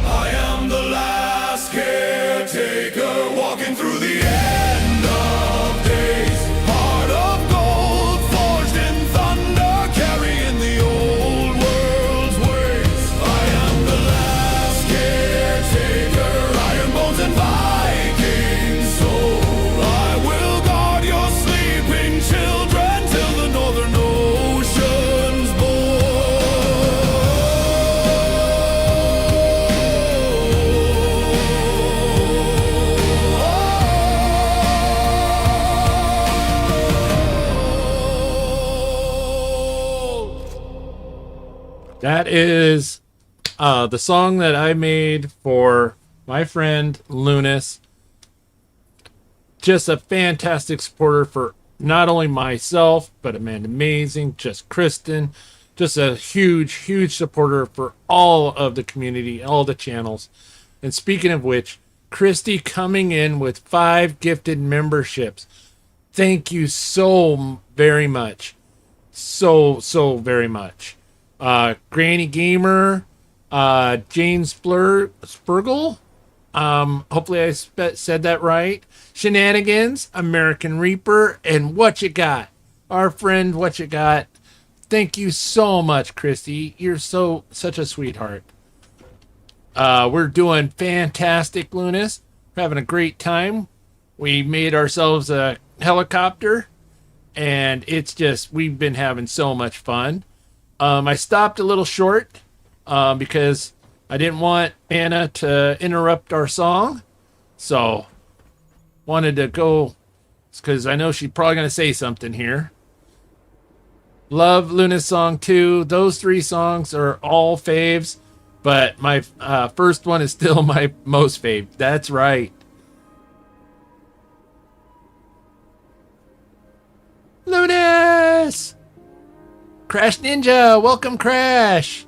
S1: I am the last caretaker, walking through the end of days, heart of gold, forged in thunder, carrying the old world's ways. I am the last caretaker, iron bones and Viking soul. I will guard your sleeping children till the northern oceans boil.
S2: That is the song that I made for my friend Lunas. Just a fantastic supporter for not only myself, but Amanda Amazing, just Kristen. Just a huge, huge supporter for all of the community, all the channels. And speaking of which, Christy coming in with 5 gifted memberships. Thank you so very much. So very much. Granny Gamer, Jane Spurgle, hopefully I said that right. Shenanigans, American Reaper, and What You Got. Our friend What You Got. Thank you so much, Christy. You're such a sweetheart. We're doing fantastic, Lunas. We're having a great time. We made ourselves a helicopter, and it's just, we've been having so much fun. I stopped a little short because I didn't want Anna to interrupt our song. So, wanted to go, because I know she's probably going to say something here. Love Luna's song too. Those 3 songs are all faves, but my first one is still my most fave. That's right. Lunas! Crash Ninja, welcome Crash!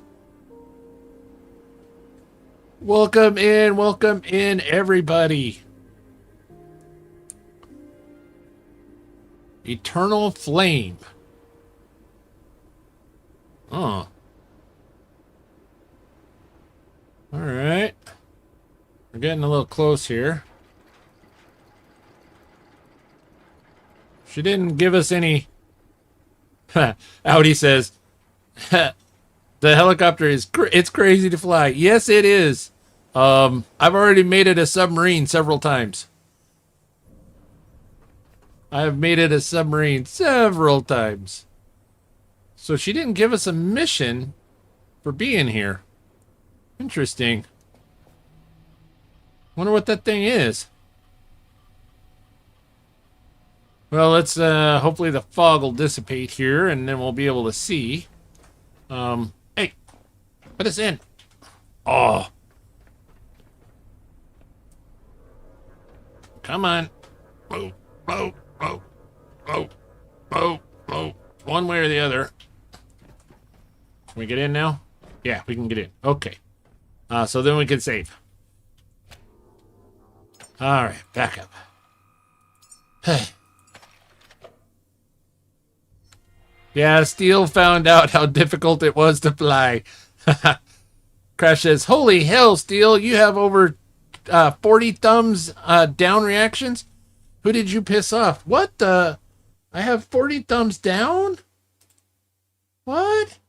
S2: Welcome in everybody. Eternal Flame. Oh. Alright. We're getting a little close here. She didn't give us any... Audi says, the helicopter it's crazy to fly. Yes, it is. I've already made it a submarine several times. I've made it a submarine several times. So she didn't give us a mission for being here. Interesting. Wonder what that thing is. Well, let's hopefully the fog will dissipate here, and then we'll be able to see. Hey, let us in. Oh. Come on. Move, move, move, move, move, move. One way or the other. Can we get in now? Yeah, we can get in. Okay. So then we can save. All right, back up. Yeah, Steel found out how difficult it was to fly. Crash says, holy hell, Steel, you have over 40 thumbs down reactions? Who did you piss off? What the? I have 40 thumbs down? What?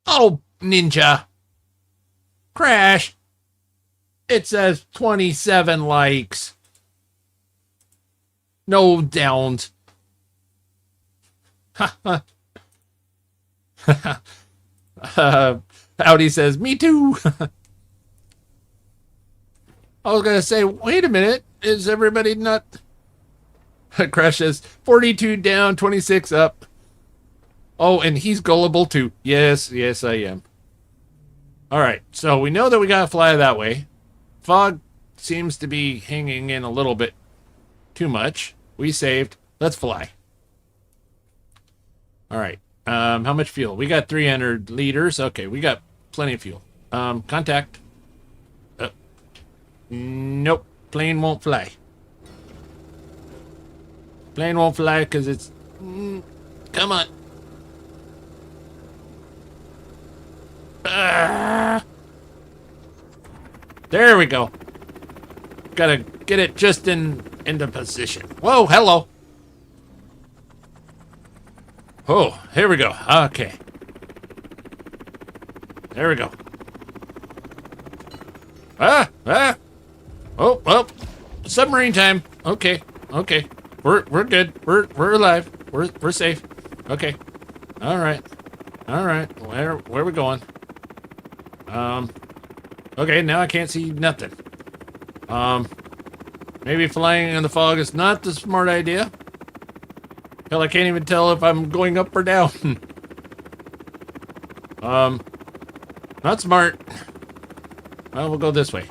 S2: Oh, Ninja. Crash. It says 27 likes. No downs. Audi says, me too. I was going to say, wait a minute. Is everybody not... Crash says, 42 down, 26 up. Oh, and he's gullible too. Yes, yes, I am. All right, so we know that we got to fly that way. Fog seems to be hanging in a little bit too much. We saved. Let's fly. All right. How much fuel? We got 300 liters. Okay, we got plenty of fuel. Contact. Nope. Plane won't fly. Plane won't fly because it's... come on. There we go. Gotta get it just into position. Whoa, hello. Oh, here we go. Okay. There we go. Oh, submarine time. Okay. We're good. We're alive. We're safe. Okay. All right. Where are we going? Okay, now I can't see nothing. Maybe flying in the fog is not the smart idea. Hell, I can't even tell if I'm going up or down. Not smart. Well, we'll go this way.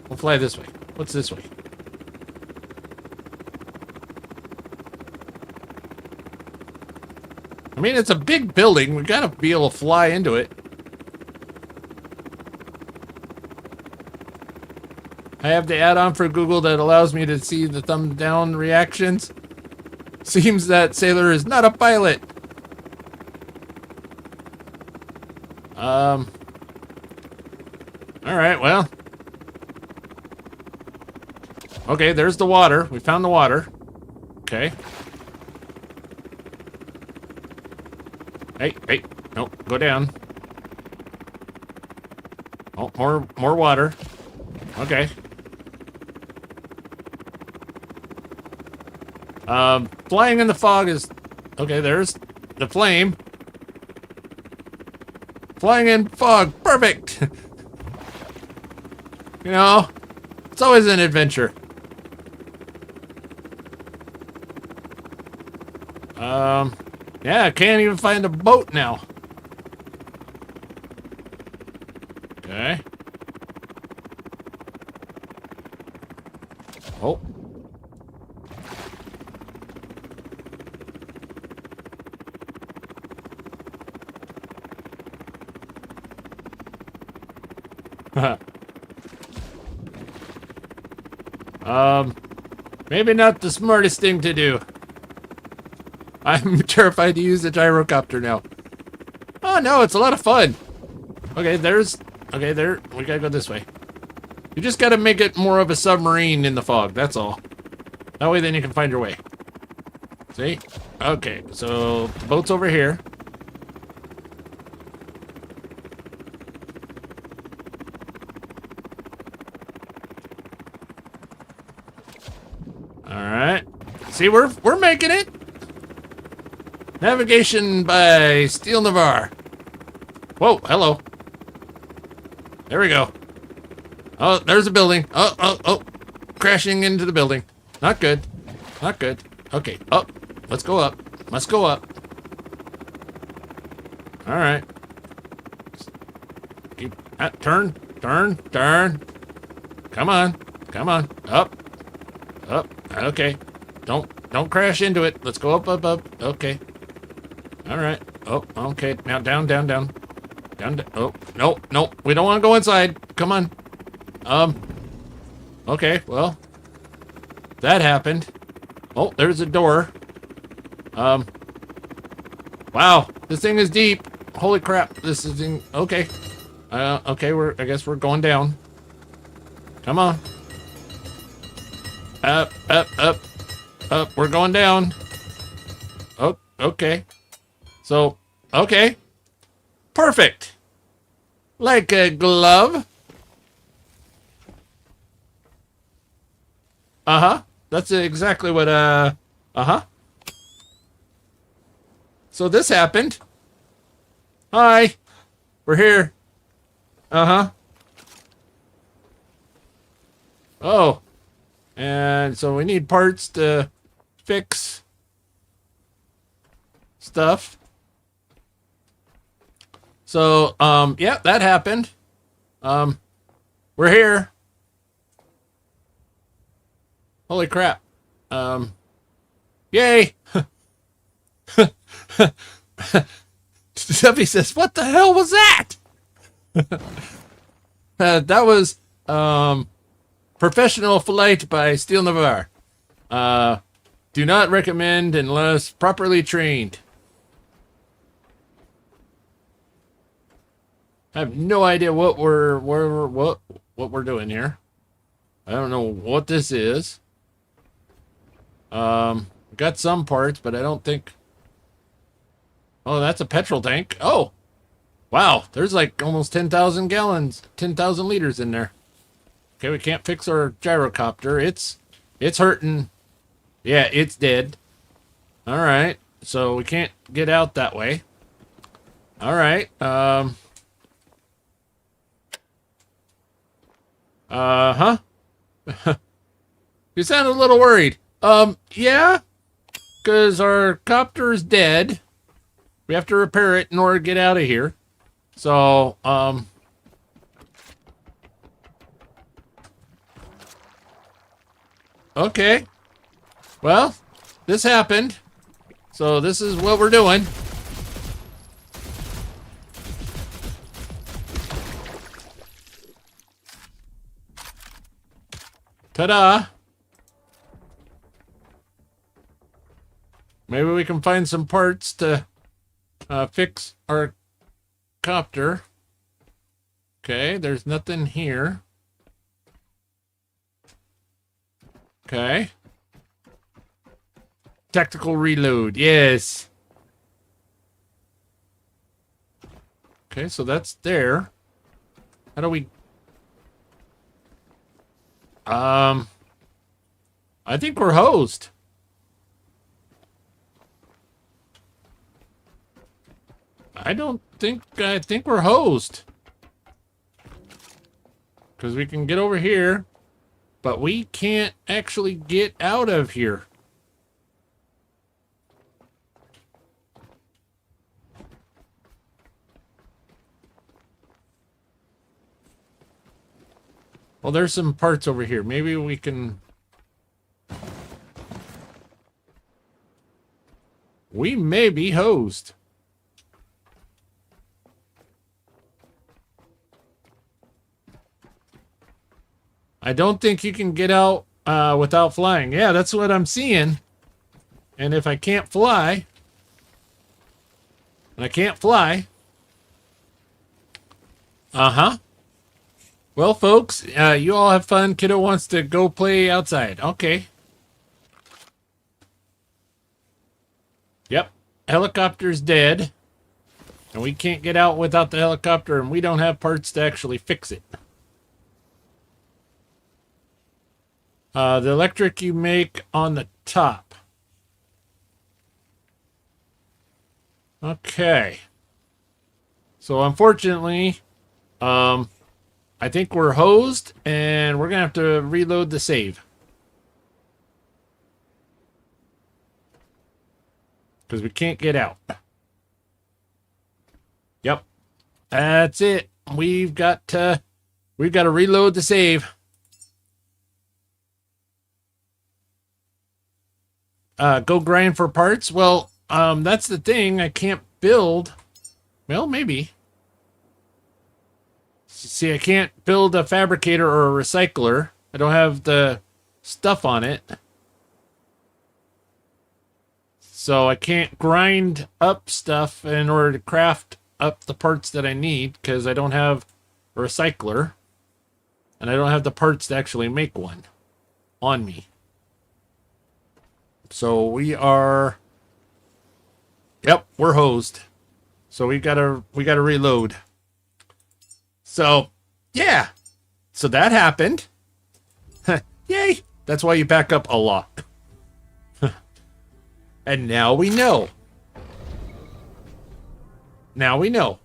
S2: We'll fly this way. What's this way? I mean, it's a big building. We gotta be able to fly into it. I have the add-on for Google that allows me to see the thumb down reactions. Seems that Sailor is not a pilot. Alright, well. Okay, there's the water. We found the water. Okay. Hey, no, go down. Oh. more water. Okay. Flying in the fog is... Okay, there's the flame. Flying in fog. Perfect! You know, it's always an adventure. Yeah, I can't even find a boat now. Okay. Oh. Maybe not the smartest thing to do. I'm terrified to use the gyrocopter now. Oh no, it's a lot of fun. Okay, okay, there, we gotta go this way. You just gotta make it more of a submarine in the fog, that's all. That way then you can find your way. See? Okay, so the boat's over here. Alright. See, we're making it. Navigation by Steel Nevar. Whoa, hello. There we go. Oh, there's a building. Oh. Crashing into the building. Not good. Not good. Okay, up. Let's go up. Let's go up. Alright. Keep... turn. Come on. Come on. Up. Okay. Don't crash into it. Let's go up. Okay. Alright. Oh, okay. Now down. Down. Oh, no. We don't want to go inside. Come on. Okay, well. That happened. Oh, there's a door. Wow. This thing is deep. Holy crap. This is in... Okay. Okay, I guess we're going down. Come on. Up. We're going down. Oh, okay. So, okay. Perfect. Like a glove. Uh-huh. That's exactly what, uh-huh. So this happened. Hi. We're here. Uh-huh. Oh. And so we need parts to fix stuff. So, yeah, that happened. We're here. Holy crap. Yay. Somebody says, what the hell was that? That was, Professional Flight by Steel Nevar. Do not recommend unless properly trained. I have no idea what we're doing here. I don't know what this is. Got some parts, but I don't think... Oh, that's a petrol tank. Oh! Wow, there's like almost 10,000 gallons, 10,000 liters in there. Okay, we can't fix our gyrocopter. It's hurting. Yeah, it's dead. Alright, so we can't get out that way. Alright, uh-huh. You sound a little worried. Yeah? Because our copter's dead. We have to repair it in order to get out of here. So, okay. Well, this happened. So this is what we're doing. Ta-da! Maybe we can find some parts to fix our copter. Okay, there's nothing here. Okay. Tactical reload, yes. Okay, so that's there. How do we I think we're hosed. I think we're hosed. Because we can get over here, but we can't actually get out of here. Well, there's some parts over here. Maybe we can... We may be hosed. I don't think you can get out without flying. Yeah, that's what I'm seeing. And if I can't fly... And I can't fly... Uh-huh. Well, folks, you all have fun. Kiddo wants to go play outside. Okay. Yep. Helicopter's dead. And we can't get out without the helicopter, and we don't have parts to actually fix it. The electric you make on the top. Okay. So, unfortunately, I think we're hosed, and we're going to have to reload the save. Because we can't get out. Yep. That's it. We've got to reload the save. Go grind for parts. Well, that's the thing. I can't build. Well, maybe. See, I can't build a fabricator or a recycler. I don't have the stuff on it. So I can't grind up stuff in order to craft up the parts that I need because I don't have a recycler. And I don't have the parts to actually make one on me. So we are... Yep, we're hosed. So we gotta reload. So, yeah. So that happened. Yay. That's why you back up a lot. And now we know. Now we know.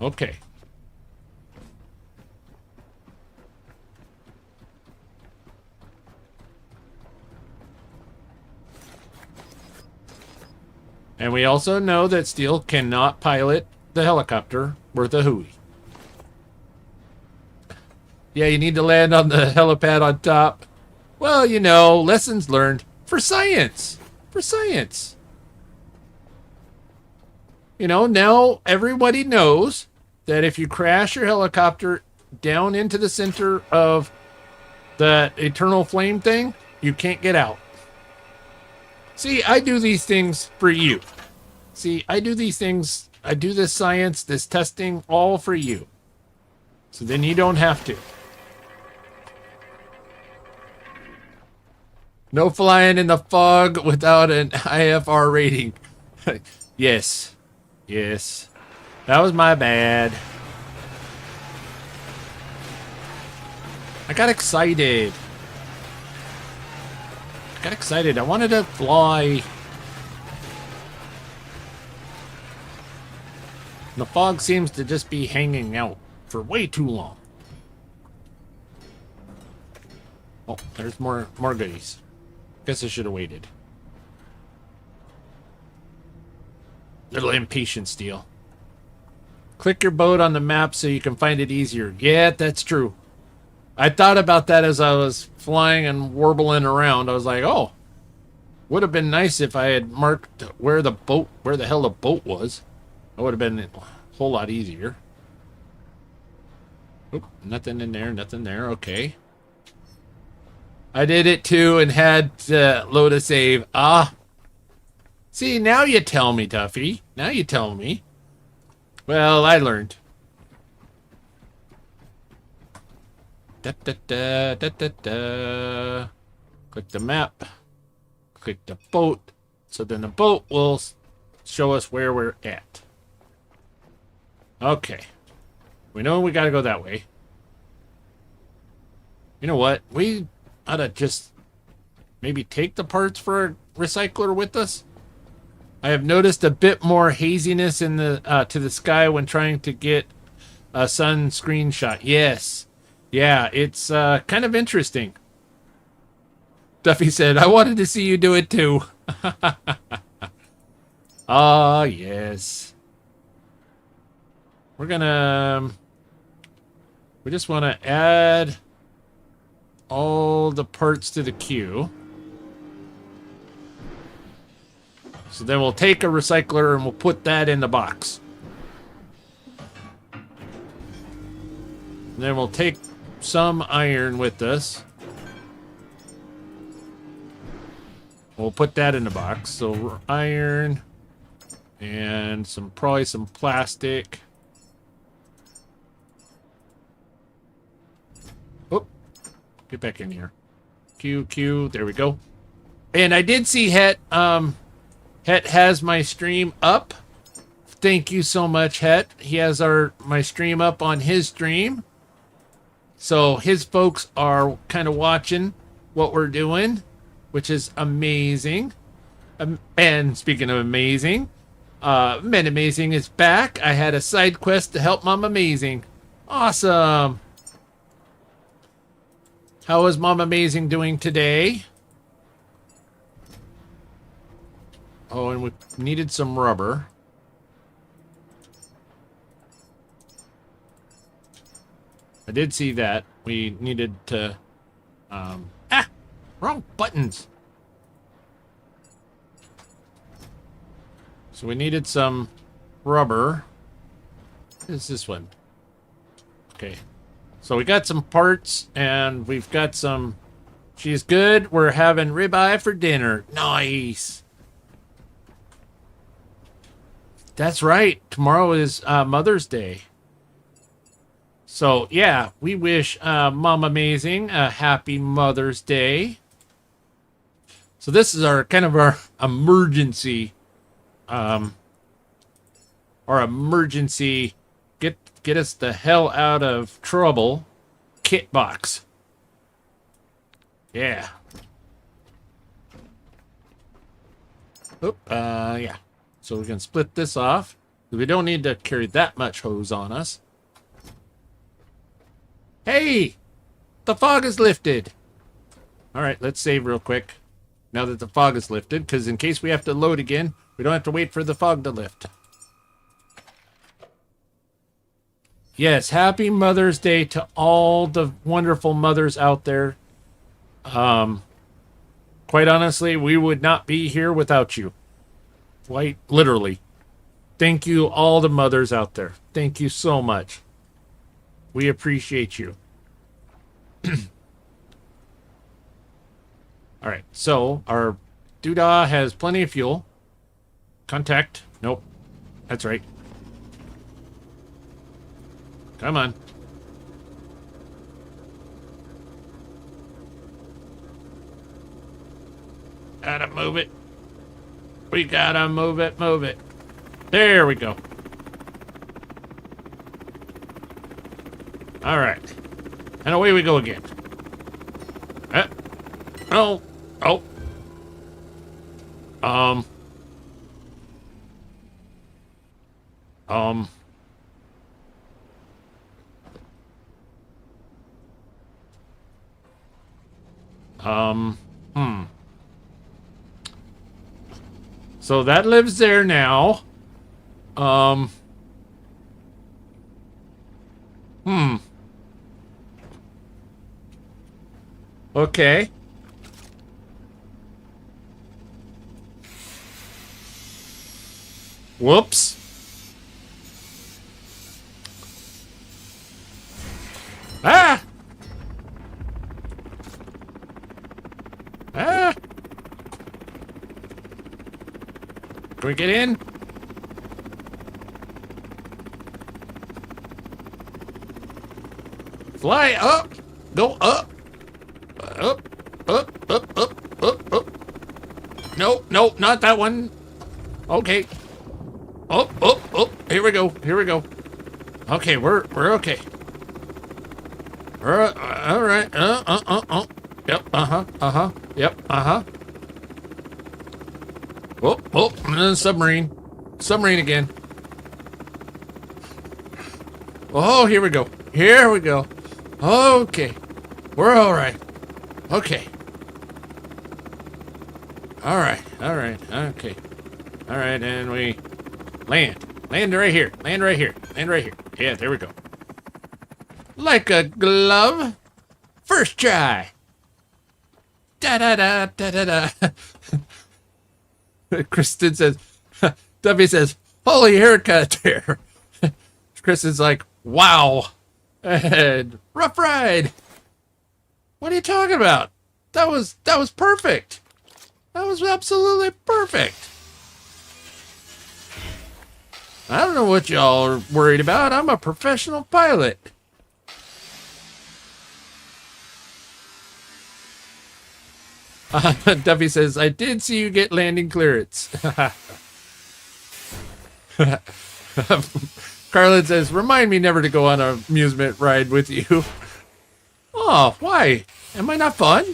S2: Okay. And we also know that Steel cannot pilot the helicopter worth a hooey. Yeah, you need to land on the helipad on top. Well, you know, lessons learned for science. For science. You know, now everybody knows that if you crash your helicopter down into the center of the eternal flame thing, you can't get out. See, I do these things for you. See, I do these things... I do this science, this testing, all for you. So then you don't have to. No flying in the fog without an IFR rating. Yes. Yes. That was my bad. I got excited. I wanted to fly. The fog seems to just be hanging out for way too long. Oh, there's more goodies. Guess I should have waited. Little impatient, Steel. Click your boat on the map so you can find it easier. Yeah, that's true. I thought about that as I was flying and warbling around. I was like, oh, would have been nice if I had marked where the hell the boat was. That would have been a whole lot easier. Oop, nothing in there, nothing there. Okay. I did it too and had to load a save. Ah. See, now you tell me, Tuffy. Now you tell me. Well, I learned. Da, da, da, da, da, da. Click the map. Click the boat. So then the boat will show us where we're at. Okay. We know we gotta go that way. You know what? We ought to just maybe take the parts for a recycler with us. I have noticed a bit more haziness in the to the sky when trying to get a sun screenshot. Yes. Yeah, it's kind of interesting. Duffy said, I wanted to see you do it too. Ah, yes. We just want to add all the parts to the queue. So then we'll take a recycler and we'll put that in the box. And then we'll take some iron with us. We'll put that in the box. So iron and probably some plastic. Oh, get back in here. Q, there we go. And I did see Het. Het has my stream up. Thank you so much, Het. He has my stream up on his stream. So his folks are kind of watching what we're doing, which is amazing. And speaking of amazing, Men Amazing is back. I had a side quest to help Mom Amazing. Awesome. How is Mom Amazing doing today? Oh, and we needed some rubber. I did see that. We needed to... wrong buttons. So we needed some rubber. What is this one? Okay. So we got some parts, and we've got some... She's good. We're having ribeye for dinner. Nice. That's right. Tomorrow is Mother's Day. So, yeah, we wish Mom Amazing a happy Mother's Day. So this is our kind of our emergency, get us the hell out of trouble kit box. Yeah. Oop, yeah. So we can split this off. We don't need to carry that much hose on us. Hey! The fog is lifted! Alright, let's save real quick. Now that the fog is lifted, because in case we have to load again, we don't have to wait for the fog to lift. Yes, happy Mother's Day to all the wonderful mothers out there. Quite honestly, we would not be here without you. Quite literally. Thank you, all the mothers out there. Thank you so much. We appreciate you. All right, so our doodah has plenty of fuel. Contact. Nope. That's right. Come on. Gotta move it. We gotta move it, move it. There we go. All right. And away we go again. Oh. Oh. Um. So that lives there now. Okay. Whoops. Ah! Ah! Can we get in? Fly up! Go up! Up! Up! Up! Up! Up! Up! No! No! Not that one! Okay. Oh! Oh! Oh! Here we go! Here we go! Okay, we're okay. All right. Yep. Yep. Oh, submarine. Submarine again. Oh, here we go. Here we go. Okay. We're all right. Okay. All right. All right. Okay. All right, and we land. Land right here. Land right here. Land right here. Yeah, there we go. Like a glove. First try. Da-da-da, da-da-da. Kristen says, Duffy says, holy haircut there. Kristen's like, wow. And rough ride. What are you talking about? That was perfect. That was absolutely perfect. I don't know what y'all are worried about. I'm a professional pilot. Duffy says, I did see you get landing clearance. Carlin says, remind me never to go on an amusement ride with you. Oh, why? Am I not fun?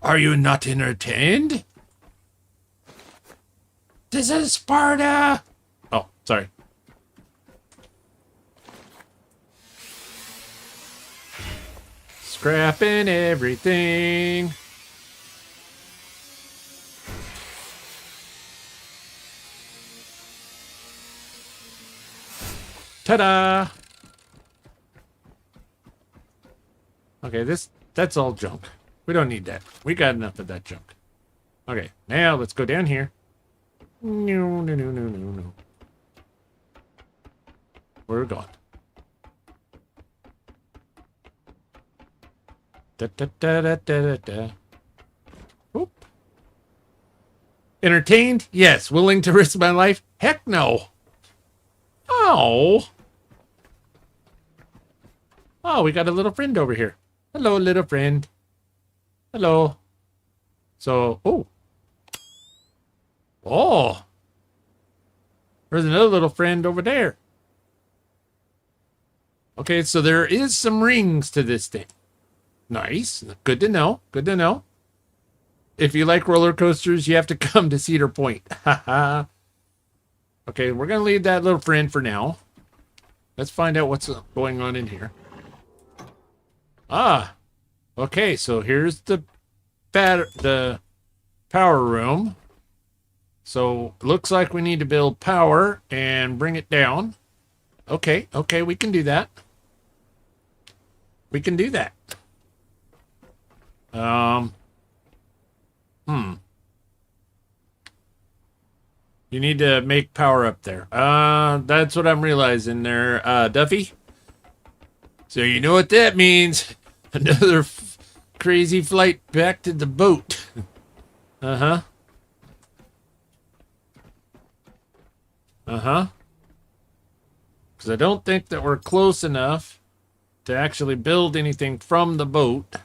S2: Are you not entertained? This is Sparta. Oh, sorry. Scrapping everything. Ta-da! Okay, that's all junk. We don't need that. We got enough of that junk. Okay, now let's go down here. No. Where are we going? Da. Oop. Entertained? Yes. Willing to risk my life? Heck no. Oh. Oh, we got a little friend over here. Hello, little friend. Hello. So, oh. Oh. There's another little friend over there. Okay, so there is some rings to this thing. Nice. Good to know. Good to know. If you like roller coasters, you have to come to Cedar Point. Haha. Okay, we're going to leave that little friend for now. Let's find out what's going on in here. Ah. Okay, so here's the power room. So, looks like we need to build power and bring it down. Okay, we can do that. We can do that. You need to make power up there. That's what I'm realizing there, Duffy. So you know what that means. Another crazy flight back to the boat. Uh-huh. Because I don't think that we're close enough to actually build anything from the boat.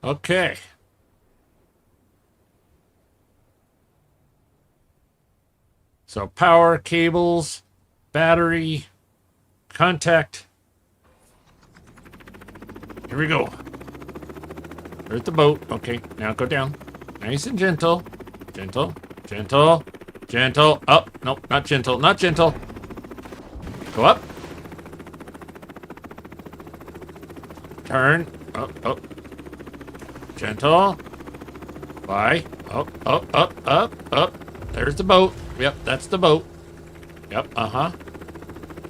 S2: Okay. So power, cables, battery, contact. Here we go. There's the boat. Okay, now go down. Nice and gentle. Gentle. Up. Nope, not gentle. Not gentle. Go up. Turn. Up. Gentle. Bye. Up. There's the boat. Yep, that's the boat. Yep,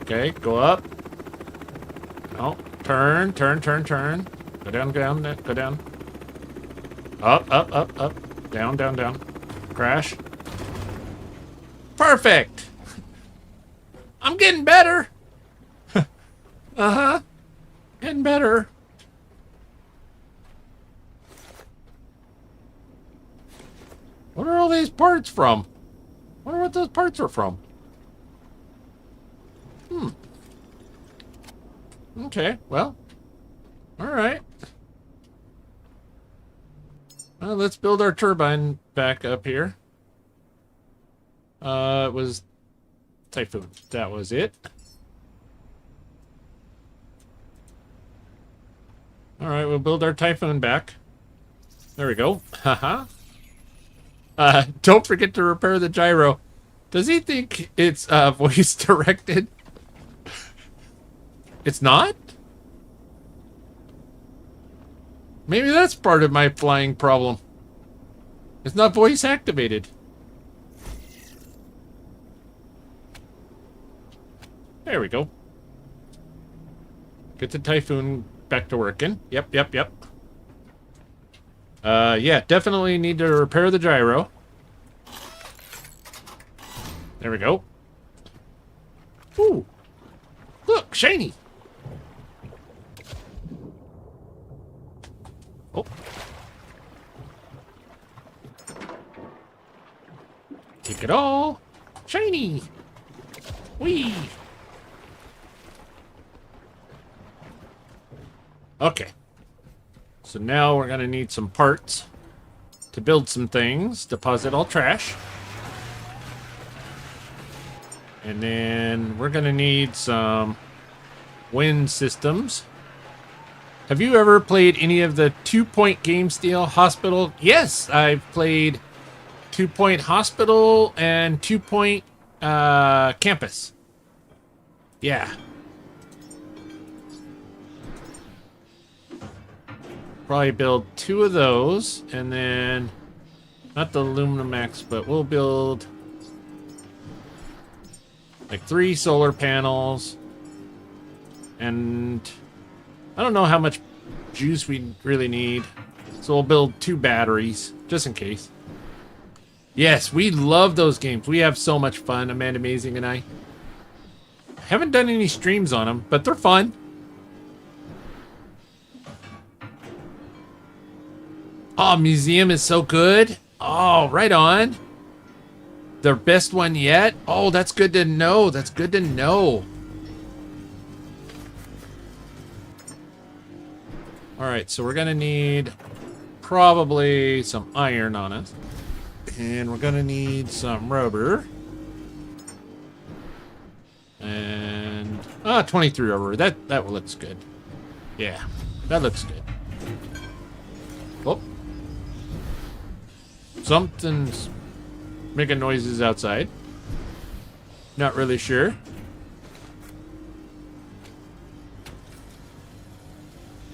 S2: Okay, go up. No, turn. Go down. Up. Down. Crash. Perfect! I'm getting better. Getting better. What are all these parts from? Wonder what those parts are from. Okay, well. Alright. Well, let's build our turbine back up here. It was Typhoon. That was it. Alright, we'll build our Typhoon back. There we go. Haha. Don't forget to repair the gyro. Does he think it's voice directed? It's not? Maybe that's part of my flying problem. It's not voice activated. There we go. Get the Typhoon back to working. Yep. Yeah, definitely need to repair the gyro. There we go. Ooh. Look, shiny. Oh. Take it all. Shiny. Whee. Okay. So now we're going to need some parts to build some things. Deposit all trash. And then we're going to need some wind systems. Have you ever played any of the 2 Point Game Steel Hospital? Yes, I've played 2 Point Hospital and 2 Point Campus. Yeah. Probably build 2 of those, and then not the Luminamax, but we'll build like 3 solar panels, and I don't know how much juice we really need, so we'll build 2 batteries just in case. Yes, we love those games. We have so much fun, Amanda Amazing and I. Haven't done any streams on them, but they're fun. Oh, museum is so good. Oh, right on. Their best one yet. Oh, that's good to know. That's good to know. All right, so we're going to need probably some iron on us. And we're going to need some rubber. And 23 rubber. That looks good. Yeah, that looks good. Oh. Something's making noises outside. Not really sure.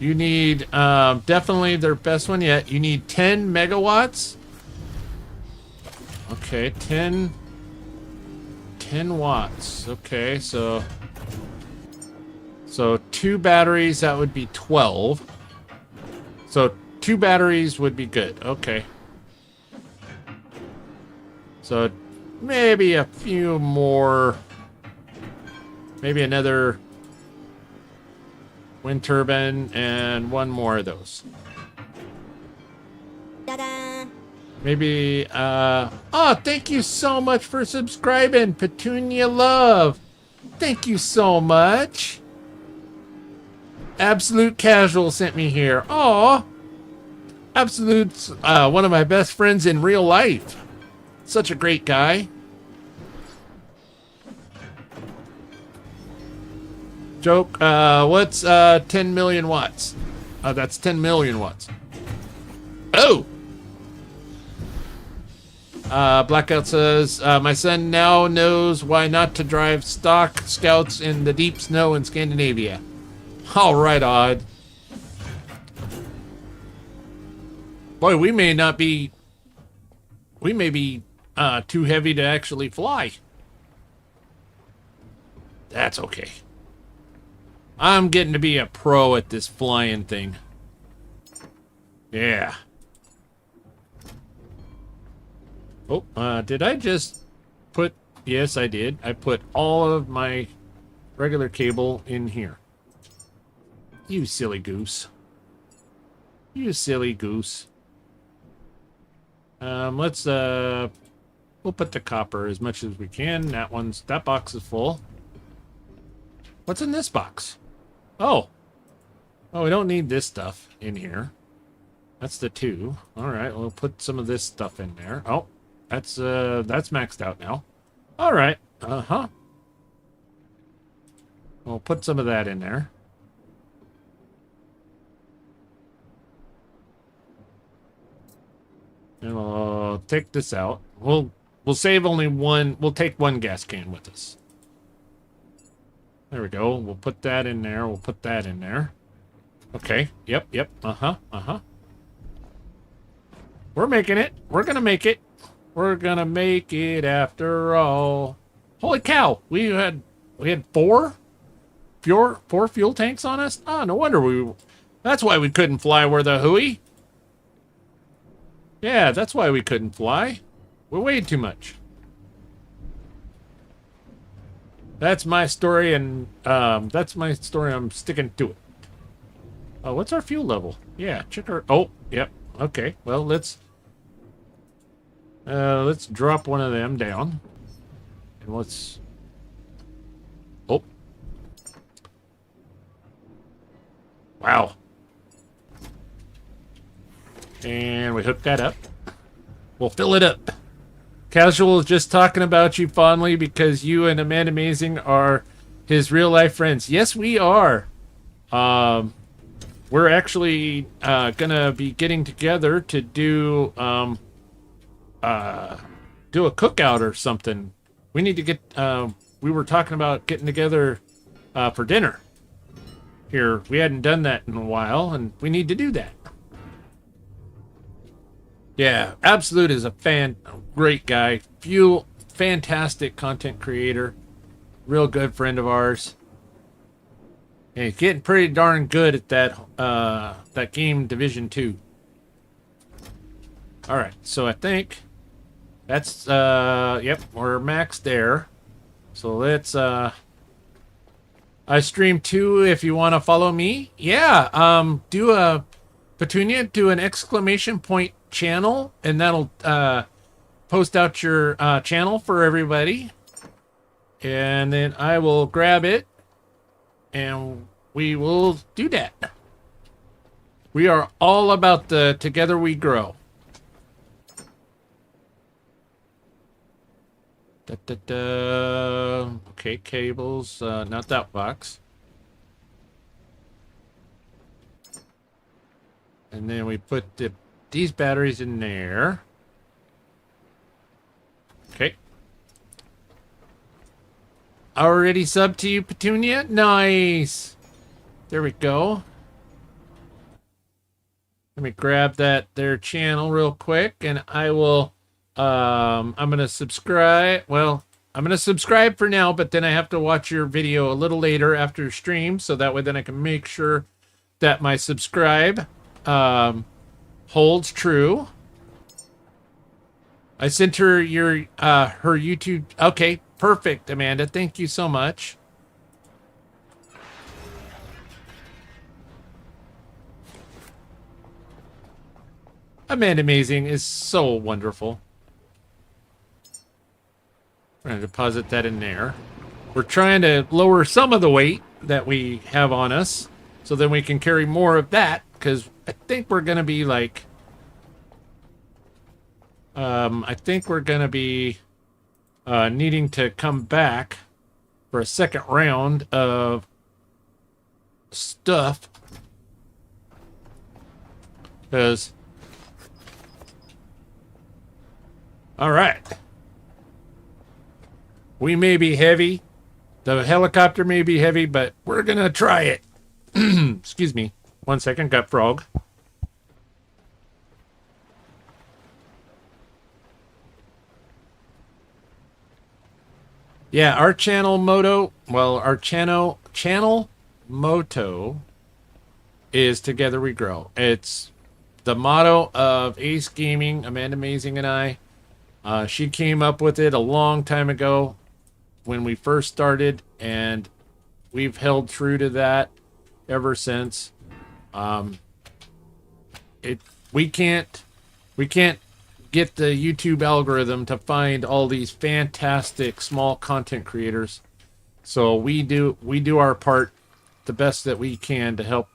S2: You need, definitely their best one yet. You need 10 megawatts. Okay, 10 watts. Okay, so 2 batteries, that would be 12. So 2 batteries would be good. Okay. So maybe a few more, maybe another wind turbine and 1 more of those.
S5: Ta-da!
S2: Maybe, oh, thank you so much for subscribing, Petunia Love. Thank you so much. Absolute Casual sent me here. Aw. Absolute's one of my best friends in real life. Such a great guy. Joke, what's 10 million watts? That's 10 million watts. Oh! Blackout says, my son now knows why not to drive stock scouts in the deep snow in Scandinavia. All right, Odd. Boy, we may be too heavy to actually fly. That's okay. I'm getting to be a pro at this flying thing. Yeah. Oh, did I just put... Yes, I did. I put all of my regular cable in here. You silly goose. You silly goose. Let's, we'll put the copper as much as we can. That box is full. What's in this box? Oh. Oh, we don't need this stuff in here. That's the 2. All right, we'll put some of this stuff in there. Oh, that's maxed out now. All right. Uh-huh. We'll put some of that in there. And we'll take this out. We'll save only one. We'll take one gas can with us. There we go. We'll put that in there. We'll put that in there. Okay. Yep. Uh-huh. We're making it. We're gonna make it. We're gonna make it after all. Holy cow! We had 4 fuel tanks on us. Ah, no wonder that's why we couldn't fly. We're the hooey. Yeah, that's why we couldn't fly. We weighed too much. That's my story, and that's my story. I'm sticking to it. Oh, what's our fuel level? Yeah, check our. Oh, yep. Okay. Well, let's drop one of them down, and let's. Oh. Wow. And we hook that up. We'll fill it up. Casual is just talking about you fondly because you and Amanda Amazing are his real life friends. Yes, we are. We're actually gonna be getting together to do a cookout or something. We need to get. We were talking about getting together for dinner. Here, we hadn't done that in a while, and we need to do that. Yeah, Absolute is a great guy. Fantastic content creator. Real good friend of ours. And he's getting pretty darn good at that game Division 2. Alright, so I think that's yep, we're maxed there. So let's I stream too if you want to follow me. Yeah, do an exclamation point channel, and that'll post out your channel for everybody, and then I will grab it and we will do that. We are all about the together we grow. Okay, cables, not that box. And then we put these batteries in there. Okay. Already sub to you, Petunia? Nice. There we go. Let me grab their channel real quick, and I will, I'm going to subscribe. Well, I'm going to subscribe for now, but then I have to watch your video a little later after stream, so that way then I can make sure that my subscribe holds true. I sent her her YouTube. Okay, perfect, Amanda. Thank you so much. Amanda Amazing is so wonderful. We're going to deposit that in there. We're trying to lower some of the weight that we have on us, so then we can carry more of that, because I think we're going to be like... I think we're going to be needing to come back for a second round of stuff. Because... Alright. We may be heavy. The helicopter may be heavy, but we're going to try it. Excuse me. 1 second. Got frog. Yeah, our channel motto, well, our channel motto is Together We Grow. It's the motto of Ace Gaming, Amanda Amazing, and I. She came up with it a long time ago when we first started, and we've held true to that ever since. We can't get the YouTube algorithm to find all these fantastic small content creators, so we do our part the best that we can to help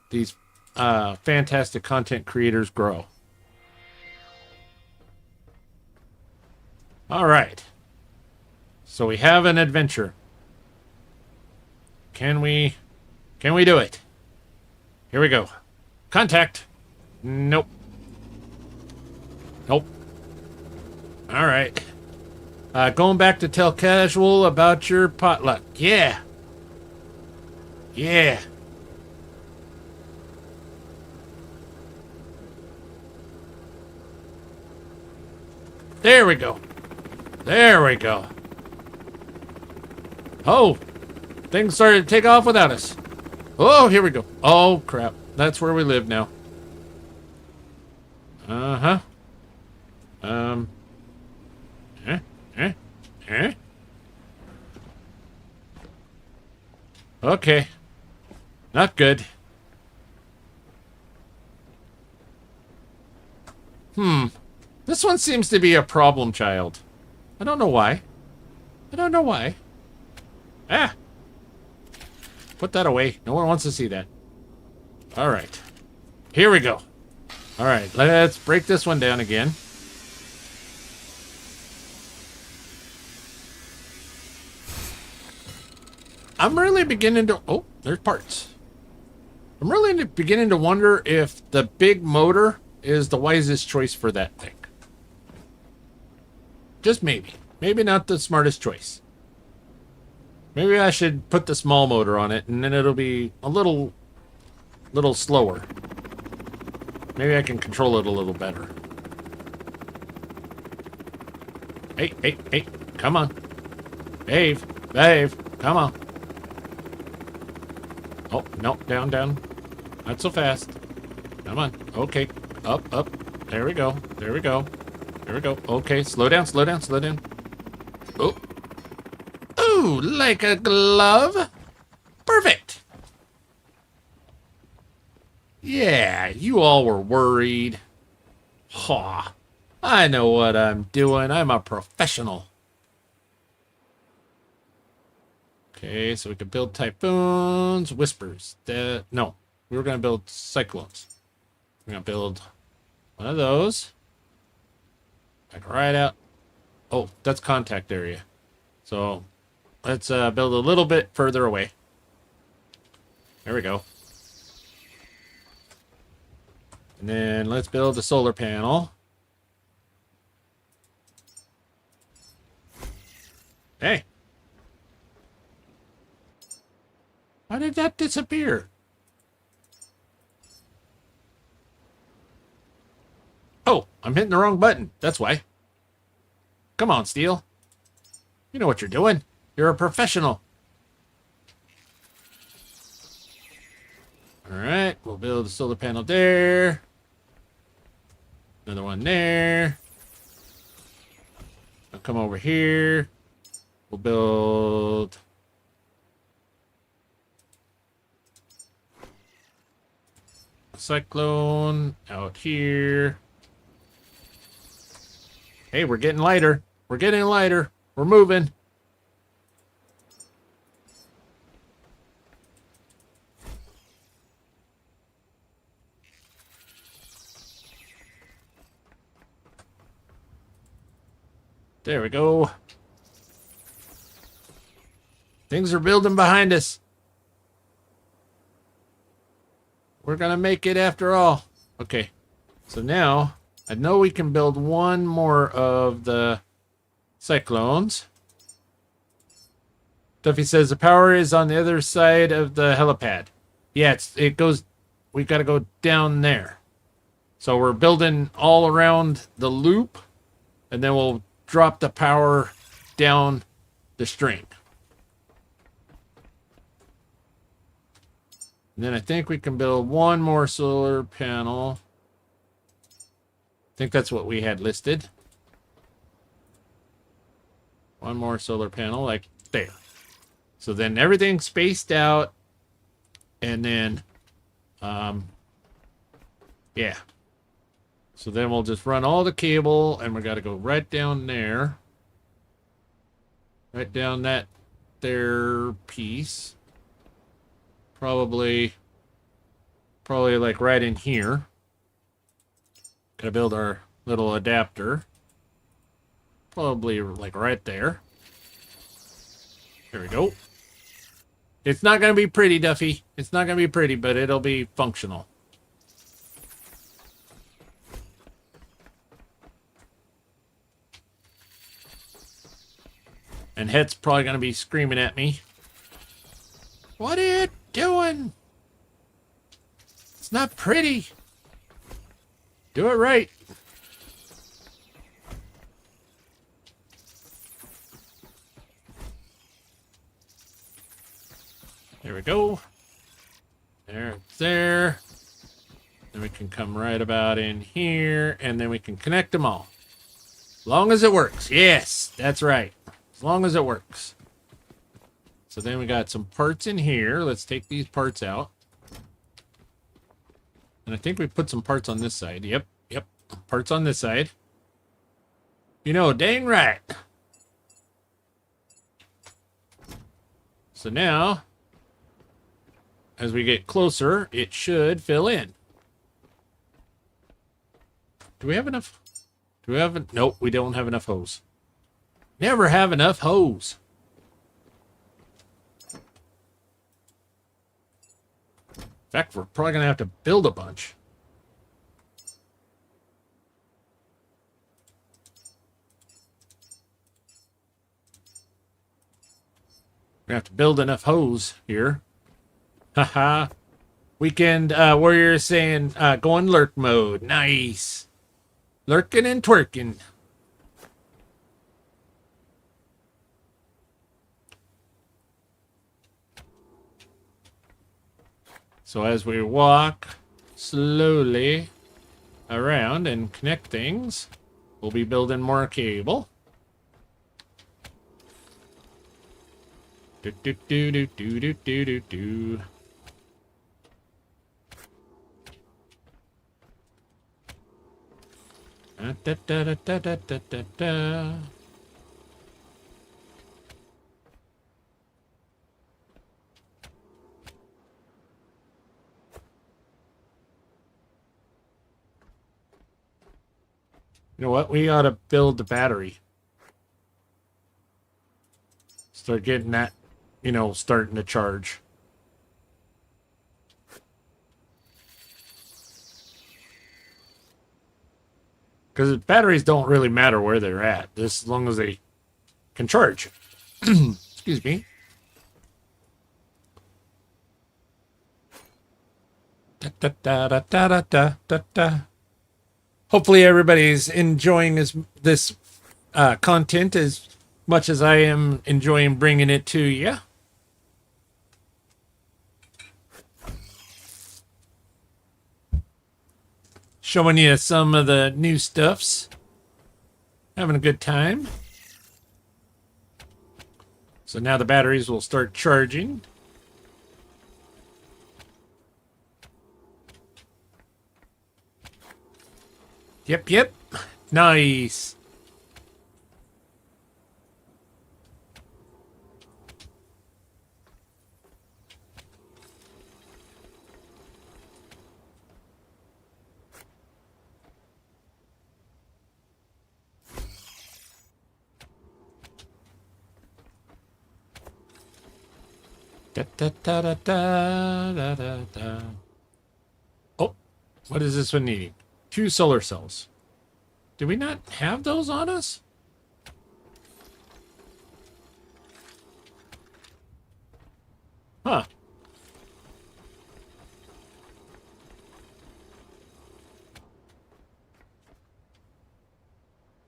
S2: these fantastic content creators grow. All right. So we have an adventure. Can we do it? Here we go. Contact. Nope. Nope. All right. Going back to tell Casual about your potluck. Yeah. Yeah. There we go. There we go. Oh, things started to take off without us. Oh, here we go. Oh, crap. That's where we live now. Uh-huh. Okay. Not good. This one seems to be a problem child. I don't know why. I don't know why. Ah! Put that away. No one wants to see that. Alright. Here we go. Alright, let's break this one down again. I'm really beginning to... Oh, there's parts. I'm really beginning to wonder if the big motor is the wisest choice for that thing. Just maybe. Maybe not the smartest choice. Maybe I should put the small motor on it, and then it'll be a little slower. Maybe I can control it a little better. Hey, hey, hey, come on. Dave, come on. Oh, no, down, down. Not so fast. Come on. Okay, up, up. There we go, there we go. There we go. Okay, slow down, slow down, slow down. Oh. Ooh, like a glove. Perfect. Yeah, you all were worried. Ha. I know what I'm doing. I'm a professional. Okay, so we can build typhoons, whispers. No, we were going to build cyclones. We're going to build one of those. Like right out. Oh, that's contact area. So let's build a little bit further away. There we go. And then let's build a solar panel. Hey. Why did that disappear? Oh, I'm hitting the wrong button. That's why. Come on, Steel. You know what you're doing. You're a professional. Alright, we'll build a solar panel there. Another one there. I'll come over here. We'll build... a cyclone out here. Hey, we're getting lighter. We're getting lighter. We're moving. There we go. Things are building behind us. We're gonna make it after all. Okay. So now, I know we can build one more of the cyclones. Duffy says the power is on the other side of the helipad. Yeah, it goes... We've got to go down there. So we're building all around the loop. And then we'll drop the power down the string. And then I think we can build one more solar panel. I think that's what we had listed. One more solar panel, like there. So then everything's spaced out. And then, yeah. So then we'll just run all the cable, and we got to go right down there. Right down that there piece. Probably Probably like right in here. Gotta build our little adapter. Probably like right there. There we go. It's not gonna be pretty, Duffy. It's not gonna be pretty, but it'll be functional. And Het's probably gonna be screaming at me. What are you doing? It's not pretty. Do it right. There we go. There, it's there. Then we can come right about in here, and then we can connect them all. As long as it works. Yes, that's right. As long as it works. So then we got some parts in here. Let's take these parts out. And I think we put some parts on this side. Yep. Parts on this side. You know, dang right. So now, as we get closer, it should fill in. Do we have enough? Do we have? Nope, we don't have enough hose. Never have enough hose. In fact, we're probably going to have to build a bunch. We have to build enough hose here. Haha. Weekend Warrior saying go in lurk mode. Nice. Lurking and twerking. So as we walk slowly around and connect things, we'll be building more cable. Do do do do do do do do do. Da da da da da da da da. You know what? We ought to build the battery. Start getting that, you know, starting to charge. Because batteries don't really matter where they're at, just as long as they can charge. Excuse me. Da, da, da, da, da, da, da, da. Hopefully everybody's enjoying this content as much as I am enjoying bringing it to you. Showing you some of the new stuffs. Having a good time. So now the batteries will start charging. Yep. Nice. Da, da, da, da, da, da, da. Oh, what is this one needing? 2 solar cells. Do we not have those on us? Huh.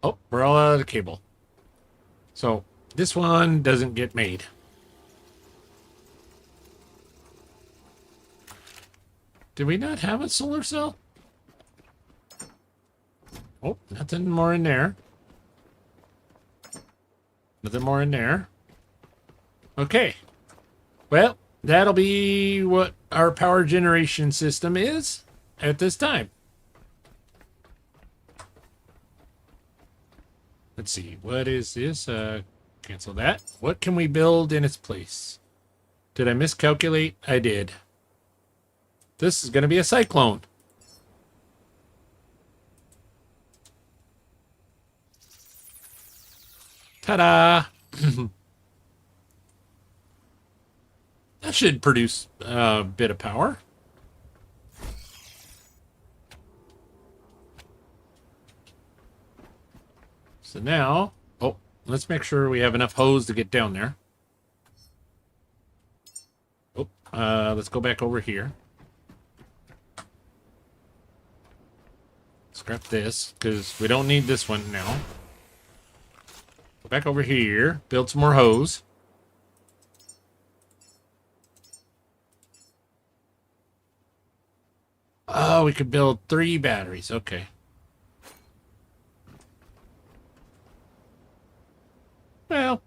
S2: Oh, we're all out of the cable. So this one doesn't get made. Did we not have a solar cell? Oh, nothing more in there. Nothing more in there. Okay. Well, that'll be what our power generation system is at this time. Let's see. What is this? Cancel that. What can we build in its place? Did I miscalculate? I did. This is going to be a cyclone. Ta-da! That should produce a bit of power. So now, oh, let's make sure we have enough hose to get down there. Oh, let's go back over here. Scrap this, because we don't need this one now. Go back over here, build some more hose. Oh, we could build 3 batteries. Okay. Well.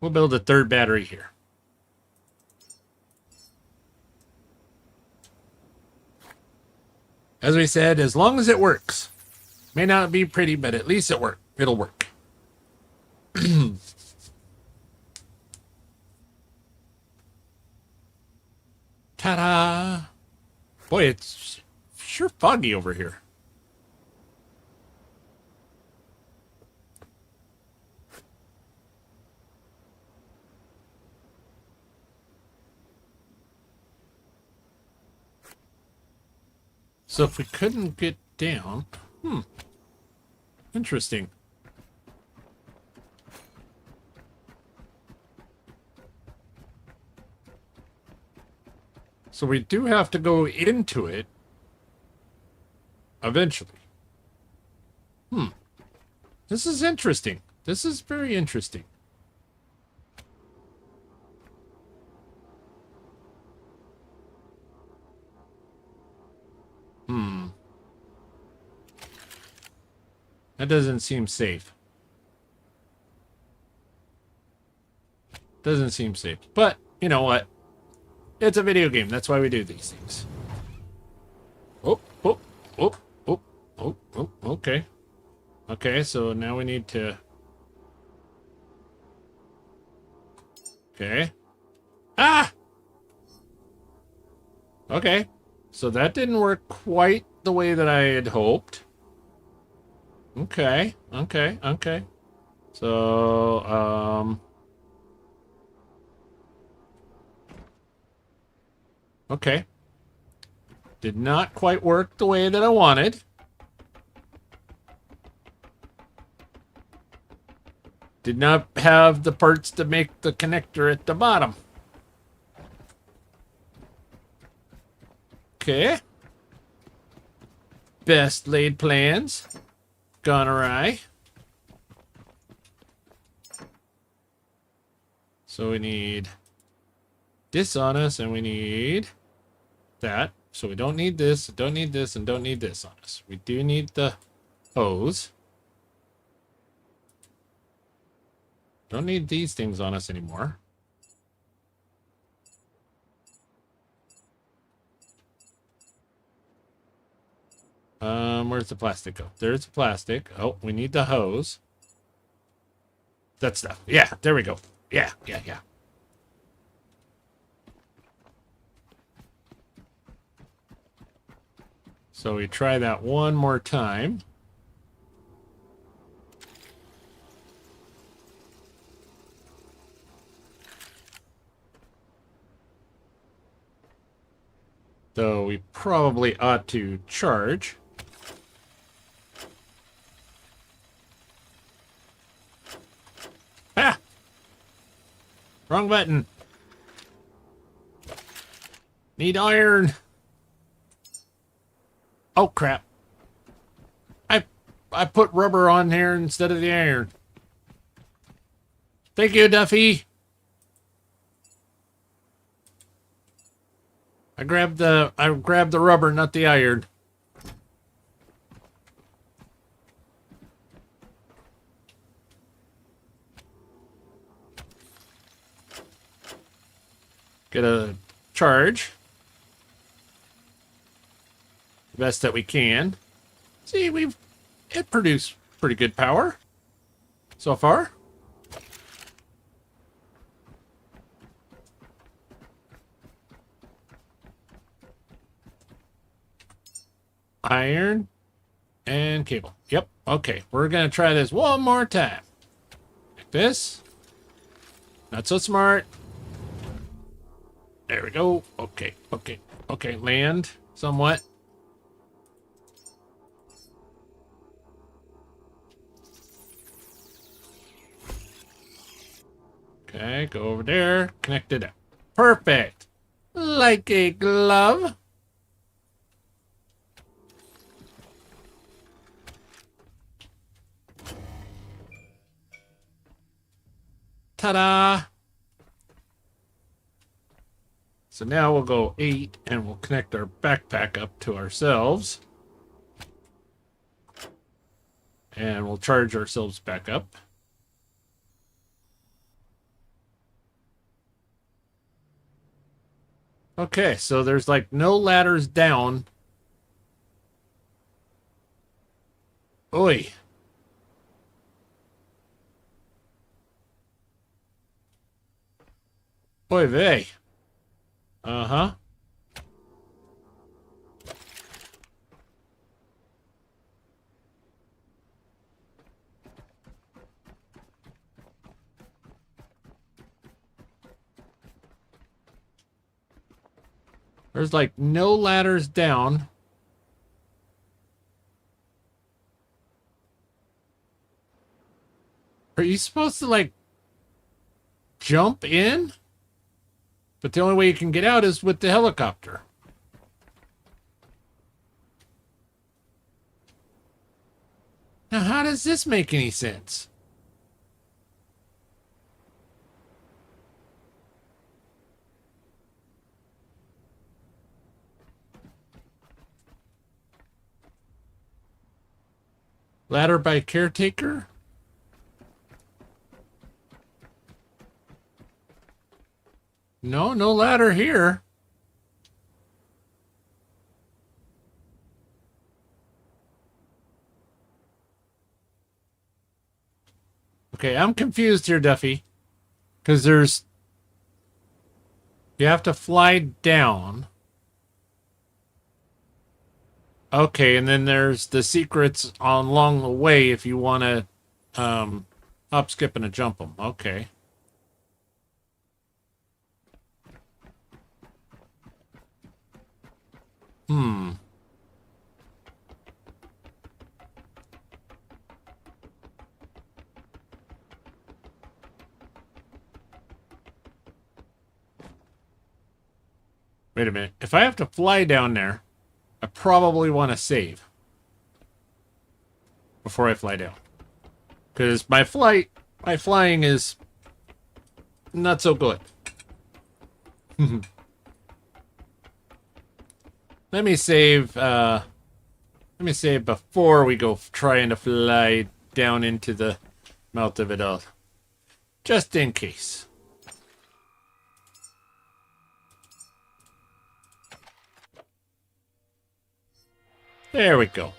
S2: We'll build a 3rd battery here. As we said, as long as it works. May not be pretty, but at least it'll work. Ta-da! Boy, it's sure foggy over here. So if we couldn't get down... Interesting. So we do have to go into it eventually. This is interesting. This is very interesting. That doesn't seem safe. Doesn't seem safe. But, you know what? It's a video game. That's why we do these things. Oh, oh, oh, oh, oh, oh, okay. Okay, so now we need to... Okay. Ah! Okay. So that didn't work quite the way that I had hoped. Okay, okay, okay. So, okay. Did not quite work the way that I wanted. Did not have the parts to make the connector at the bottom. Okay. Best laid plans. Gone awry. So we need this on us, and we need that. So we don't need this, don't need this, and don't need this on us. We do need the hose. Don't need these things on us anymore. Where's the plastic go? There's the plastic. Oh, we need the hose. That stuff. Yeah, there we go. Yeah, yeah, yeah. So we try that one more time. Though we probably ought to charge. Ah! Wrong button. Need iron. Oh crap. I put rubber on here instead of the iron. Thank you, Duffy. I grabbed the rubber, not the iron. Get a charge. The best that we can. See, we've it produced pretty good power so far. Iron and cable. Yep. Okay. We're going to try this one more time. Like this. Not so smart. There we go. Okay. Okay. Okay. Land somewhat. Okay. Go over there. Connect it up. Perfect. Like a glove. Ta-da! So now we'll go 8 and we'll connect our backpack up to ourselves. And we'll charge ourselves back up. Okay, so there's like no ladders down. Oi. Oy vey. Uh-huh. There's like no ladders down. Are you supposed to like jump in? But the only way you can get out is with the helicopter. Now, how does this make any sense? Ladder by Caretaker? No, no ladder here. Okay, I'm confused here, Duffy. Because there's... You have to fly down. Okay, and then there's the secrets along the way if you want to hop, skip, and a jump them. Okay. Wait a minute. If I have to fly down there, I probably want to save before I fly down. Because my flying is not so good. Let me save before we go trying to fly down into the mouth of it all. Just in case. There we go.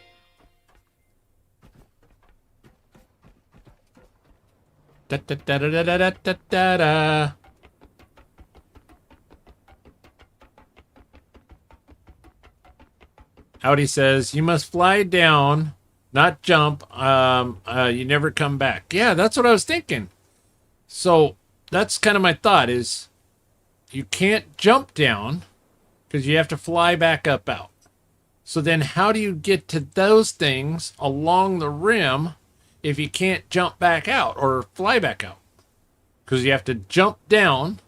S2: Da da da da da da da da da. Audi says, you must fly down, not jump. You never come back. Yeah, that's what I was thinking. So that's kind of my thought is you can't jump down because you have to fly back up out. So then how do you get to those things along the rim if you can't jump back out or fly back out? Because you have to jump down.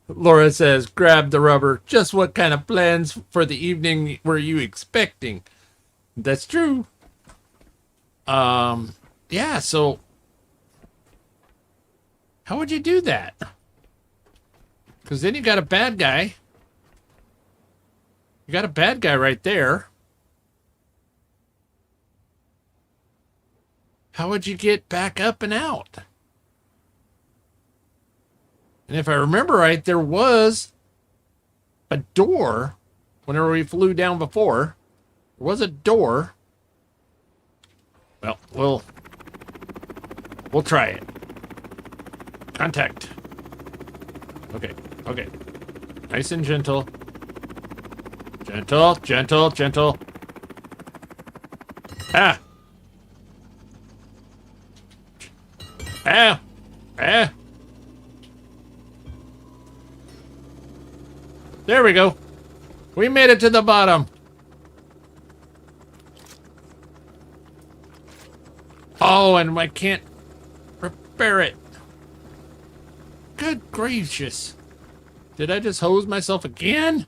S2: Laura says, grab the rubber. Just what kind of plans for the evening were you expecting? That's true. Yeah, so how would you do that? Because then you got a bad guy. You got a bad guy right there. How would you get back up and out? And if I remember right, there was a door whenever we flew down before. There was a door. Well, we'll try it. Contact. Okay, okay. Nice and gentle. Gentle, gentle, gentle. Ah! Ah! Ah! There we go. We made it to the bottom. Oh, and I can't repair it. Good gracious. Did I just hose myself again?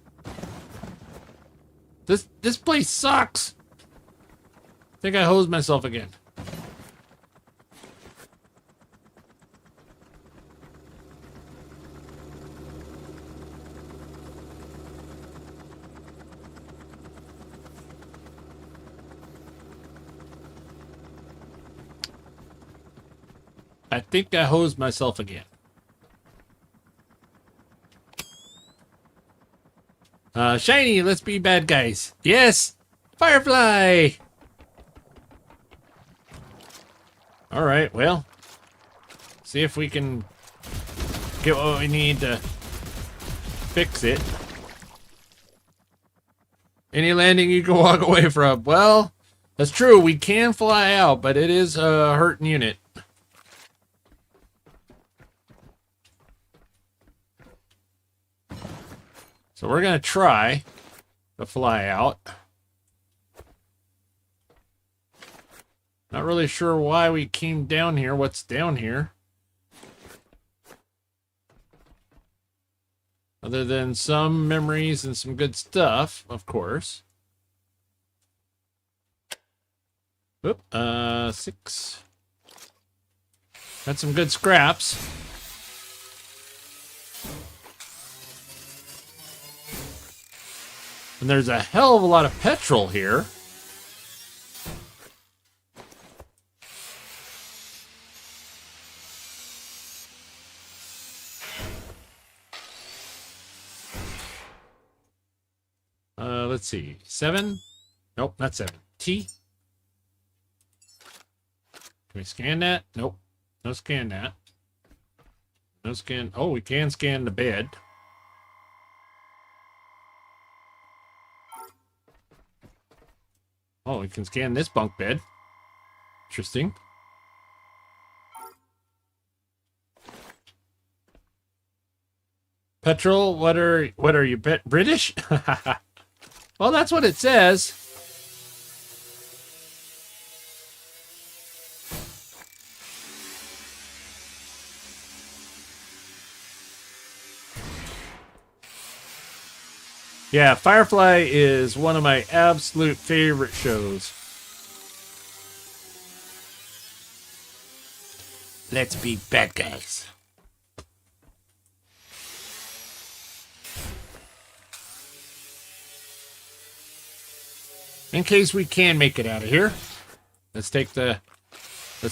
S2: This place sucks. I think I hosed myself again. I think I hosed myself again. Shiny, let's be bad guys. Yes! Firefly! Alright, well. See if we can get what we need to fix it. Any landing you can walk away from. Well, that's true. We can fly out, but it is a hurting unit. So we're going to try to fly out. Not really sure why we came down here. What's down here? Other than some memories and some good stuff, of course. Oop, 6. Got some good scraps. And there's a hell of a lot of petrol here. Let's see. 7? Nope, not 7. T. Can we scan that? Nope. No scan that. No scan. Oh, we can scan the bed. Oh, we can scan this bunk bed. Interesting. Petrol, what are you, British? Well, that's what it says. Yeah, Firefly is one of my absolute favorite shows. Let's be bad guys. In case we can make it out of here, let's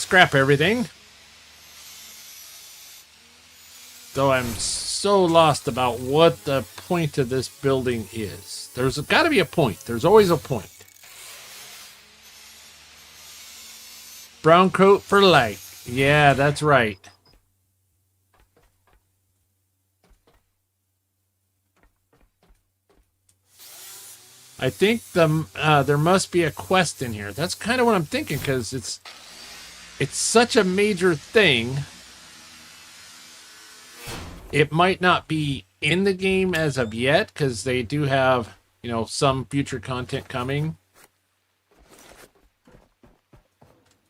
S2: scrap everything. Though I'm so lost about what the point of this building is. There's got to be a point. There's always a point. Brown coat for light. Yeah, that's right. I think there must be a quest in here. That's kind of what I'm thinking, because it's such a major thing. It might not be in the game as of yet, because they do have, some future content coming.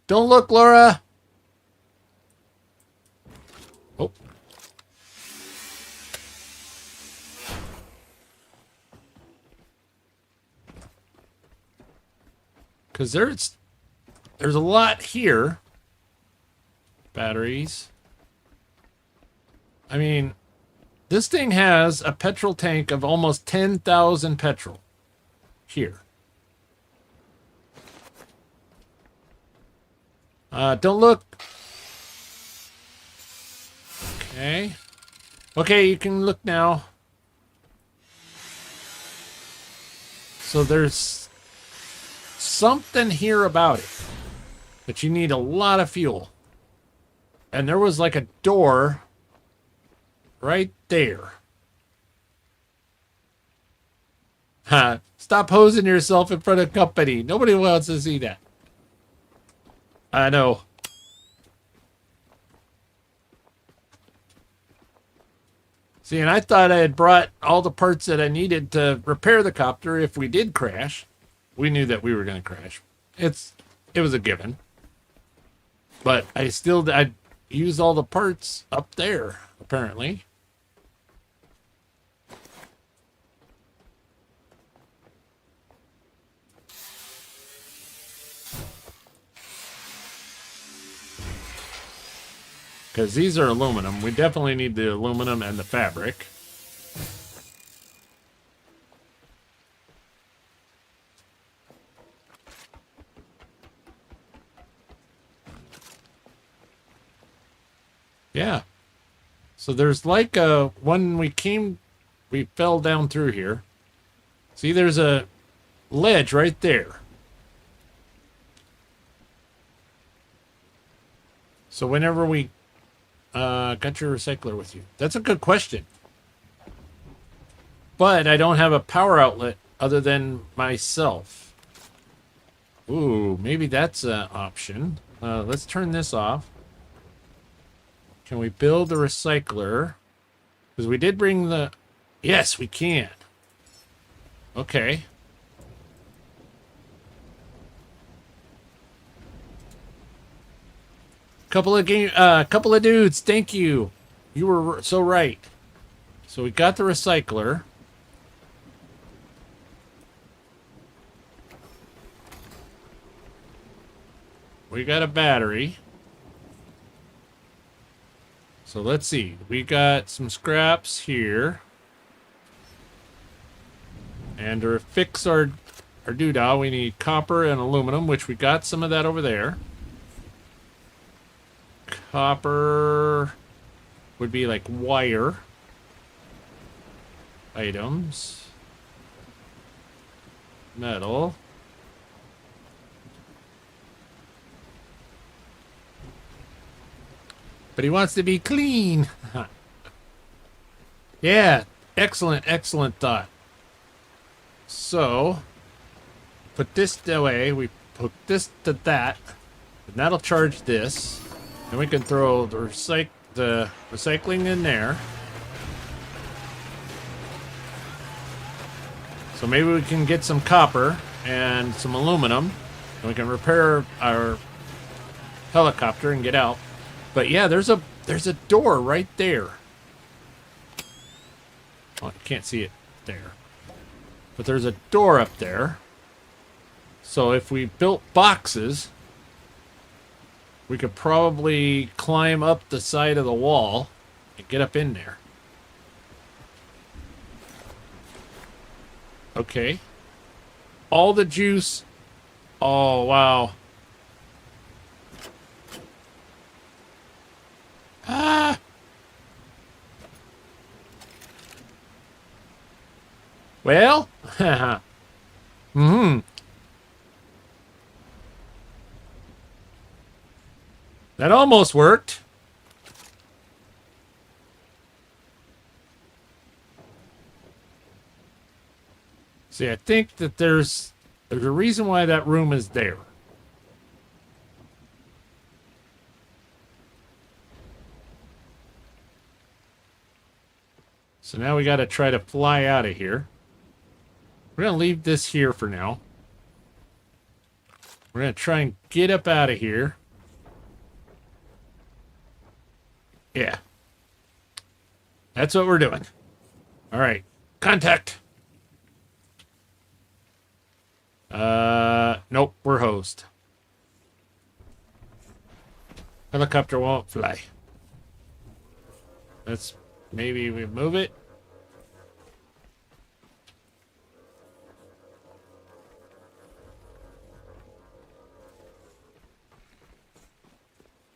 S2: Don't look, Laura! Oh. Because there's a lot here. Batteries. I mean, this thing has a petrol tank of almost 10,000 petrol. Here. Don't look. Okay. Okay, you can look now. So there's something here about it. But you need a lot of fuel. And there was like a door right there. Ha! Stop posing yourself in front of company. Nobody wants to see that. I know. See, and I thought I had brought all the parts that I needed to repair the copter if we did crash. We knew that we were going to crash. It was a given. But I used all the parts up there, apparently. Because these are aluminum. We definitely need the aluminum and the fabric. Yeah. So there's like when we fell down through here. See, there's a ledge right there. So whenever we got your recycler with you. That's a good question. But I don't have a power outlet other than myself. Ooh, maybe that's an option. Let's turn this off. Can we build a recycler? Because we did bring the... Yes, we can. Okay. Couple of dudes, thank you. You were so right. So we got the recycler. We got a battery. So let's see. We got some scraps here. And to fix our doodah, we need copper and aluminum, which we got some of that over there. Copper would be like wire items. Metal. But he wants to be clean. Yeah, excellent, excellent thought. So, put this away. We put this to that. And that'll charge this. And we can throw the recycling in there. So maybe we can get some copper and some aluminum. And we can repair our helicopter and get out. But yeah, there's a door right there. Oh, you can't see it there. But there's a door up there. So if we built boxes, we could probably climb up the side of the wall and get up in there. Okay. All the juice. Oh, wow. Ah! Well? Mm-hmm. That almost worked. See, I think that there's a reason why that room is there. So now we got to try to fly out of here. We're going to leave this here for now. We're going to try and get up out of here. Yeah. That's what we're doing. All right. Contact. Nope, we're hosed. Helicopter won't fly. Let's maybe we move it.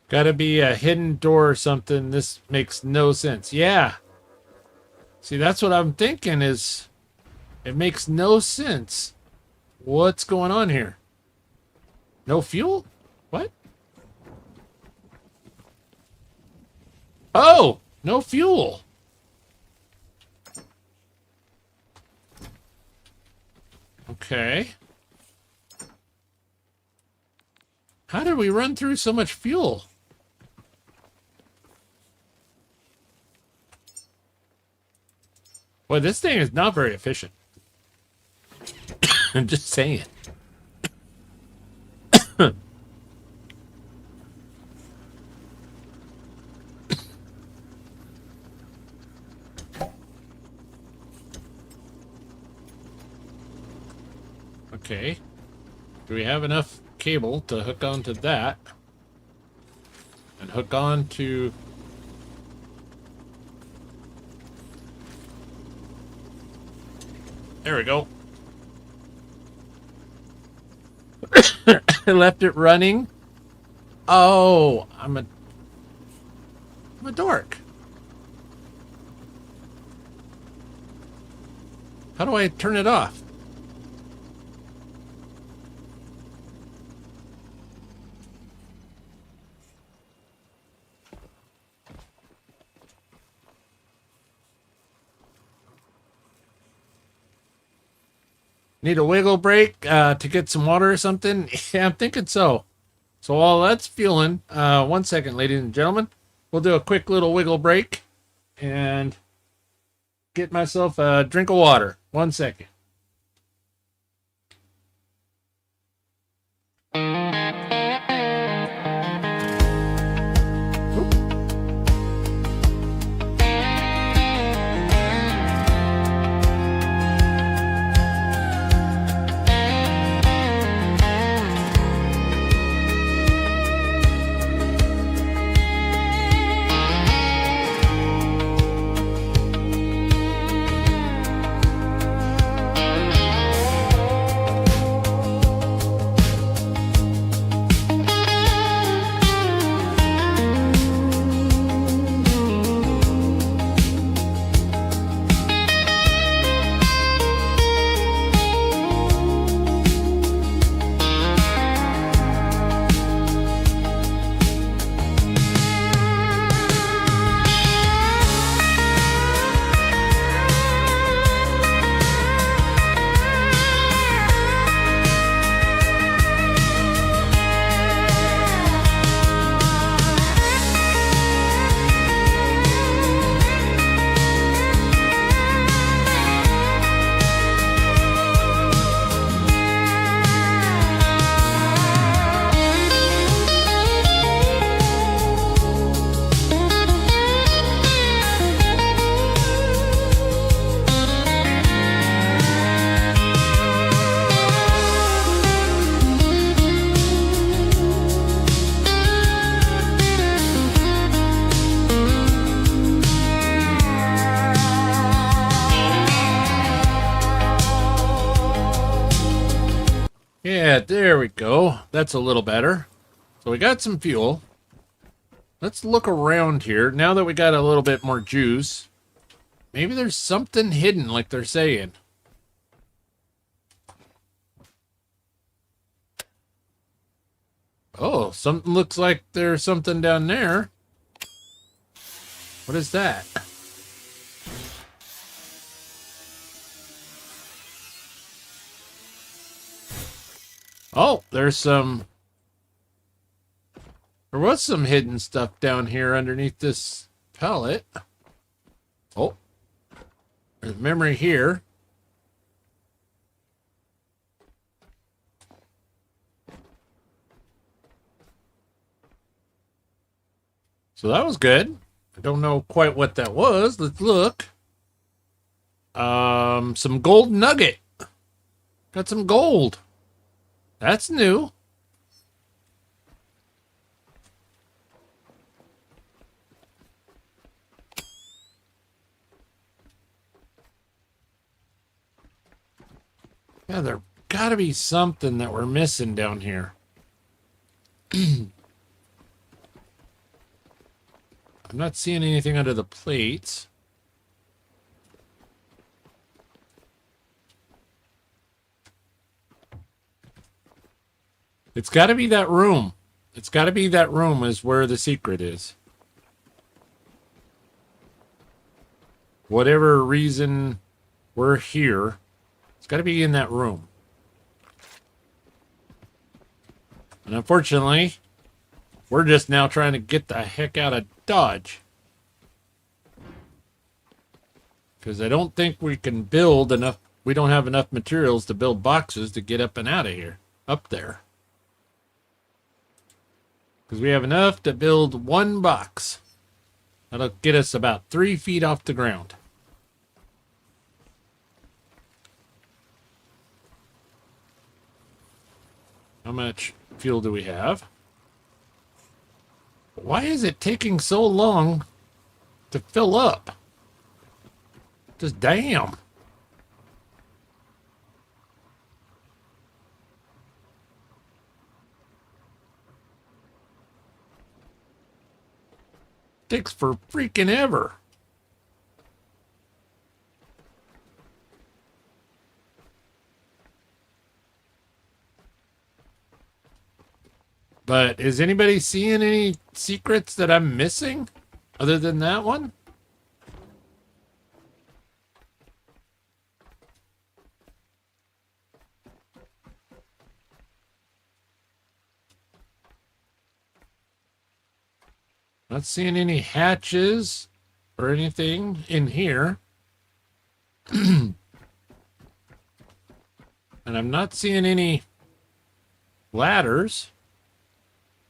S2: Gotta be a hidden door or something. This makes no sense. Yeah. See, that's what I'm thinking is it makes no sense. What's going on here? No fuel? What? Oh, no fuel. Okay. How did we run through so much fuel? Boy, this thing is not very efficient. I'm just saying. Okay. Do we have enough cable to hook onto that? And hook on to... There we go. I left it running. Oh, I'm a dork. How do I turn it off? Need a wiggle break to get some water or something? Yeah, I'm thinking so. So while that's fueling, 1 second, ladies and gentlemen. We'll do a quick little wiggle break and get myself a drink of water. 1 second. Yeah, there we go. That's a little better. So we got some fuel. Let's look around here. Now that we got a little bit more juice, maybe there's something hidden like they're saying. Oh, something looks like there's something down there. What is that? Oh, there's some... There was some hidden stuff down here underneath this pallet. Oh. There's memory here. So that was good. I don't know quite what that was. Let's look. Some gold nugget. Got some gold. That's new. Yeah, there gotta be something that we're missing down here. I'm not seeing anything under the plates. It's got to be that room. It's got to be that room is where the secret is. Whatever reason we're here, it's got to be in that room. And unfortunately, we're just now trying to get the heck out of Dodge. Because I don't think we can build enough. We don't have enough materials to build boxes to get up and out of here. Up there. Because we have enough to build one box. That'll get us about 3 feet off the ground. How much fuel do we have? Why is it taking so long to fill up? Just damn. Takes for freaking ever. But is anybody seeing any secrets that I'm missing other than that one? Not seeing any hatches or anything in here. And I'm not seeing any ladders.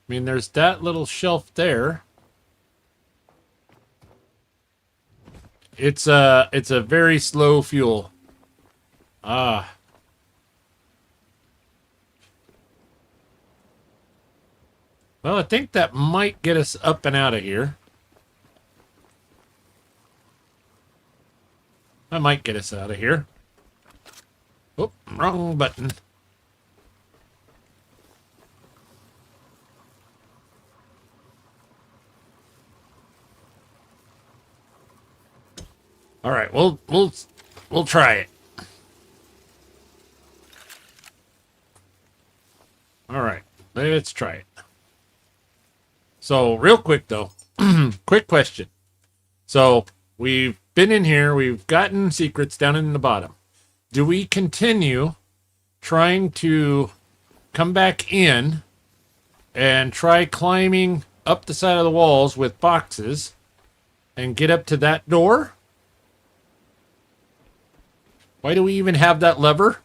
S2: I mean, there's that little shelf there. It's a very slow fuel. Ah. Well, I think that might get us up and out of here. That might get us out of here. Oh, wrong button. All right, we'll try it. All right, let's try it. So, real quick though, quick question. So, we've been in here, we've gotten secrets down in the bottom. Do we continue trying to come back in and try climbing up the side of the walls with boxes and get up to that door? Why do we even have that lever?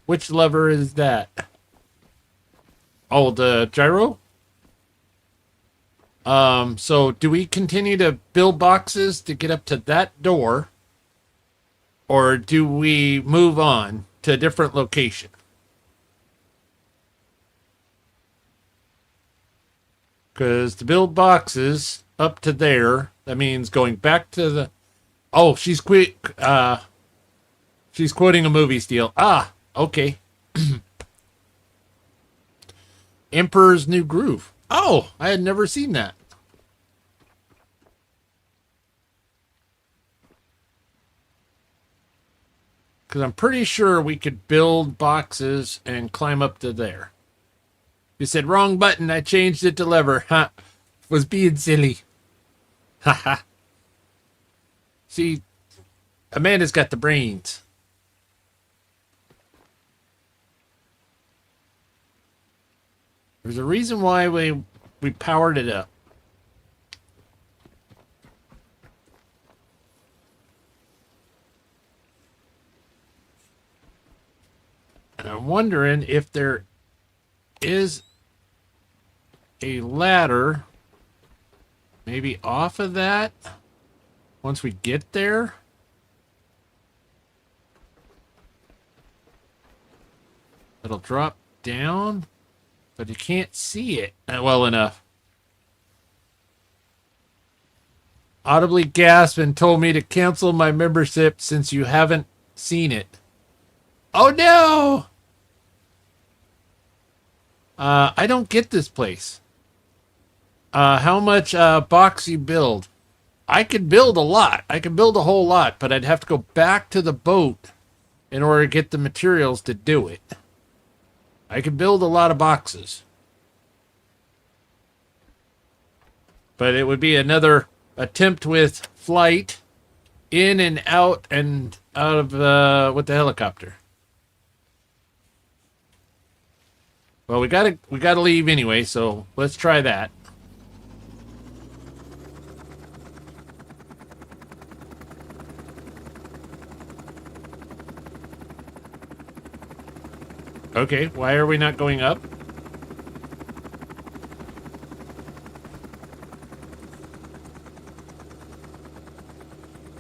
S2: Which lever is that? Oh, the gyro? So do we continue to build boxes to get up to that door? Or do we move on to a different location? Because to build boxes up to there, that means going back to the... Oh, she's quoting a movie, Steel. Ah, okay. Emperor's New Groove. Oh, I had never seen that. Because I'm pretty sure we could build boxes and climb up to there. You said wrong button. I changed it to lever. Ha. Was being silly. Haha. See, Amanda's got the brains. There's a reason why we powered it up. And I'm wondering if there is a ladder maybe off of that once we get there. It'll drop down. But you can't see it well enough. Audibly gasped and told me to cancel my membership since you haven't seen it. Oh no! I don't get this place. How much box you build? I could build a lot. I could build a whole lot, but I'd have to go back to the boat in order to get the materials to do it. I could build a lot of boxes. But it would be another attempt with flight in and out of with the helicopter. Well, we gotta leave anyway, so let's try that. Okay, why are we not going up?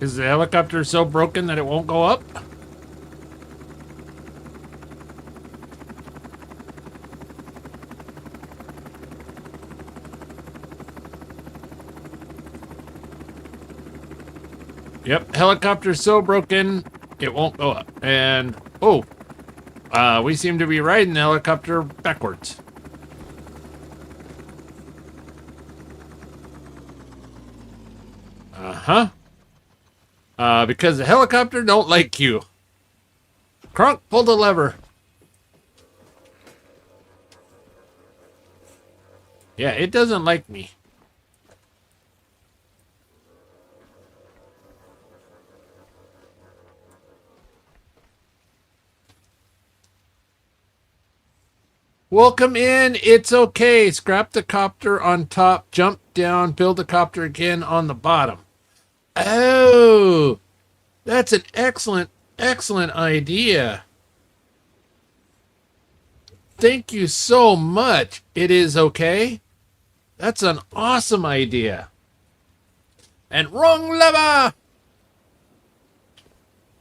S2: Is the helicopter so broken that it won't go up? Yep, helicopter's so broken, it won't go up. And, oh, we seem to be riding the helicopter backwards. Uh-huh. Because the helicopter don't like you. Kronk, pull the lever. Yeah, it doesn't like me. Welcome in. It's okay. Scrap the copter on top, jump down, build the copter again on the bottom. Oh, that's an excellent idea. Thank you so much. It is okay. That's an awesome idea. And wrong lever.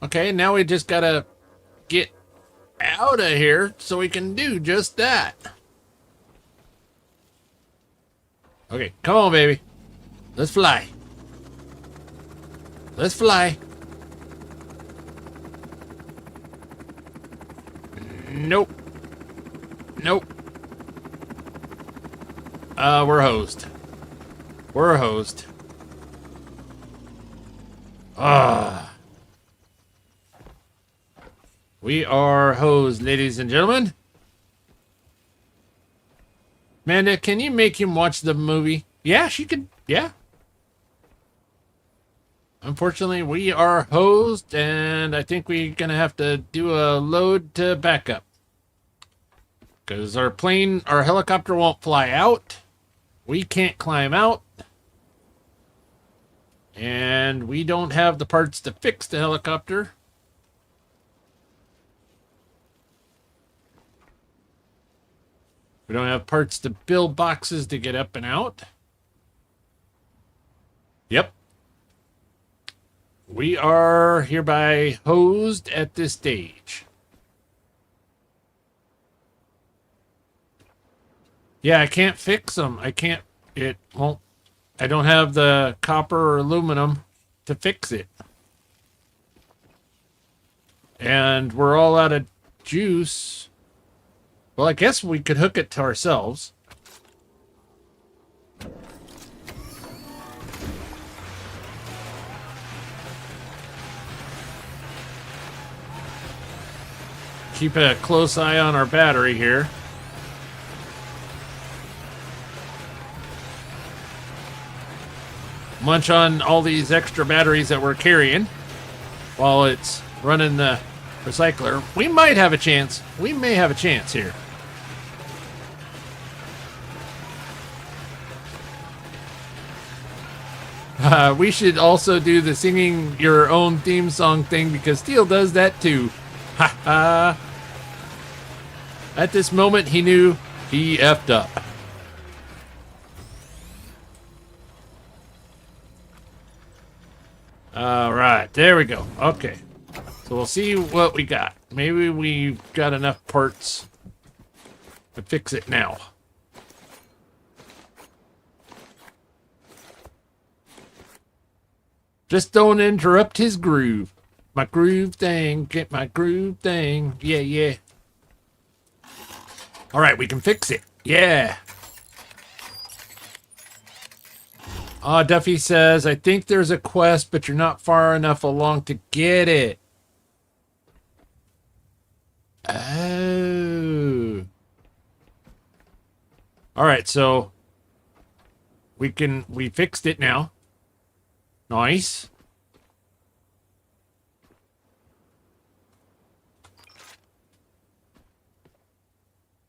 S2: Okay, now we just gotta get out of here so we can do just that. Okay, come on, baby. Let's fly. Let's fly. Nope. Nope. We're hosed. We're hosed. We are hosed, ladies and gentlemen. Amanda, can you make him watch the movie? Yeah, she could. Yeah. Unfortunately, we are hosed, and I think we're going to have to do a load to backup. Because our helicopter won't fly out. We can't climb out. And we don't have the parts to fix the helicopter. We don't have parts to build boxes to get up and out. Yep. We are hereby hosed at this stage. Yeah, I can't fix them. It won't. I don't have the copper or aluminum to fix it. And we're all out of juice. Well, I guess we could hook it to ourselves. Keep a close eye on our battery here. Munch on all these extra batteries that we're carrying while it's running the recycler. We might have a chance. We may have a chance here. We should also do the singing your own theme song thing because Steel does that too. Ha ha. At this moment, he knew he effed up. All right, there we go. Okay. So we'll see what we got. Maybe we've got enough parts to fix it now. Just don't interrupt his groove. My groove thing. Get my groove thing. Yeah, yeah. All right, we can fix it. Yeah. Duffy says, I think there's a quest, but you're not far enough along to get it. Oh. All right, so we fixed it now. Nice.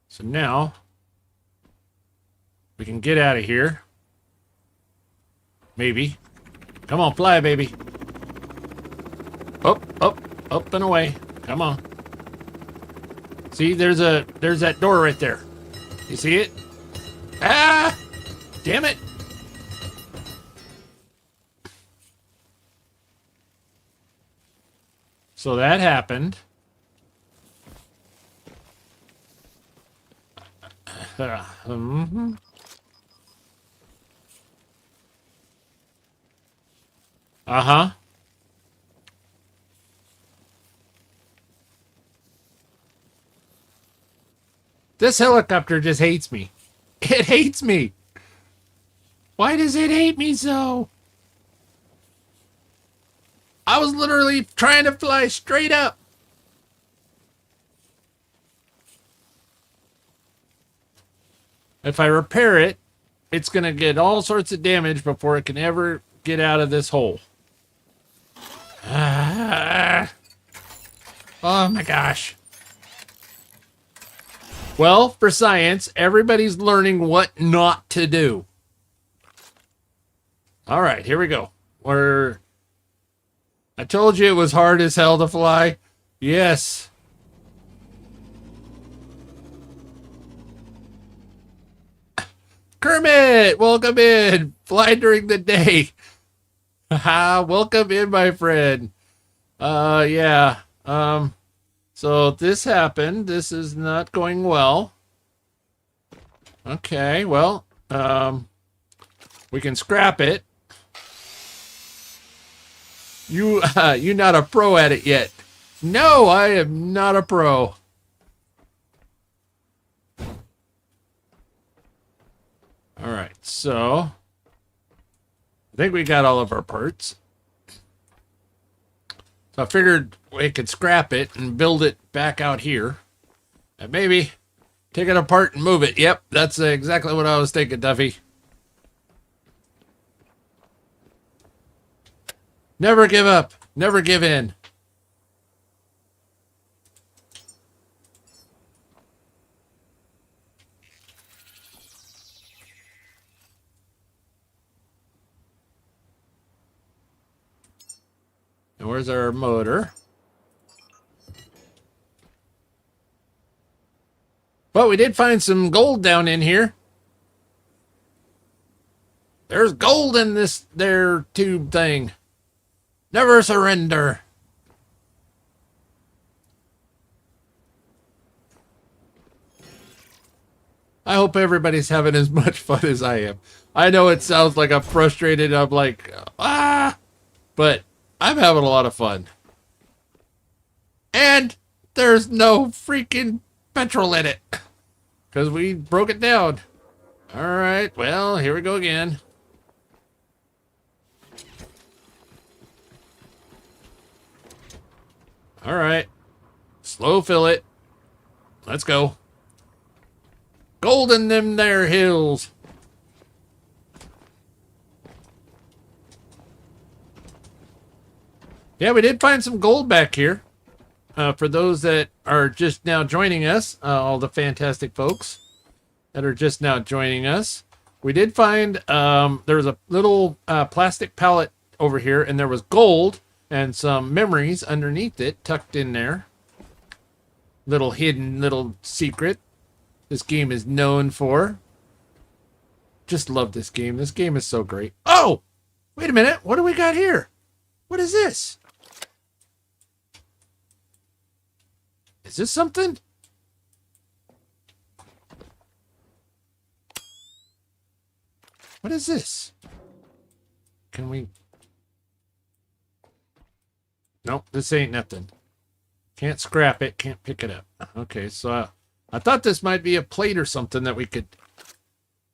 S2: So now we can get out of here. Maybe. Come on, fly, baby. Up and away. Come on. See, there's that door right there. You see it? Ah! Damn it. So that happened. Uh-huh. This helicopter just hates me. It hates me. Why does it hate me so? I was literally trying to fly straight up. If I repair it, it's going to get all sorts of damage before it can ever get out of this hole. Oh my gosh. Well, for science, everybody's learning what not to do. All right, here we go. I told you it was hard as hell to fly. Yes. Kermit, welcome in. Fly during the day. Welcome in, my friend. Yeah. So this happened. This is not going well. Okay, well, we can scrap it. You not a pro at it yet. No, I am not a pro. All right, so I think we got all of our parts. So I figured we could scrap it and build it back out here. And maybe take it apart and move it. Yep, that's exactly what I was thinking, Duffy. Never give up. Never give in. And where's our motor? Well, we did find some gold down in here. There's gold in this there tube thing. Never surrender. I hope everybody's having as much fun as I am. I know it sounds like I'm frustrated. I'm like, but I'm having a lot of fun. And there's no freaking petrol in it because we broke it down. All right, well, here we go again. All right, slow fill it. Let's go. Gold in them there hills. Yeah, we did find some gold back here. For those that are just now joining us, all the fantastic folks that are just now joining us, we did find there was a little plastic pallet over here, and there was gold and some memories underneath it, tucked in there. Little hidden little secret this game is known for. Just love this game. This game is so great. Oh! Wait a minute. What do we got here? What is this? Is this something? What is this? Can we... Nope, this ain't nothing. Can't scrap it, can't pick it up. Okay, so I thought this might be a plate or something that we could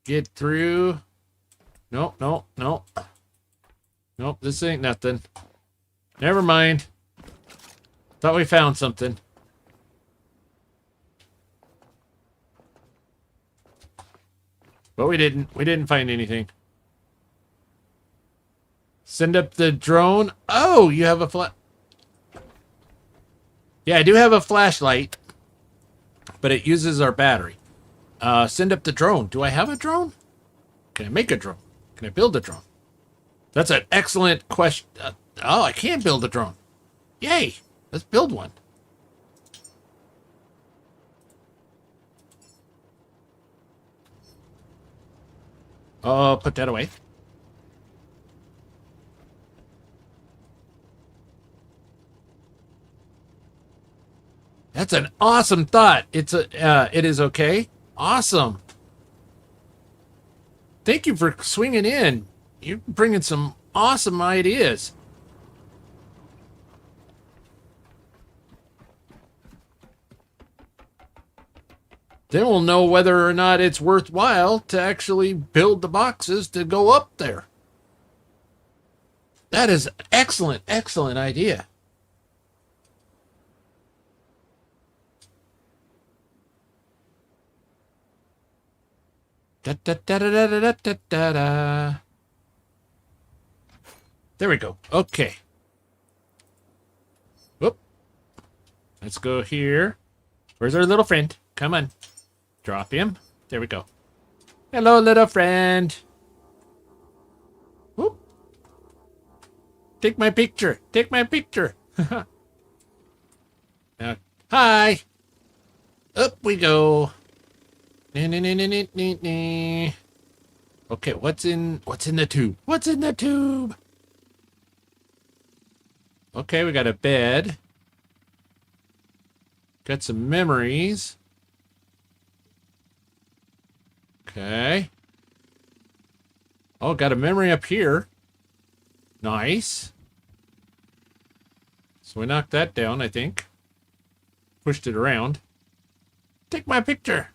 S2: get through. Nope, nope, nope. Nope, this ain't nothing. Never mind. Thought we found something. But we didn't find anything. Send up the drone. Oh, you have a Yeah, I do have a flashlight, but it uses our battery. Send up the drone. Do I have a drone? Can I make a drone? Can I build a drone? That's an excellent question. Oh, I can build a drone. Yay! Let's build one. Put that away. That's an awesome thought. It is okay. Awesome. Thank you for swinging in. You're bringing some awesome ideas. Then we'll know whether or not it's worthwhile to actually build the boxes to go up there. That is an excellent, excellent idea. Da, da, da, da, da, da, da, da, da. There we go. Okay. Whoop. Let's go here. Where's our little friend? Come on. Drop him. There we go. Hello, little friend. Whoop. Take my picture. Take my picture. Now, hi. Up we go. Okay, what's in the tube? What's in the tube? Okay, we got a bed. Got some memories. Okay. Oh, got a memory up here. Nice. So we knocked that down, I think. Pushed it around. Take my picture.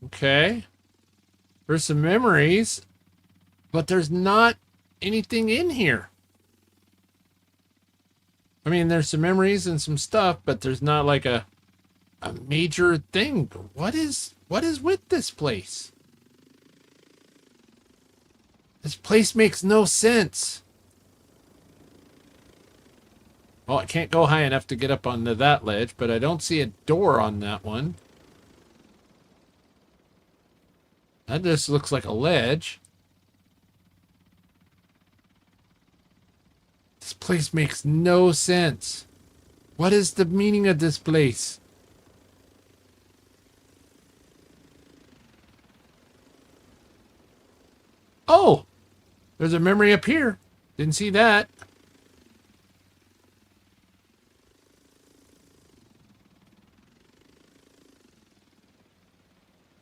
S2: Okay. There's some memories, but there's not anything in here. I mean, there's some memories and some stuff, but there's not like a major thing. What is with this place? This place makes no sense. Well, I can't go high enough to get up onto that ledge, but I don't see a door on that one. That just looks like a ledge. This place makes no sense. What is the meaning of this place? Oh! There's a memory up here. Didn't see that.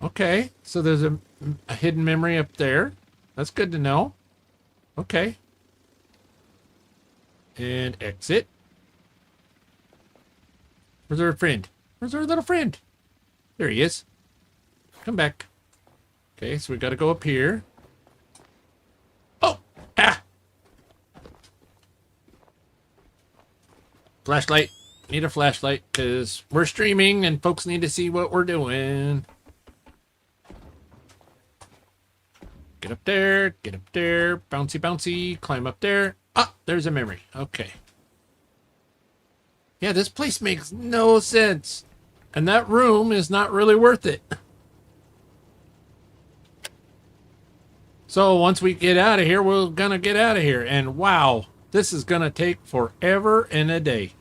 S2: Okay, so there's a hidden memory up there. That's good to know. Okay. And exit. Where's our friend? Where's our little friend? There he is. Come back. Okay, so we got to go up here. Oh! Ah! Flashlight. Need a flashlight because we're streaming and folks need to see what we're doing. Get up there, bouncy, bouncy, climb up there. Ah, there's a memory. Okay. Yeah, this place makes no sense. And that room is not really worth it. So once we get out of here, we're gonna get out of here. And wow, this is gonna take forever and a day.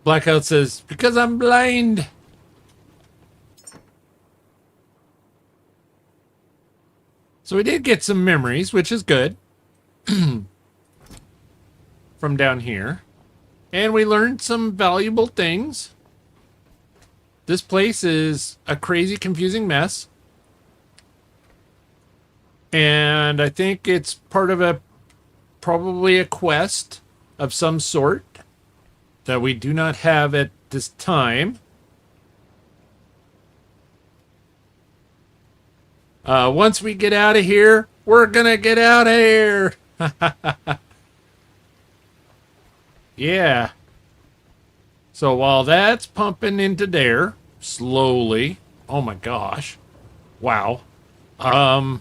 S2: Blackout says, because I'm blind. So we did get some memories, which is good. From down here. And we learned some valuable things. This place is a crazy, confusing mess. And I think it's part of probably a quest of some sort that we do not have at this time. Once we get out of here, we're gonna get out of here. Yeah. So while that's pumping into there slowly, oh my gosh, wow. How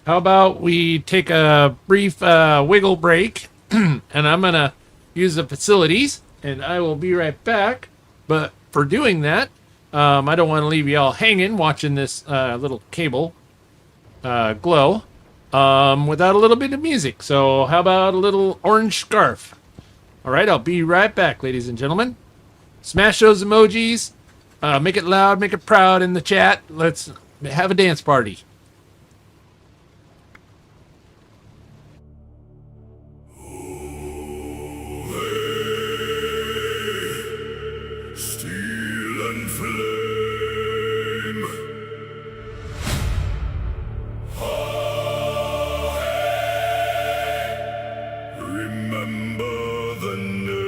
S2: about we take a brief wiggle break, and I'm gonna use the facilities, and I will be right back. But for doing that, I don't want to leave y'all hanging watching this little cable glow without a little bit of music. So how about a little orange scarf? All right, I'll be right back, ladies and gentlemen. Smash those emojis. Make it loud, make it proud in the chat. Let's have a dance party.
S1: Steel and flame. Remember the name.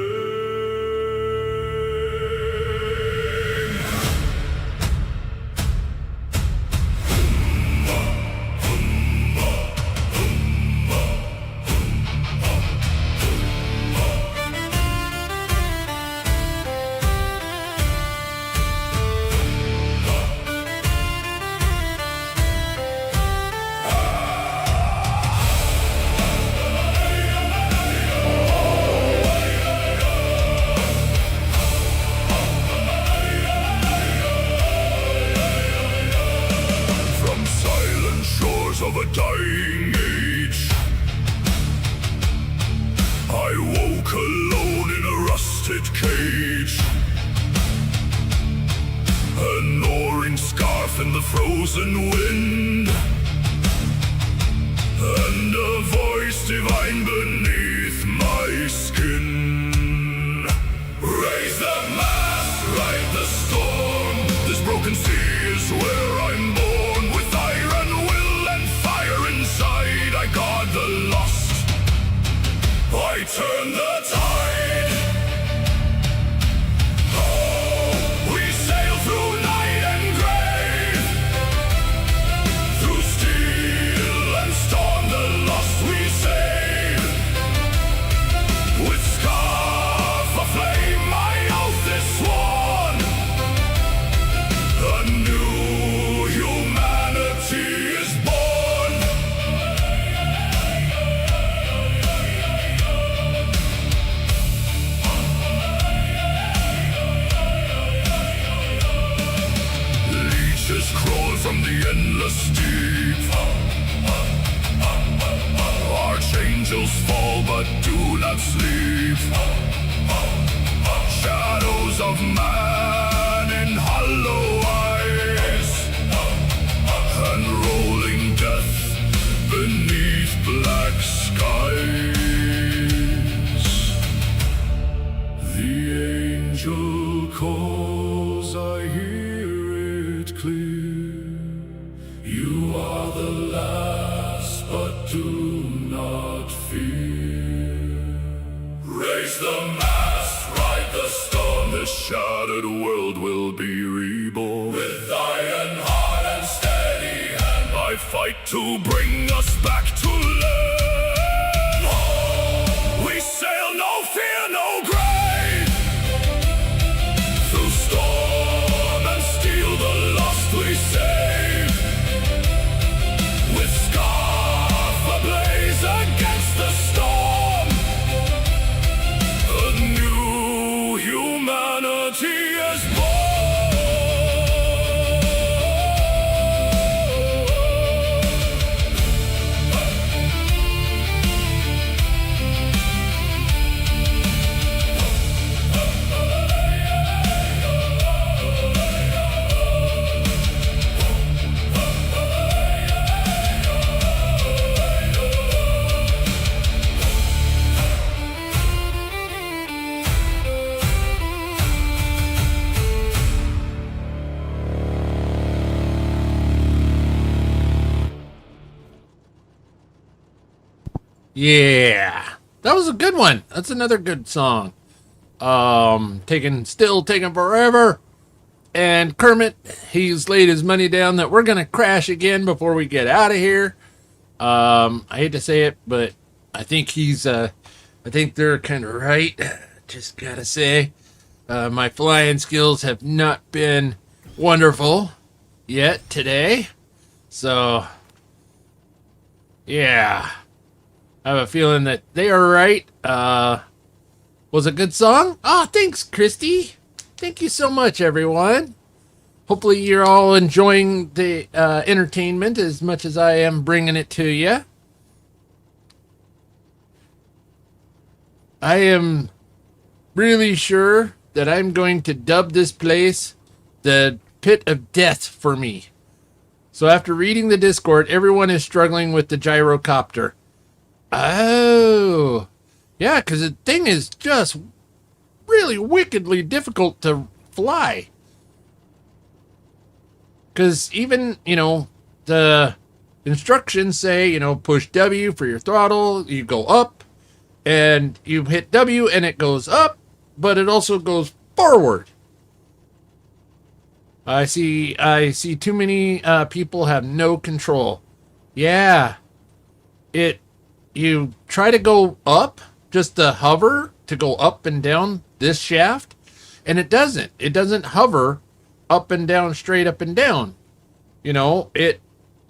S1: From silent shores of a dying age, I woke alone in a rusted cage. An orange scarf in the frozen wind, and a voice divine beneath my skin. Raise the mast, ride the storm. This broken sea is where I'm born. With iron will and fire inside, I guard the lost. I turn the tide. Oh, we sail through night and grave, through steel and storm, the lost we save. With scarf aflame, my oath is sworn. A new humanity is born. Leeches crawl from the endless deep. Archangels fall but do not sleep. Shadows of man in hollow eyes, and rolling death beneath black skies. The angel calls, I hear it clear. You are the last, but do not fear. Raise the mast, ride the storm. This shattered world will be reborn. With iron heart and steady hand, I fight to bring us back to land. Oh, we sail, no fear, no grave. Through storm and steel, the lost we save. With scarf ablaze against the storm, a new humanity is born.
S2: Yeah, that was a good one. That's another good song. Still taking forever. And Kermit, he's laid his money down that we're gonna crash again before we get out of here. I hate to say it, but I think he's I think they're kind of right. Just gotta say, my flying skills have not been wonderful yet today. So, yeah. I have a feeling that they are right. Was a good song? Oh, thanks, Christy. Thank you so much, everyone. Hopefully you're all enjoying the entertainment as much as I am bringing it to you. I am really sure that I'm going to dub this place the pit of death for me. So after reading the Discord, everyone is struggling with the gyrocopter. Oh, yeah, because the thing is just really wickedly difficult to fly. Because even, the instructions say, push W for your throttle, you go up, and you hit W and it goes up, but it also goes forward. I see too many people have no control. Yeah. You try to go up, just to hover, to go up and down this shaft, and it doesn't. It doesn't hover up and down, straight up and down. It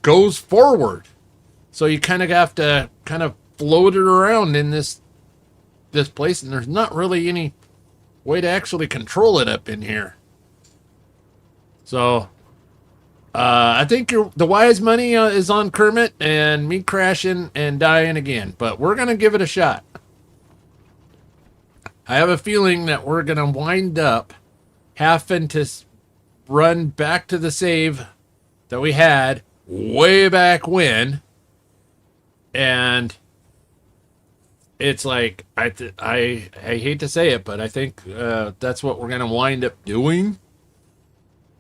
S2: goes forward. So you kind of have to kind of float it around in this place, and there's not really any way to actually control it up in here. So, I think the wise money is on Kermit and me crashing and dying again, but we're going to give it a shot. I have a feeling that we're going to wind up having to run back to the save that we had way back when, and it's like, I hate to say it, but I think that's what we're going to wind up doing.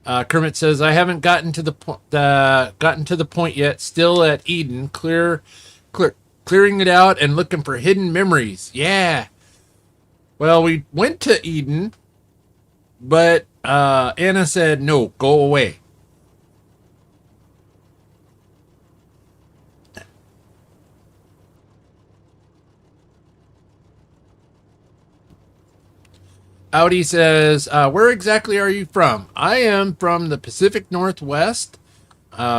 S2: Kermit says, I haven't gotten to the point yet. Still at Eden, clearing it out and looking for hidden memories. Yeah. Well, we went to Eden, but Anna said, no, go away. Audi says, where exactly are you from? I am from the Pacific Northwest,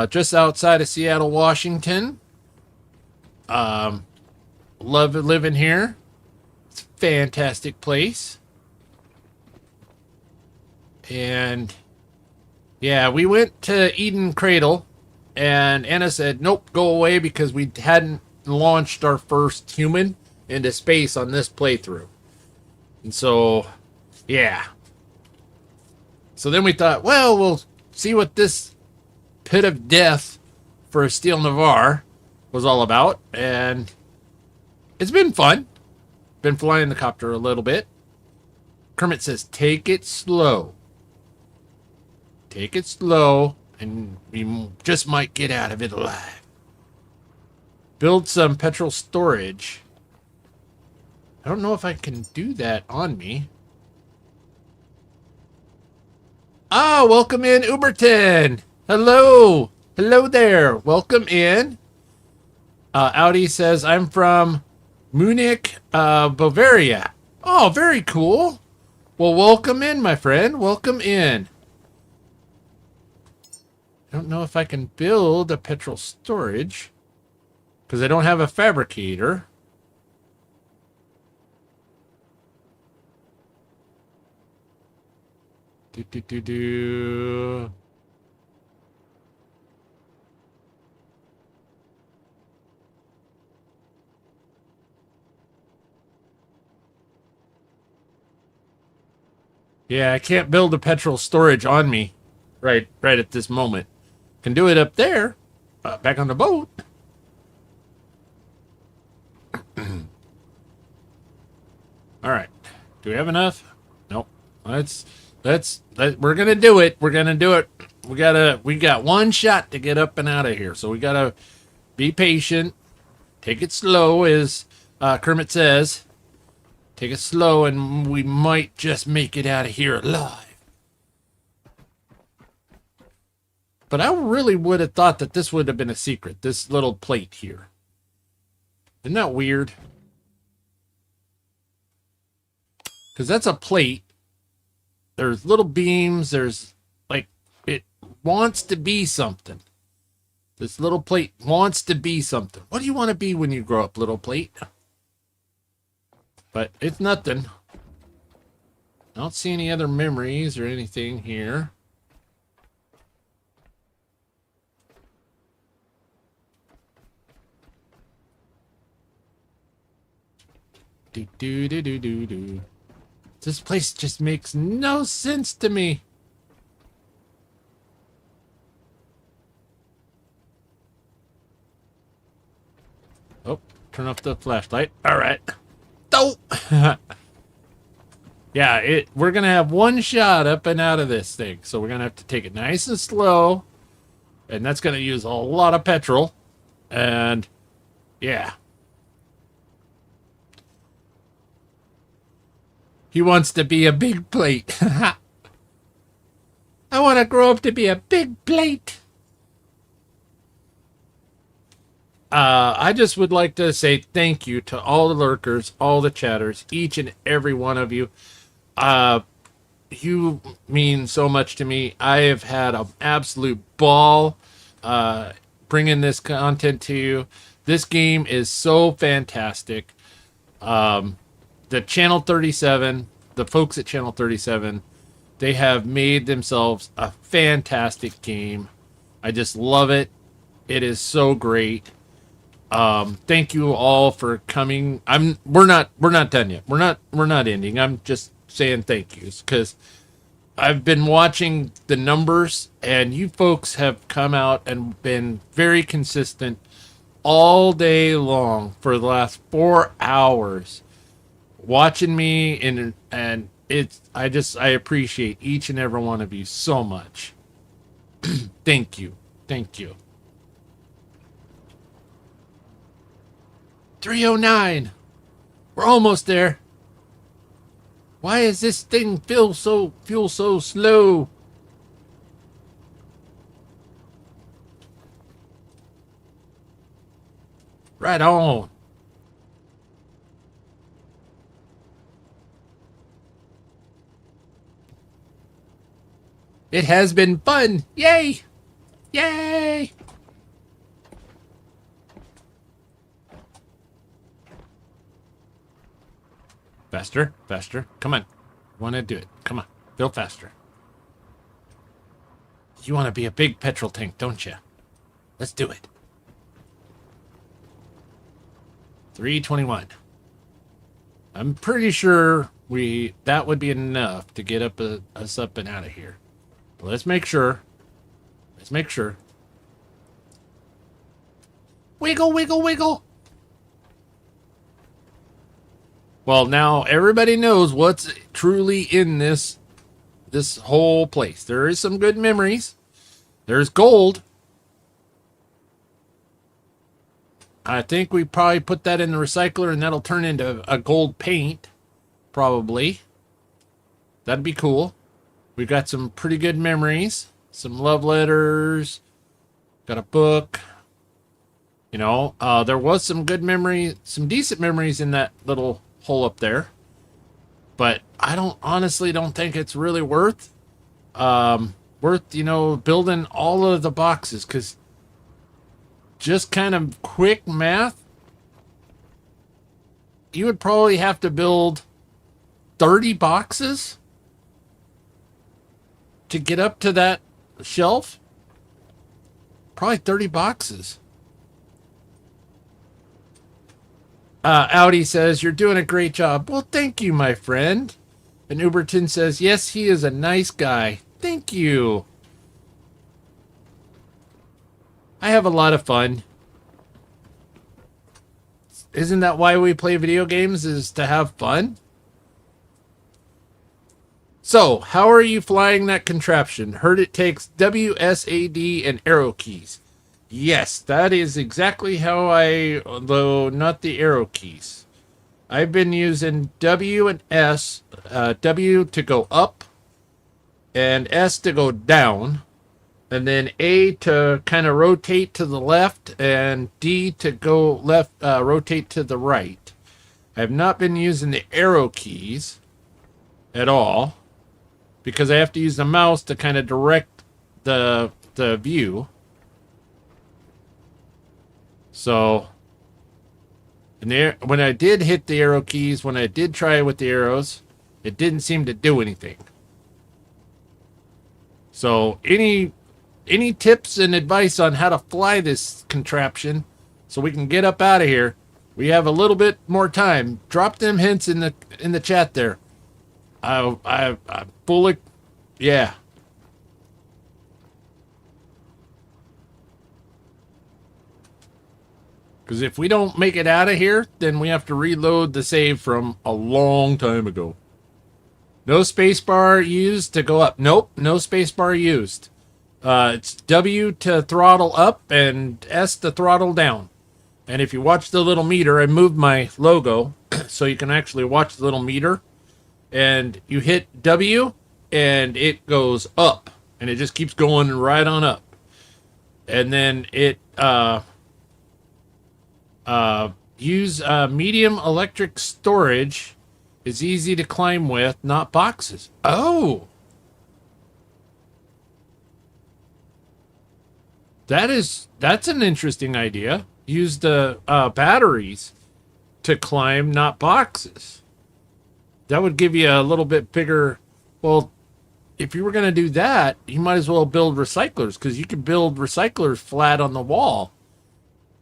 S2: just outside of Seattle, Washington. Love living here. It's a fantastic place. And yeah, we went to Eden Cradle, and Anna said, nope, go away, because we hadn't launched our first human into space on this playthrough. And so, yeah. So then we thought, well, we'll see what this pit of death for Steel Nevar was all about. And it's been fun. Been flying the copter a little bit. Kermit says, take it slow. Take it slow, and we just might get out of it alive. Build some petrol storage. I don't know if I can do that on me. Ah, welcome in, Uberton. Hello. Hello there. Welcome in. Audi says, I'm from Munich, Bavaria. Oh, very cool. Well, welcome in, my friend. Welcome in. I don't know if I can build a petrol storage because I don't have a fabricator. Do. Yeah, I can't build a petrol storage on me right at this moment. Can do it up there, back on the boat. All right. Do we have enough? Nope. We're gonna do it. We're gonna do it. We got one shot to get up and out of here, so we gotta be patient. Take it slow, as Kermit says. Take it slow, and we might just make it out of here alive. But I really would have thought that this would have been a secret, this little plate here. Isn't that weird? Because that's a plate. There's little beams. There's like, it wants to be something. This little plate wants to be something. What do you want to be when you grow up, little plate? But it's nothing. I don't see any other memories or anything here. Do do do do do do. This place just makes no sense to me. Oh, turn off the flashlight. All right. Oh. Yeah, we're gonna have one shot up and out of this thing, so we're gonna have to take it nice and slow, and that's gonna use a lot of petrol. And yeah, he wants to be a big plate. I want to grow up to be a big plate. I just would like to say thank you to all the lurkers, all the chatters, each and every one of you. You mean so much to me. I have had an absolute ball bringing this content to you. This game is so fantastic. The Channel 37, the folks at Channel 37, they have made themselves a fantastic game. I just love it. It is so great. Thank you all for coming. We're not done yet. We're not ending. I'm just saying thank yous because I've been watching the numbers, and you folks have come out and been very consistent all day long for the last 4 hours watching me, and I appreciate each and every one of you so much. Thank you. 309. We're almost there. Why is this thing feel so slow? Right on. It has been fun. Yay! Yay! Faster, faster. Come on. You want to do it. Come on. Go faster. You want to be a big petrol tank, don't you? Let's do it. 321. I'm pretty sure that would be enough to get us up and out of here. But let's make sure. Wiggle, wiggle, wiggle. Well, now everybody knows what's truly in this whole place. There is some good memories. There's gold. I think we probably put that in the recycler, and that'll turn into a gold paint. Probably. That'd be cool. We've got some pretty good memories. Some love letters. Got a book. You know, there was some good memory, some decent memories in that little hole up there, but I honestly don't think it's really worth building all of the boxes, because just kind of quick math, you would probably have to build 30 boxes to get up to that shelf. Probably 30 boxes. Audi says, you're doing a great job. Well, thank you, my friend. And Uberton says, yes, he is a nice guy. Thank you. I have a lot of fun. Isn't that why we play video games, is to have fun? So, how are you flying that contraption? Heard it takes WSAD and arrow keys. Yes, that is exactly how although not the arrow keys. I've been using W and S, W to go up, and S to go down, and then A to kind of rotate to the left, and D to go left, rotate to the right. I have not been using the arrow keys. at all because I have to use the mouse to kind of direct the view. So, and there, when I did hit the arrow keys, when I did try it with the arrows, it didn't seem to do anything. So, any tips and advice on how to fly this contraption so we can get up out of here? We have a little bit more time. Drop them hints in the chat there. I fully, yeah. Because if we don't make it out of here, then we have to reload the save from a long time ago. No spacebar used to go up. Nope, no spacebar used. It's W to throttle up and S to throttle down. And if you watch the little meter, I moved my logo so you can actually watch the little meter. And you hit W and it goes up. And it just keeps going right on up. And then it use medium electric storage is easy to climb with, not boxes. Oh! That's an interesting idea. Use the batteries to climb, not boxes. That would give you a little bit bigger. Well, if you were going to do that, you might as well build recyclers, because you could build recyclers flat on the wall,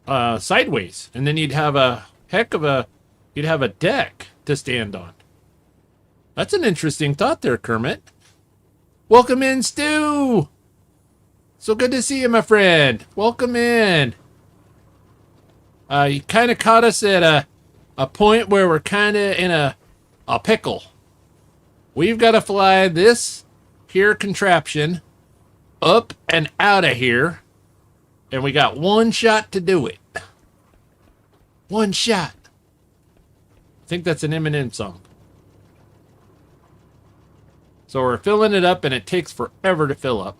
S2: sideways, and then you'd have a you'd have a deck to stand on. That's an interesting thought there, Kermit. Welcome in, Stu. So good to see you, my friend. Welcome in. You kind of caught us at a point where we're kind of in a pickle. We've got to fly this here contraption up and out of here, and we got one shot to do it. One shot. I think that's an Eminem song. So we're filling it up, and it takes forever to fill up.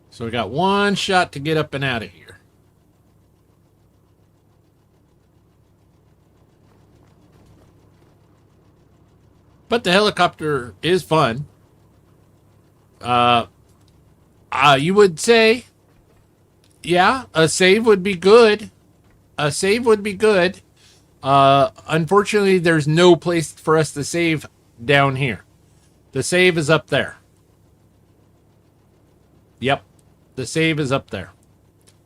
S2: So we got one shot to get up and out of here. But the helicopter is fun. You would say, yeah, a save would be good. A save would be good. Unfortunately, there's no place for us to save down here. The save is up there. Yep. The save is up there.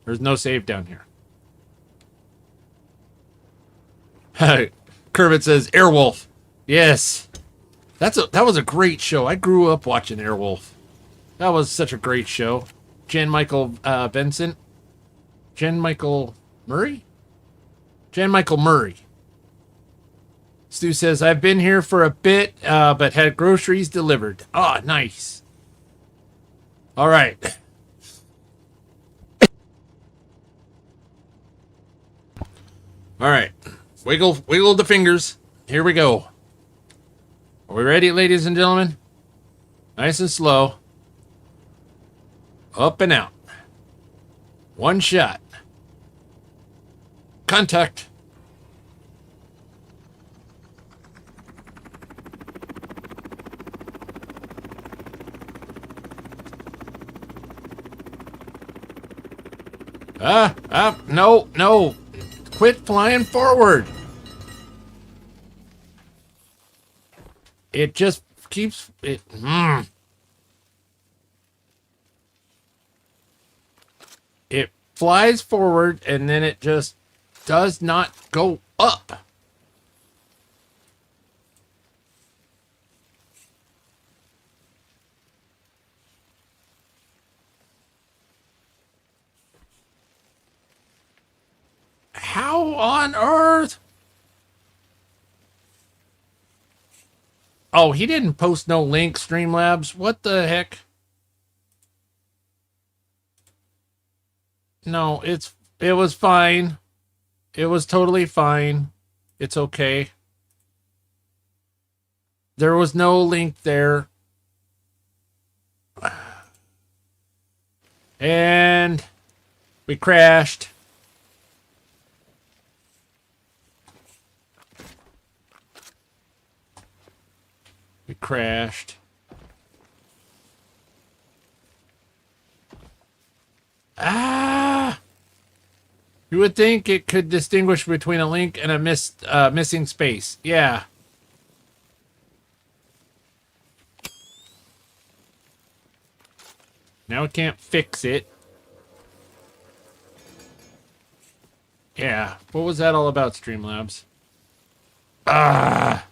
S2: There's no save down here. Kermit says, Airwolf. Yes. That was a great show. I grew up watching Airwolf. That was such a great show. Jen Michael Vincent. Jen Michael Murray? Jen Michael Murray. Stu says, I've been here for a bit, but had groceries delivered. Ah, oh, nice. All right. All right. Wiggle the fingers. Here we go. Are we ready, ladies and gentlemen? Nice and slow. Up and out. One shot. Contact. No. Quit flying forward. It just keeps it. It flies forward and then it just does not go up. How on earth? Oh, he didn't post no link, Streamlabs. What the heck? No, it was fine. It was totally fine. It's okay. There was no link there. And we crashed. crashed. Ah! You would think it could distinguish between a link and a missing space. Yeah. Now it can't fix it. Yeah. What was that all about, Streamlabs? Ah!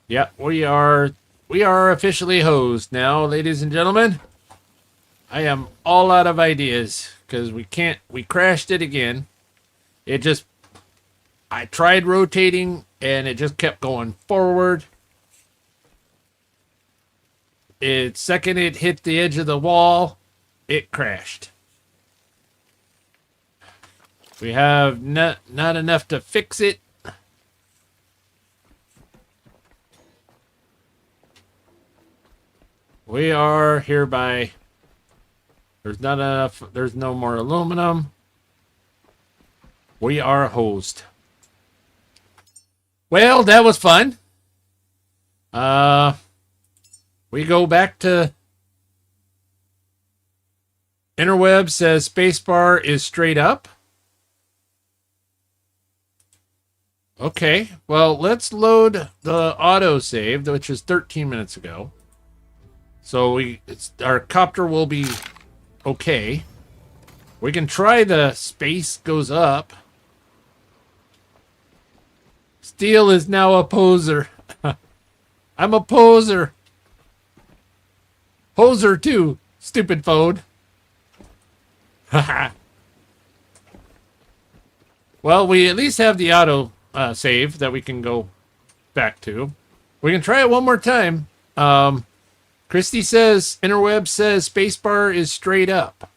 S2: Yep, we are officially hosed now, ladies and gentlemen. I am all out of ideas because we crashed it again. I tried rotating and it just kept going forward. Second it hit the edge of the wall, it crashed. We have not enough to fix it. We are hereby. There's not enough. There's no more aluminum. We are hosed. Well, that was fun. We go back to Interweb says spacebar is straight up. Okay, well, let's load the autosave, which is 13 minutes ago. So our copter will be okay. We can try the space goes up. Steel is now a poser. I'm a poser. Poser too, stupid phone. Well, we at least have the auto save that we can go back to. We can try it one more time. Christy says, Interweb says spacebar is straight up.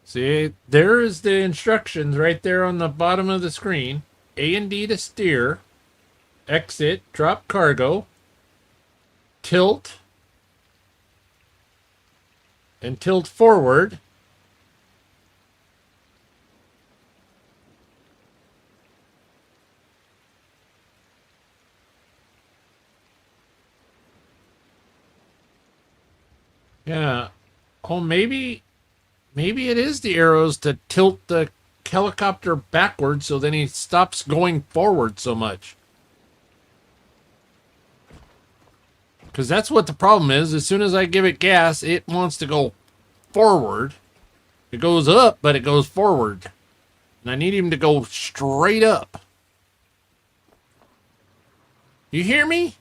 S2: See, there's the instructions right there on the bottom of the screen. A and D to steer, exit, drop cargo, tilt, and tilt forward. Yeah. Oh, maybe it is the arrows to tilt the helicopter backwards so then he stops going forward so much. Because that's what the problem is. As soon as I give it gas, it wants to go forward. It goes up, but it goes forward. And I need him to go straight up. You hear me?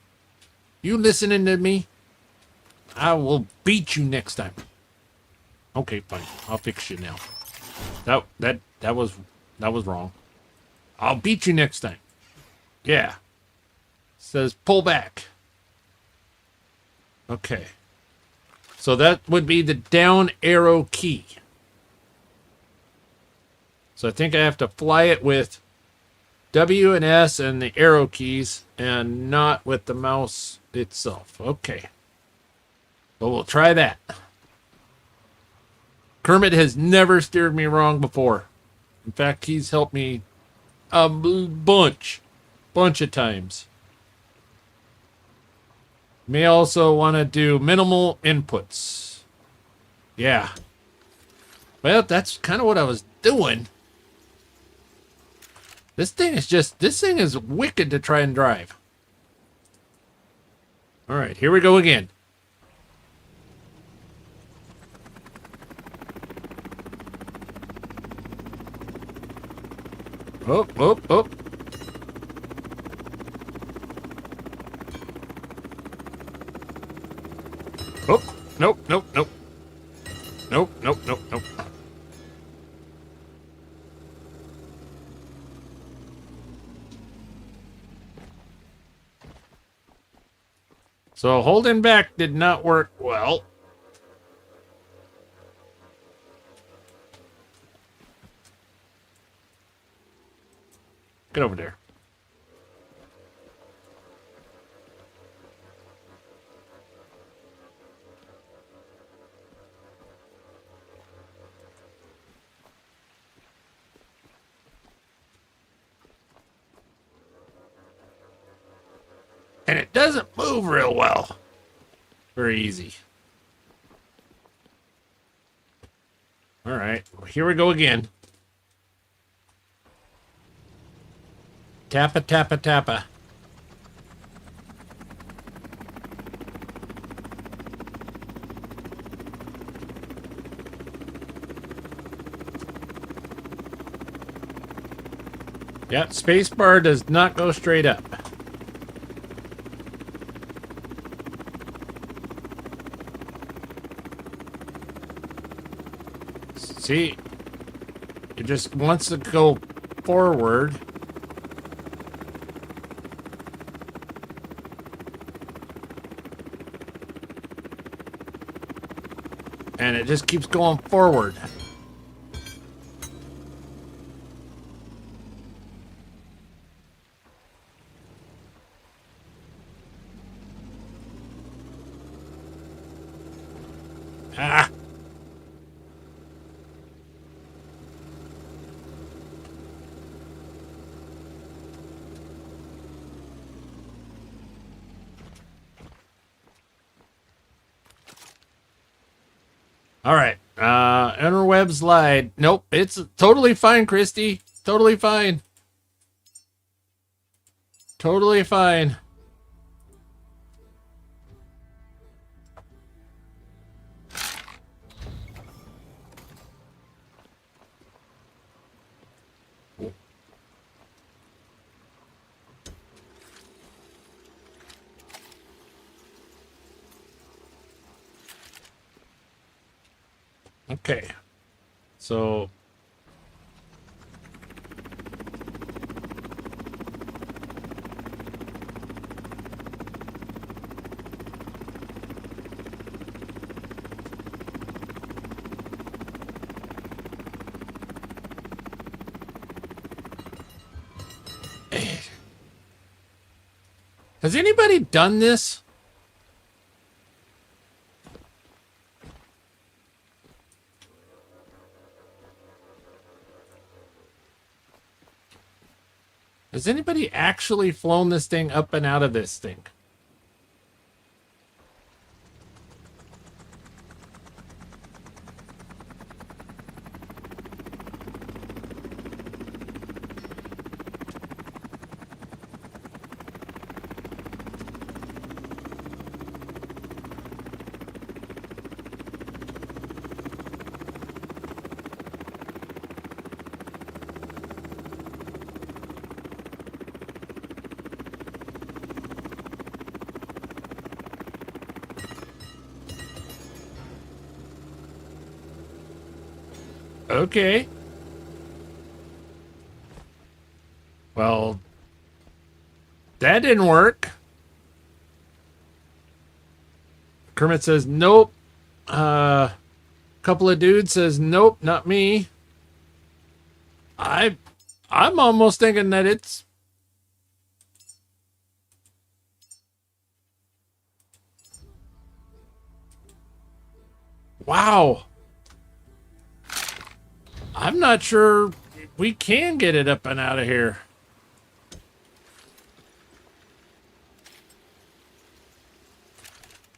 S2: You listening to me? I will beat you next time. Okay, fine. I'll fix you now. That was wrong. I'll beat you next time. Yeah. Says pull back. Okay. So that would be the down arrow key. So I think I have to fly it with W and S and the arrow keys and not with the mouse itself. Okay. But we'll try that. Kermit has never steered me wrong before. In fact, he's helped me a bunch of times. May also want to do minimal inputs. Yeah. Well, that's kind of what I was doing. This thing is wicked to try and drive. All right, here we go again. Oh. Oh, nope. Nope. So holding back did not work well. Get over there. And it doesn't move real well. Very easy. All right, here we go again. Tappa, tappa, tappa. Yep, spacebar does not go straight up. See, it just wants to go forward. And it just keeps going forward. Ah. All right. Interweb slide. Nope. It's totally fine, Christy. Totally fine. Totally fine. Okay. So has anybody done this? Has anybody actually flown this thing up and out of this thing? Okay. Well, that didn't work. Kermit says, nope. Couple of dudes says, nope, not me. I'm almost thinking that it's... Wow. I'm not sure we can get it up and out of here.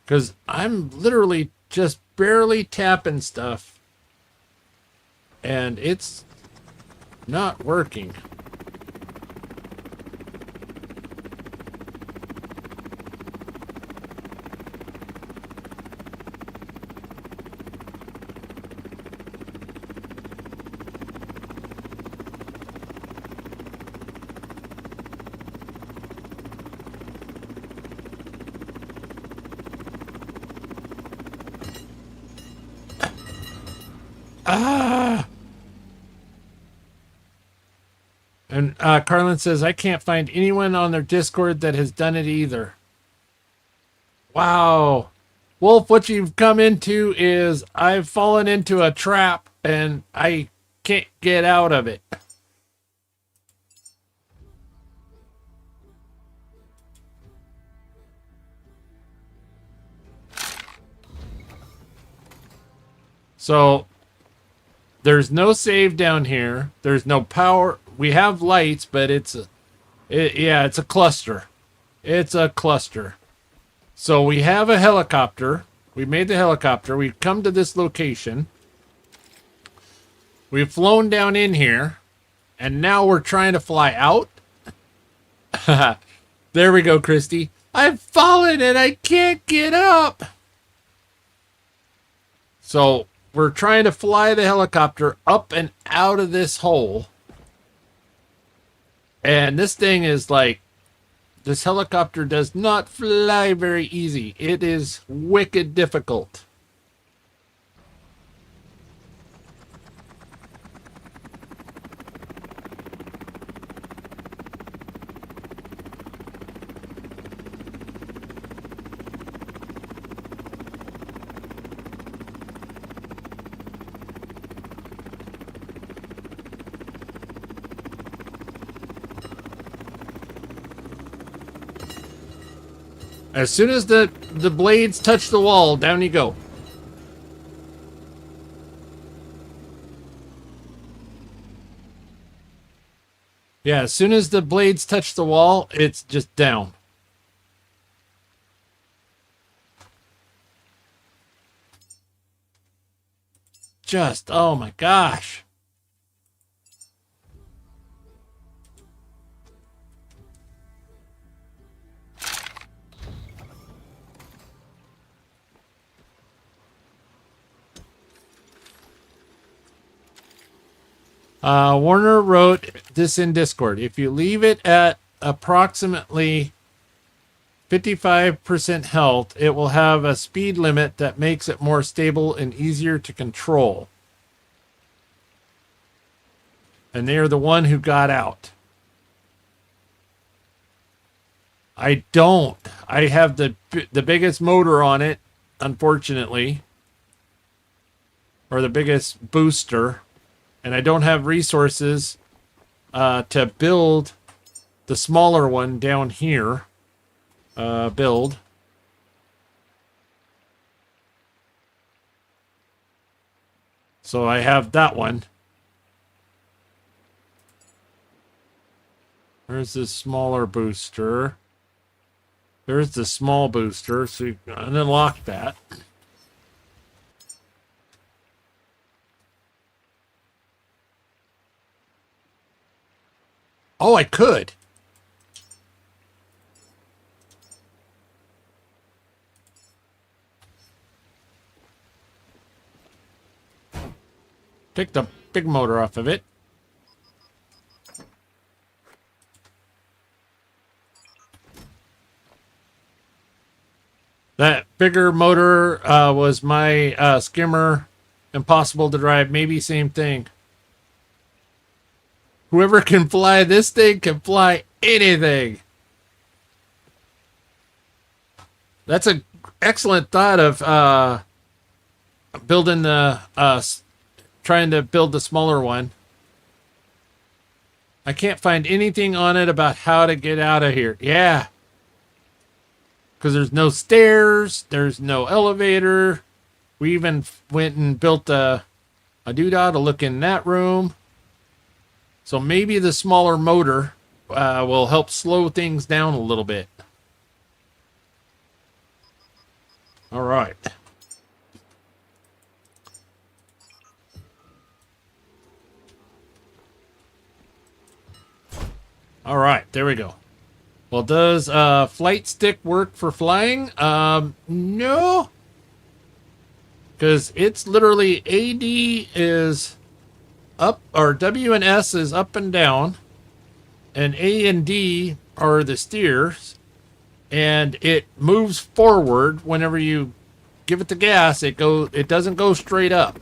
S2: Because I'm literally just barely tapping stuff. And it's not working. And Carlin says, I can't find anyone on their Discord that has done it either. Wow. Wolf, what you've come into is I've fallen into a trap and I can't get out of it. So there's no save down here. There's no power. We have lights, but it's a cluster. It's a cluster. So we have a helicopter. We made the helicopter. We've come to this location. We've flown down in here. And now we're trying to fly out. There we go, Christy. I've fallen and I can't get up. So we're trying to fly the helicopter up and out of this hole. And this thing is like, this helicopter does not fly very easy. It is wicked difficult. As soon as the blades touch the wall, down you go. Yeah, as soon as the blades touch the wall, it's just down. Just, oh my gosh. Warner wrote this in Discord. If you leave it at approximately 55% health, it will have a speed limit that makes it more stable and easier to control. And they are the one who got out. I don't. I have the biggest motor on it, unfortunately. Or the biggest booster. And I don't have resources to build the smaller one down here. Build. So I have that one. Where's the smaller booster? There's the small booster. So you can unlock that. Oh, I could. Take the big motor off of it. That bigger motor was my skimmer. Impossible to drive. Maybe same thing. Whoever can fly this thing can fly anything. That's an excellent thought of building the trying to build the smaller one. I can't find anything on it about how to get out of here. Yeah. Because there's no stairs. There's no elevator. We even went and built a doodah to look in that room. So maybe the smaller motor will help slow things down a little bit. All right. All right, there we go. Well, does flight stick work for flying? No. Because it's literally AD is up, or W and S is up and down, and A and D are the steers, and it moves forward whenever you give it the gas. It doesn't go straight up.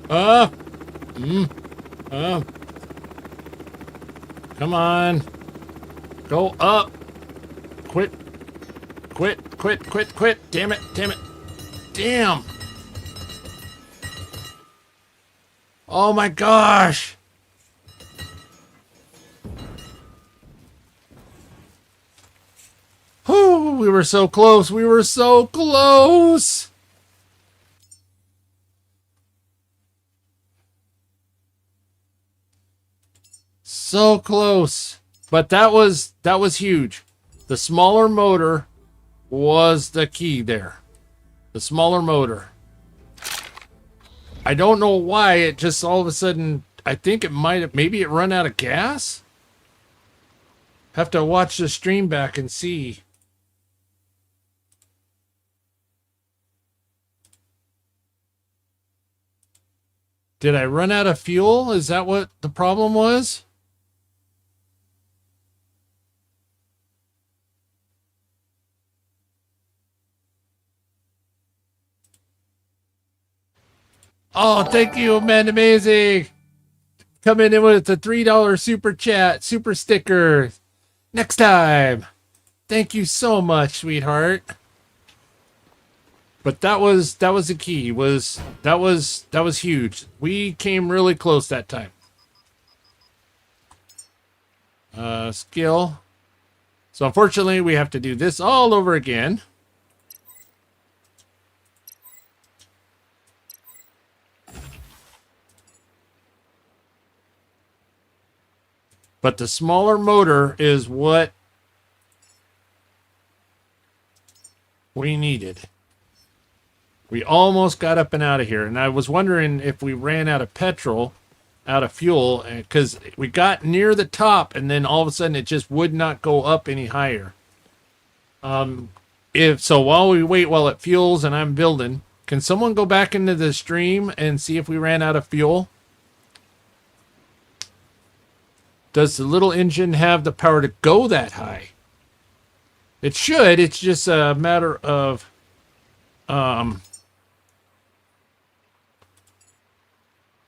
S2: Up. Up. Come on. Go up. Quit. Quit. Damn it. Damn. Oh my gosh. Whew, we were so close. So close. But that was huge. The smaller motor was the key there. The smaller motor. I don't know why it just all of a sudden, I think it might have, maybe it run out of gas? Have to watch the stream back and see. Did I run out of fuel? Is that what the problem was? Oh, thank you, man. Amazing. Coming in with the $3 super chat, super sticker. Next time. Thank you so much, sweetheart. But that was the key. That was huge. We came really close that time. Skill. So unfortunately, we have to do this all over again. But the smaller motor is what we needed. We almost got up and out of here. And I was wondering if we ran out of petrol, out of fuel, because we got near the top and then all of a sudden it just would not go up any higher. If so, while we wait, while it fuels and I'm building, can someone go back into the stream and see if we ran out of fuel? Does the little engine have the power to go that high? It should. It's just a matter of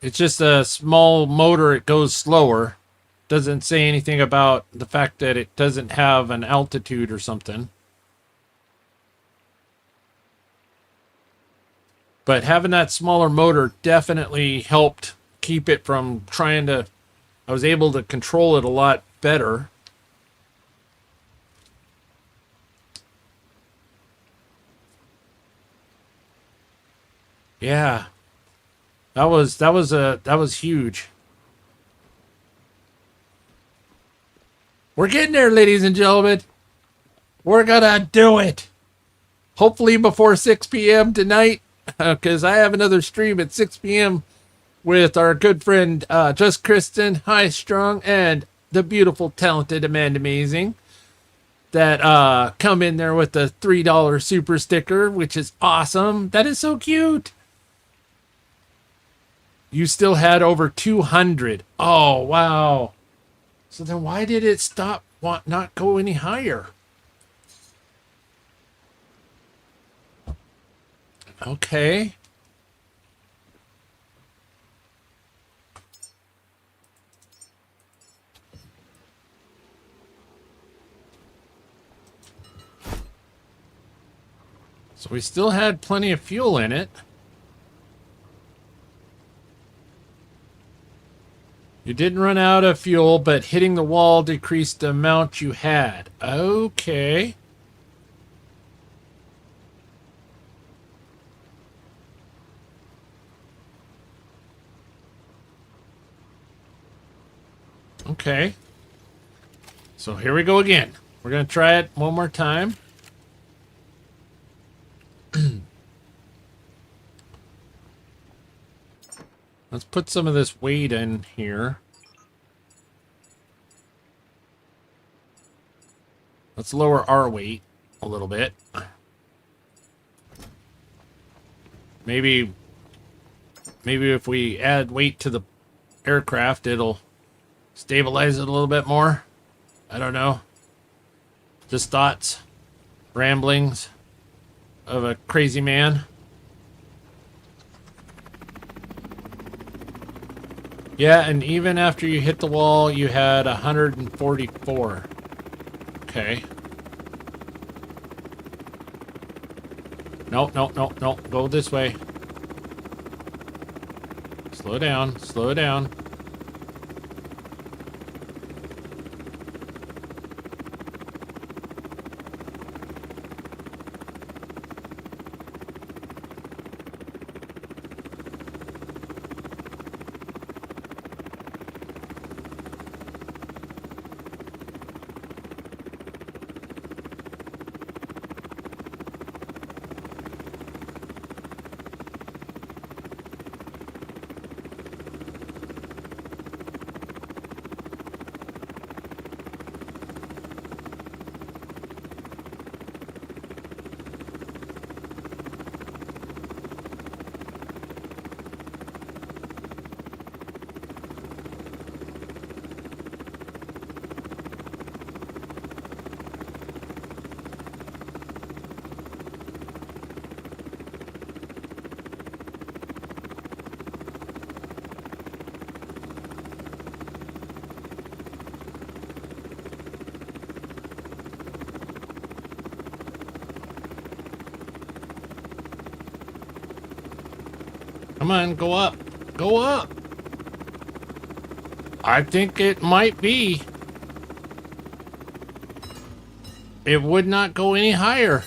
S2: it's just a small motor. It goes slower. Doesn't say anything about the fact that it doesn't have an altitude or something. But having that smaller motor definitely helped keep it from trying to... I was able to control it a lot better. Yeah. That was huge. We're getting there, ladies and gentlemen. We're gonna do it. Hopefully before 6 p.m. tonight, because I have another stream at 6 p.m. with our good friend Just Kristen, High Strung, and the beautiful, talented Amanda Amazing that come in there with the $3 super sticker, which is awesome. That is so cute. You still had over 200. Oh, wow. So then why did it stop, not go any higher? Okay. So we still had plenty of fuel in it. You didn't run out of fuel, but hitting the wall decreased the amount you had. Okay. Okay. So here we go again. We're going to try it one more time. Let's put some of this weight in here. Let's lower our weight a little bit. Maybe if we add weight to the aircraft, it'll stabilize it a little bit more. I don't know. Just thoughts, ramblings of a crazy man. Yeah, and even after you hit the wall, you had 144. Okay. No, no, no, no. Go this way. Slow down. Slow down. Come on, go up. Go up. I think it might be. It would not go any higher.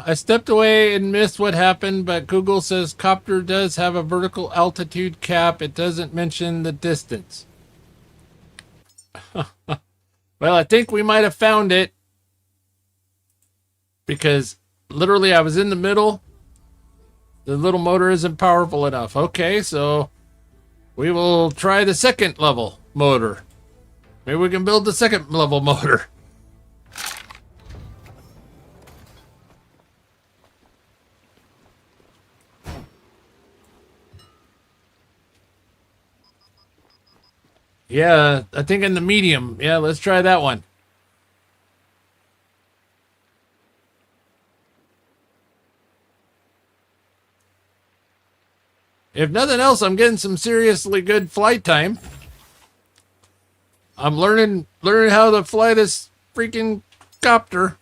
S2: I stepped away and missed what happened, but Google says copter does have a vertical altitude cap. It doesn't mention the distance. Well, I think we might have found it. Because literally I was in the middle. The little motor isn't powerful enough. Okay, so we will try the second level motor. Maybe we can build the second level motor. Yeah, I think in the medium. Yeah, let's try that one. If nothing else, I'm getting some seriously good flight time. I'm learning how to fly this freaking copter.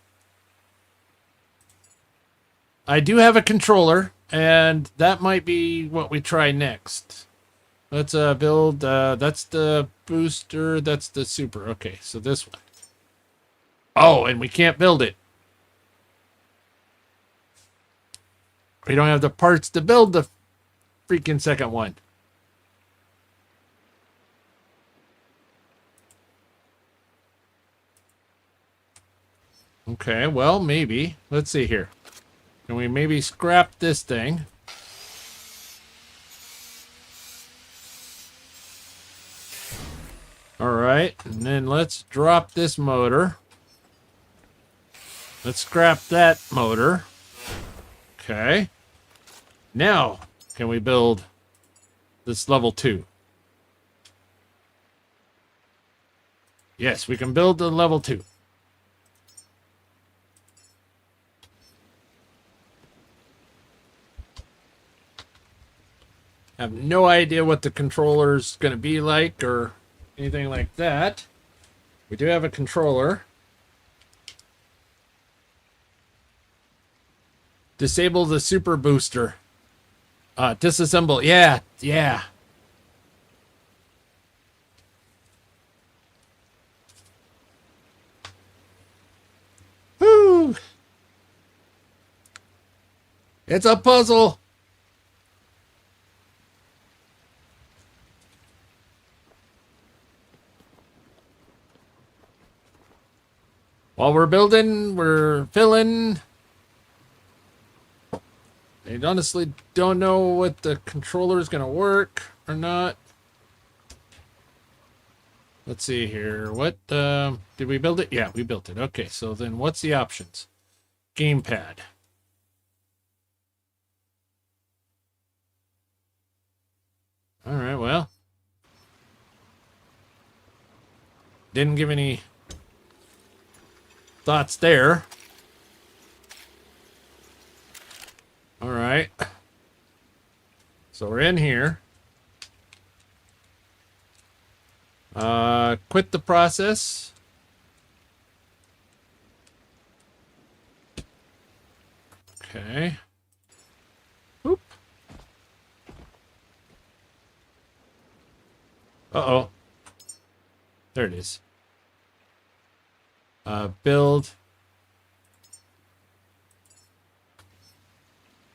S2: I do have a controller, and that might be what we try next. Let's build, that's the booster, that's the super. Okay, so this one. Oh, and we can't build it. We don't have the parts to build the freaking second one. Okay, well, maybe. Let's see here. Can we maybe scrap this thing? All right, and then let's drop this motor. Let's scrap that motor. Okay. Now, can we build this level 2? Yes, we can build the level 2. I have no idea what the controller's going to be like or anything like that. We do have a controller. Disable the super booster. Disassemble. Yeah, yeah. Woo! It's a puzzle. While we're building, we're filling. I honestly don't know what the controller is going to work or not. Let's see here. What, did we build it? Yeah, we built it. Okay, so then what's the options? Gamepad. All right, well. Didn't give any thoughts there. All right. So we're in here. Quit the process. Okay. Oop. Uh-oh. There it is. Build.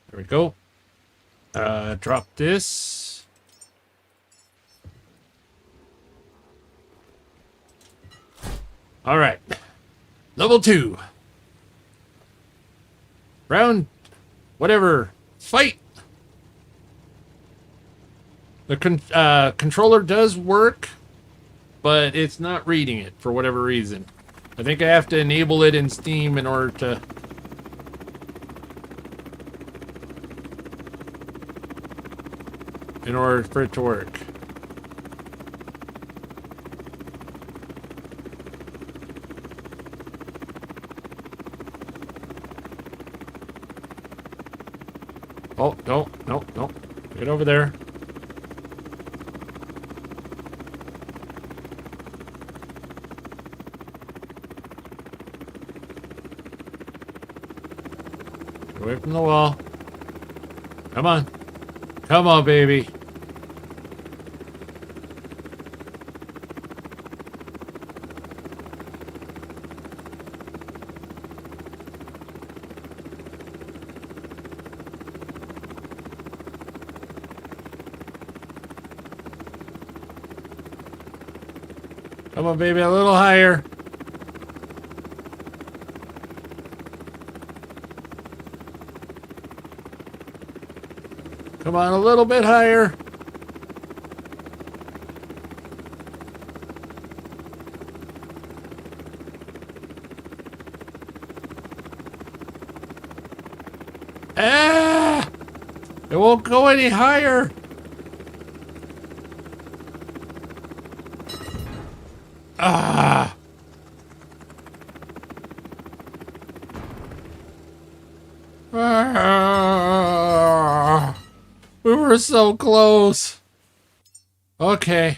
S2: There we go. Drop this. All right. Level 2. Round, whatever. Fight. The controller does work, but it's not reading it for whatever reason. I think I have to enable it in Steam in order to... in order for it to work. Oh, no, no, no. Get over there. Get away from the wall. Come on. Come on, baby. Come on, baby, a little higher. Come on, a little bit higher. Ah! It won't go any higher. Ah! Ah! We were so close. Okay.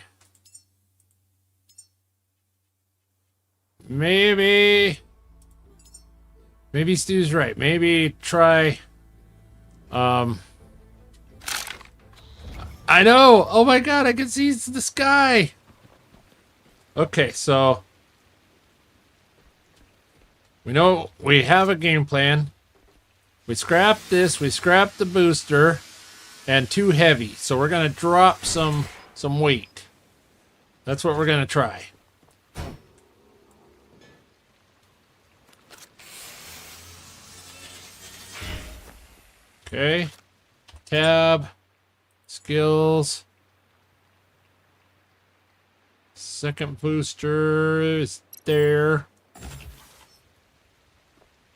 S2: Maybe Stu's right. Maybe try... I know! Oh my god, I can see the sky! Okay, so... we know we have a game plan. We scrapped this, we scrapped the booster, and too heavy. So we're gonna drop some weight. That's what we're gonna try. Okay. Tab. Skills. Second booster is there.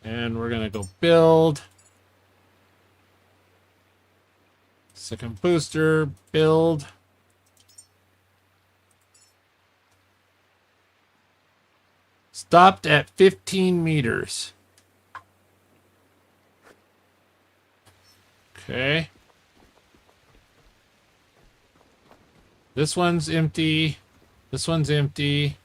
S2: And we're gonna go build. Second booster, build. Stopped at 15 meters. Okay. This one's empty. This one's empty.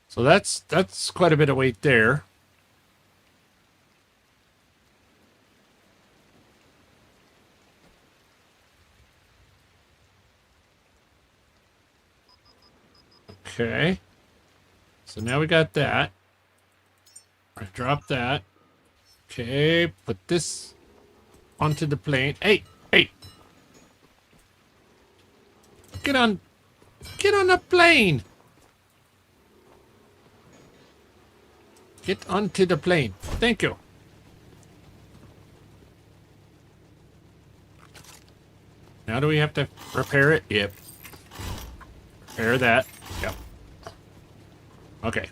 S2: So that's quite a bit of weight there. Okay. So now we got that. I drop that. Okay, put this onto the plane. Hey, hey. Get on the plane. Get onto the plane. Thank you. Now do we have to repair it? Yep. Repair that. Yep. Okay.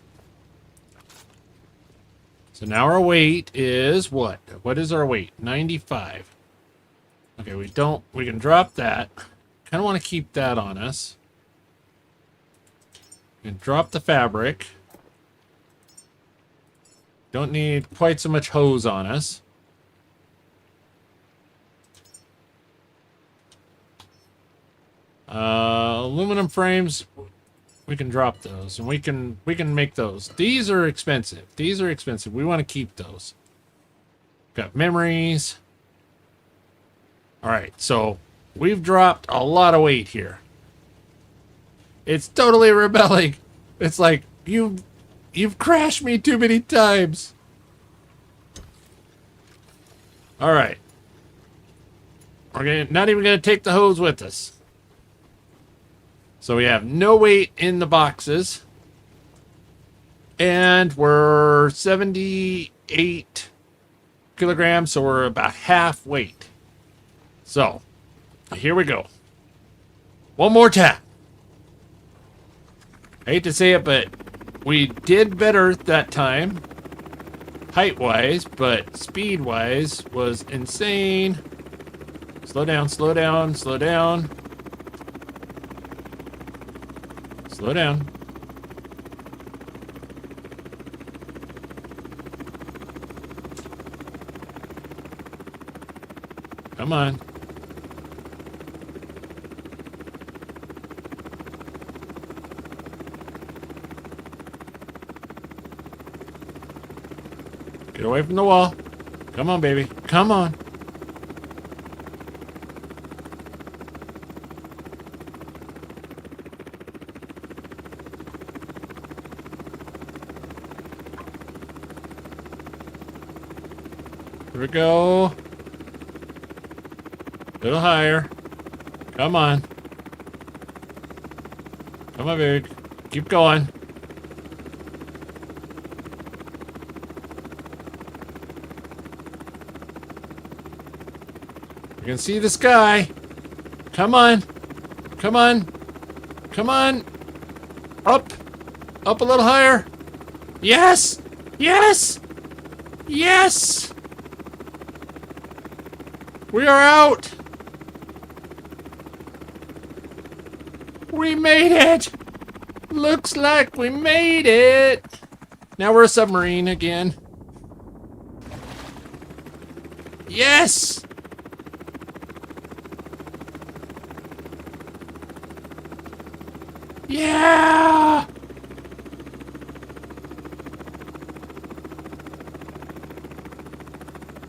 S2: So now our weight is what? What is our weight? 95. Okay, we can drop that. Kind of want to keep that on us. We can drop the fabric. Don't need quite so much hose on us. Aluminum frames, we can drop those, and we can make those. These are expensive. These are expensive. We want to keep those. Got memories. All right, so we've dropped a lot of weight here. It's totally rebelling. It's like you've crashed me too many times. All right, we're not even gonna take the hose with us. So we have no weight in the boxes. And we're 78 kilograms, so we're about half weight. So, here we go. One more time. I hate to say it, but we did better that time. Height-wise, but speed-wise was insane. Slow down, slow down, slow down. Slow down. Come on. Get away from the wall. Come on, baby. Come on. Here we go. A little higher. Come on. Come on, baby. Keep going. You can see the sky. Come on. Come on. Come on. Up. Up a little higher. Yes. Yes. Yes. We are out. We made it. Looks like we made it. Now we're a submarine again. Yes. Yeah.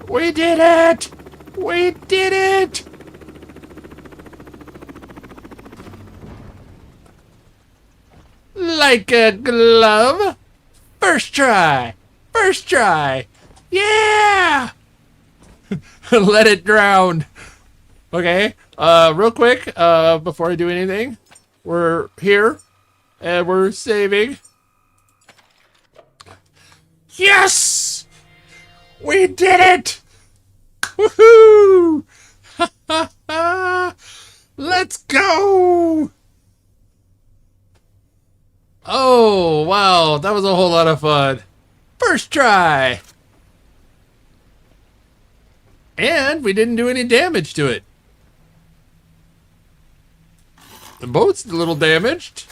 S2: We did it. We did it. Like a glove. First try. First try. Yeah. Let it drown. Okay. Real quick, before I do anything, we're here and we're saving. Yes! We did it! Woohoo! Let's go! Oh, wow. That was a whole lot of fun. First try. And we didn't do any damage to it. The boat's a little damaged.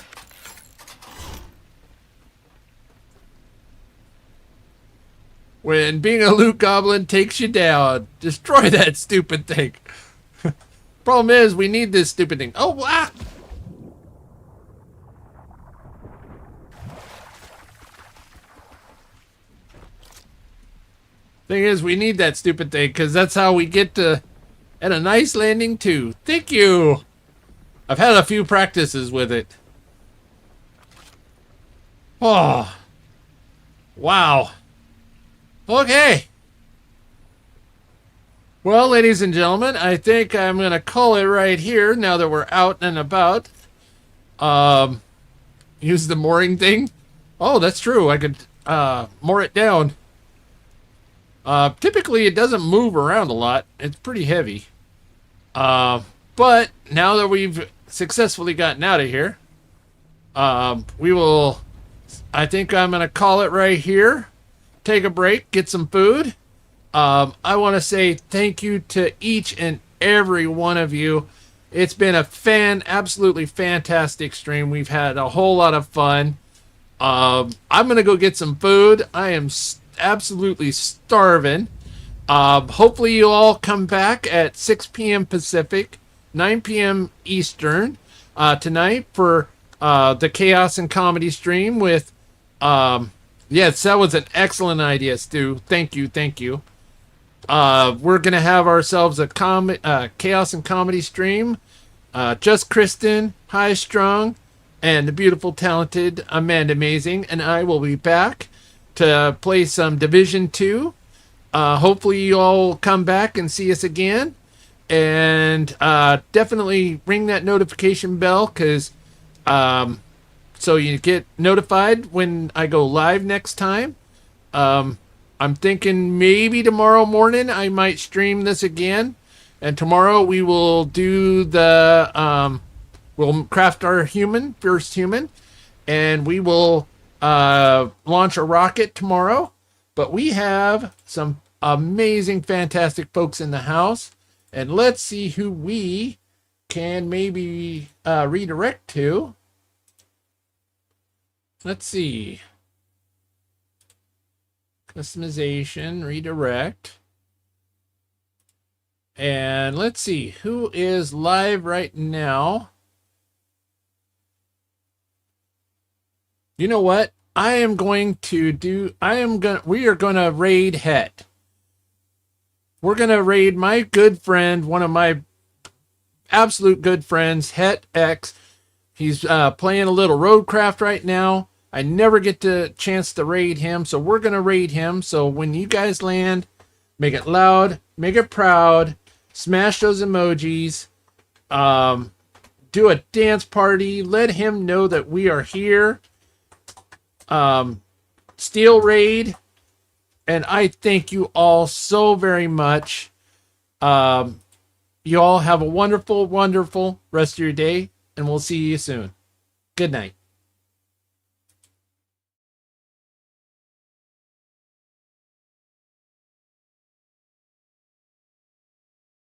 S2: When being a loot goblin takes you down, destroy that stupid thing. Problem is, we need this stupid thing. Oh, wow. Thing is, we need that stupid thing because that's how we get to at a nice landing too. Thank you. I've had a few practices with it. Oh. Wow. Okay. Well, ladies and gentlemen, I think I'm going to call it right here now that we're out and about. Use the mooring thing. Oh, that's true. I could moor it down. Typically, it doesn't move around a lot. It's pretty heavy. But now that we've successfully gotten out of here, we will, I think I'm going to call it right here. Take a break, get some food. I want to say thank you to each and every one of you. It's been a absolutely fantastic stream. We've had a whole lot of fun. I'm going to go get some food. I am absolutely starving. Hopefully you all come back at 6 p.m. Pacific, 9 p.m. Eastern tonight for the Chaos and Comedy stream with... yes, that was an excellent idea, Stu. Thank you. We're going to have ourselves a Chaos and Comedy stream. Just Kristen, High Strung, and the beautiful, talented Amanda Amazing. And I will be back to play some Division 2. Hopefully you all come back and see us again. And definitely ring that notification bell, because so you get notified when I go live next time. I'm thinking maybe tomorrow morning I might stream this again. And tomorrow we will do the, we'll craft our first human. And we will launch a rocket tomorrow. But we have some amazing, fantastic folks in the house. And let's see who we can maybe redirect to. Let's see. Customization, redirect. And let's see who is live right now. You know what? We are going to raid Het. We're going to raid my good friend, one of my absolute good friends, Het X. He's playing a little roadcraft right now. I never get the chance to raid him, so we're going to raid him. So when you guys land, make it loud, make it proud, smash those emojis, do a dance party, let him know that we are here. Steel raid, and I thank you all so very much. You all have a wonderful, wonderful rest of your day, and we'll see you soon. Good night.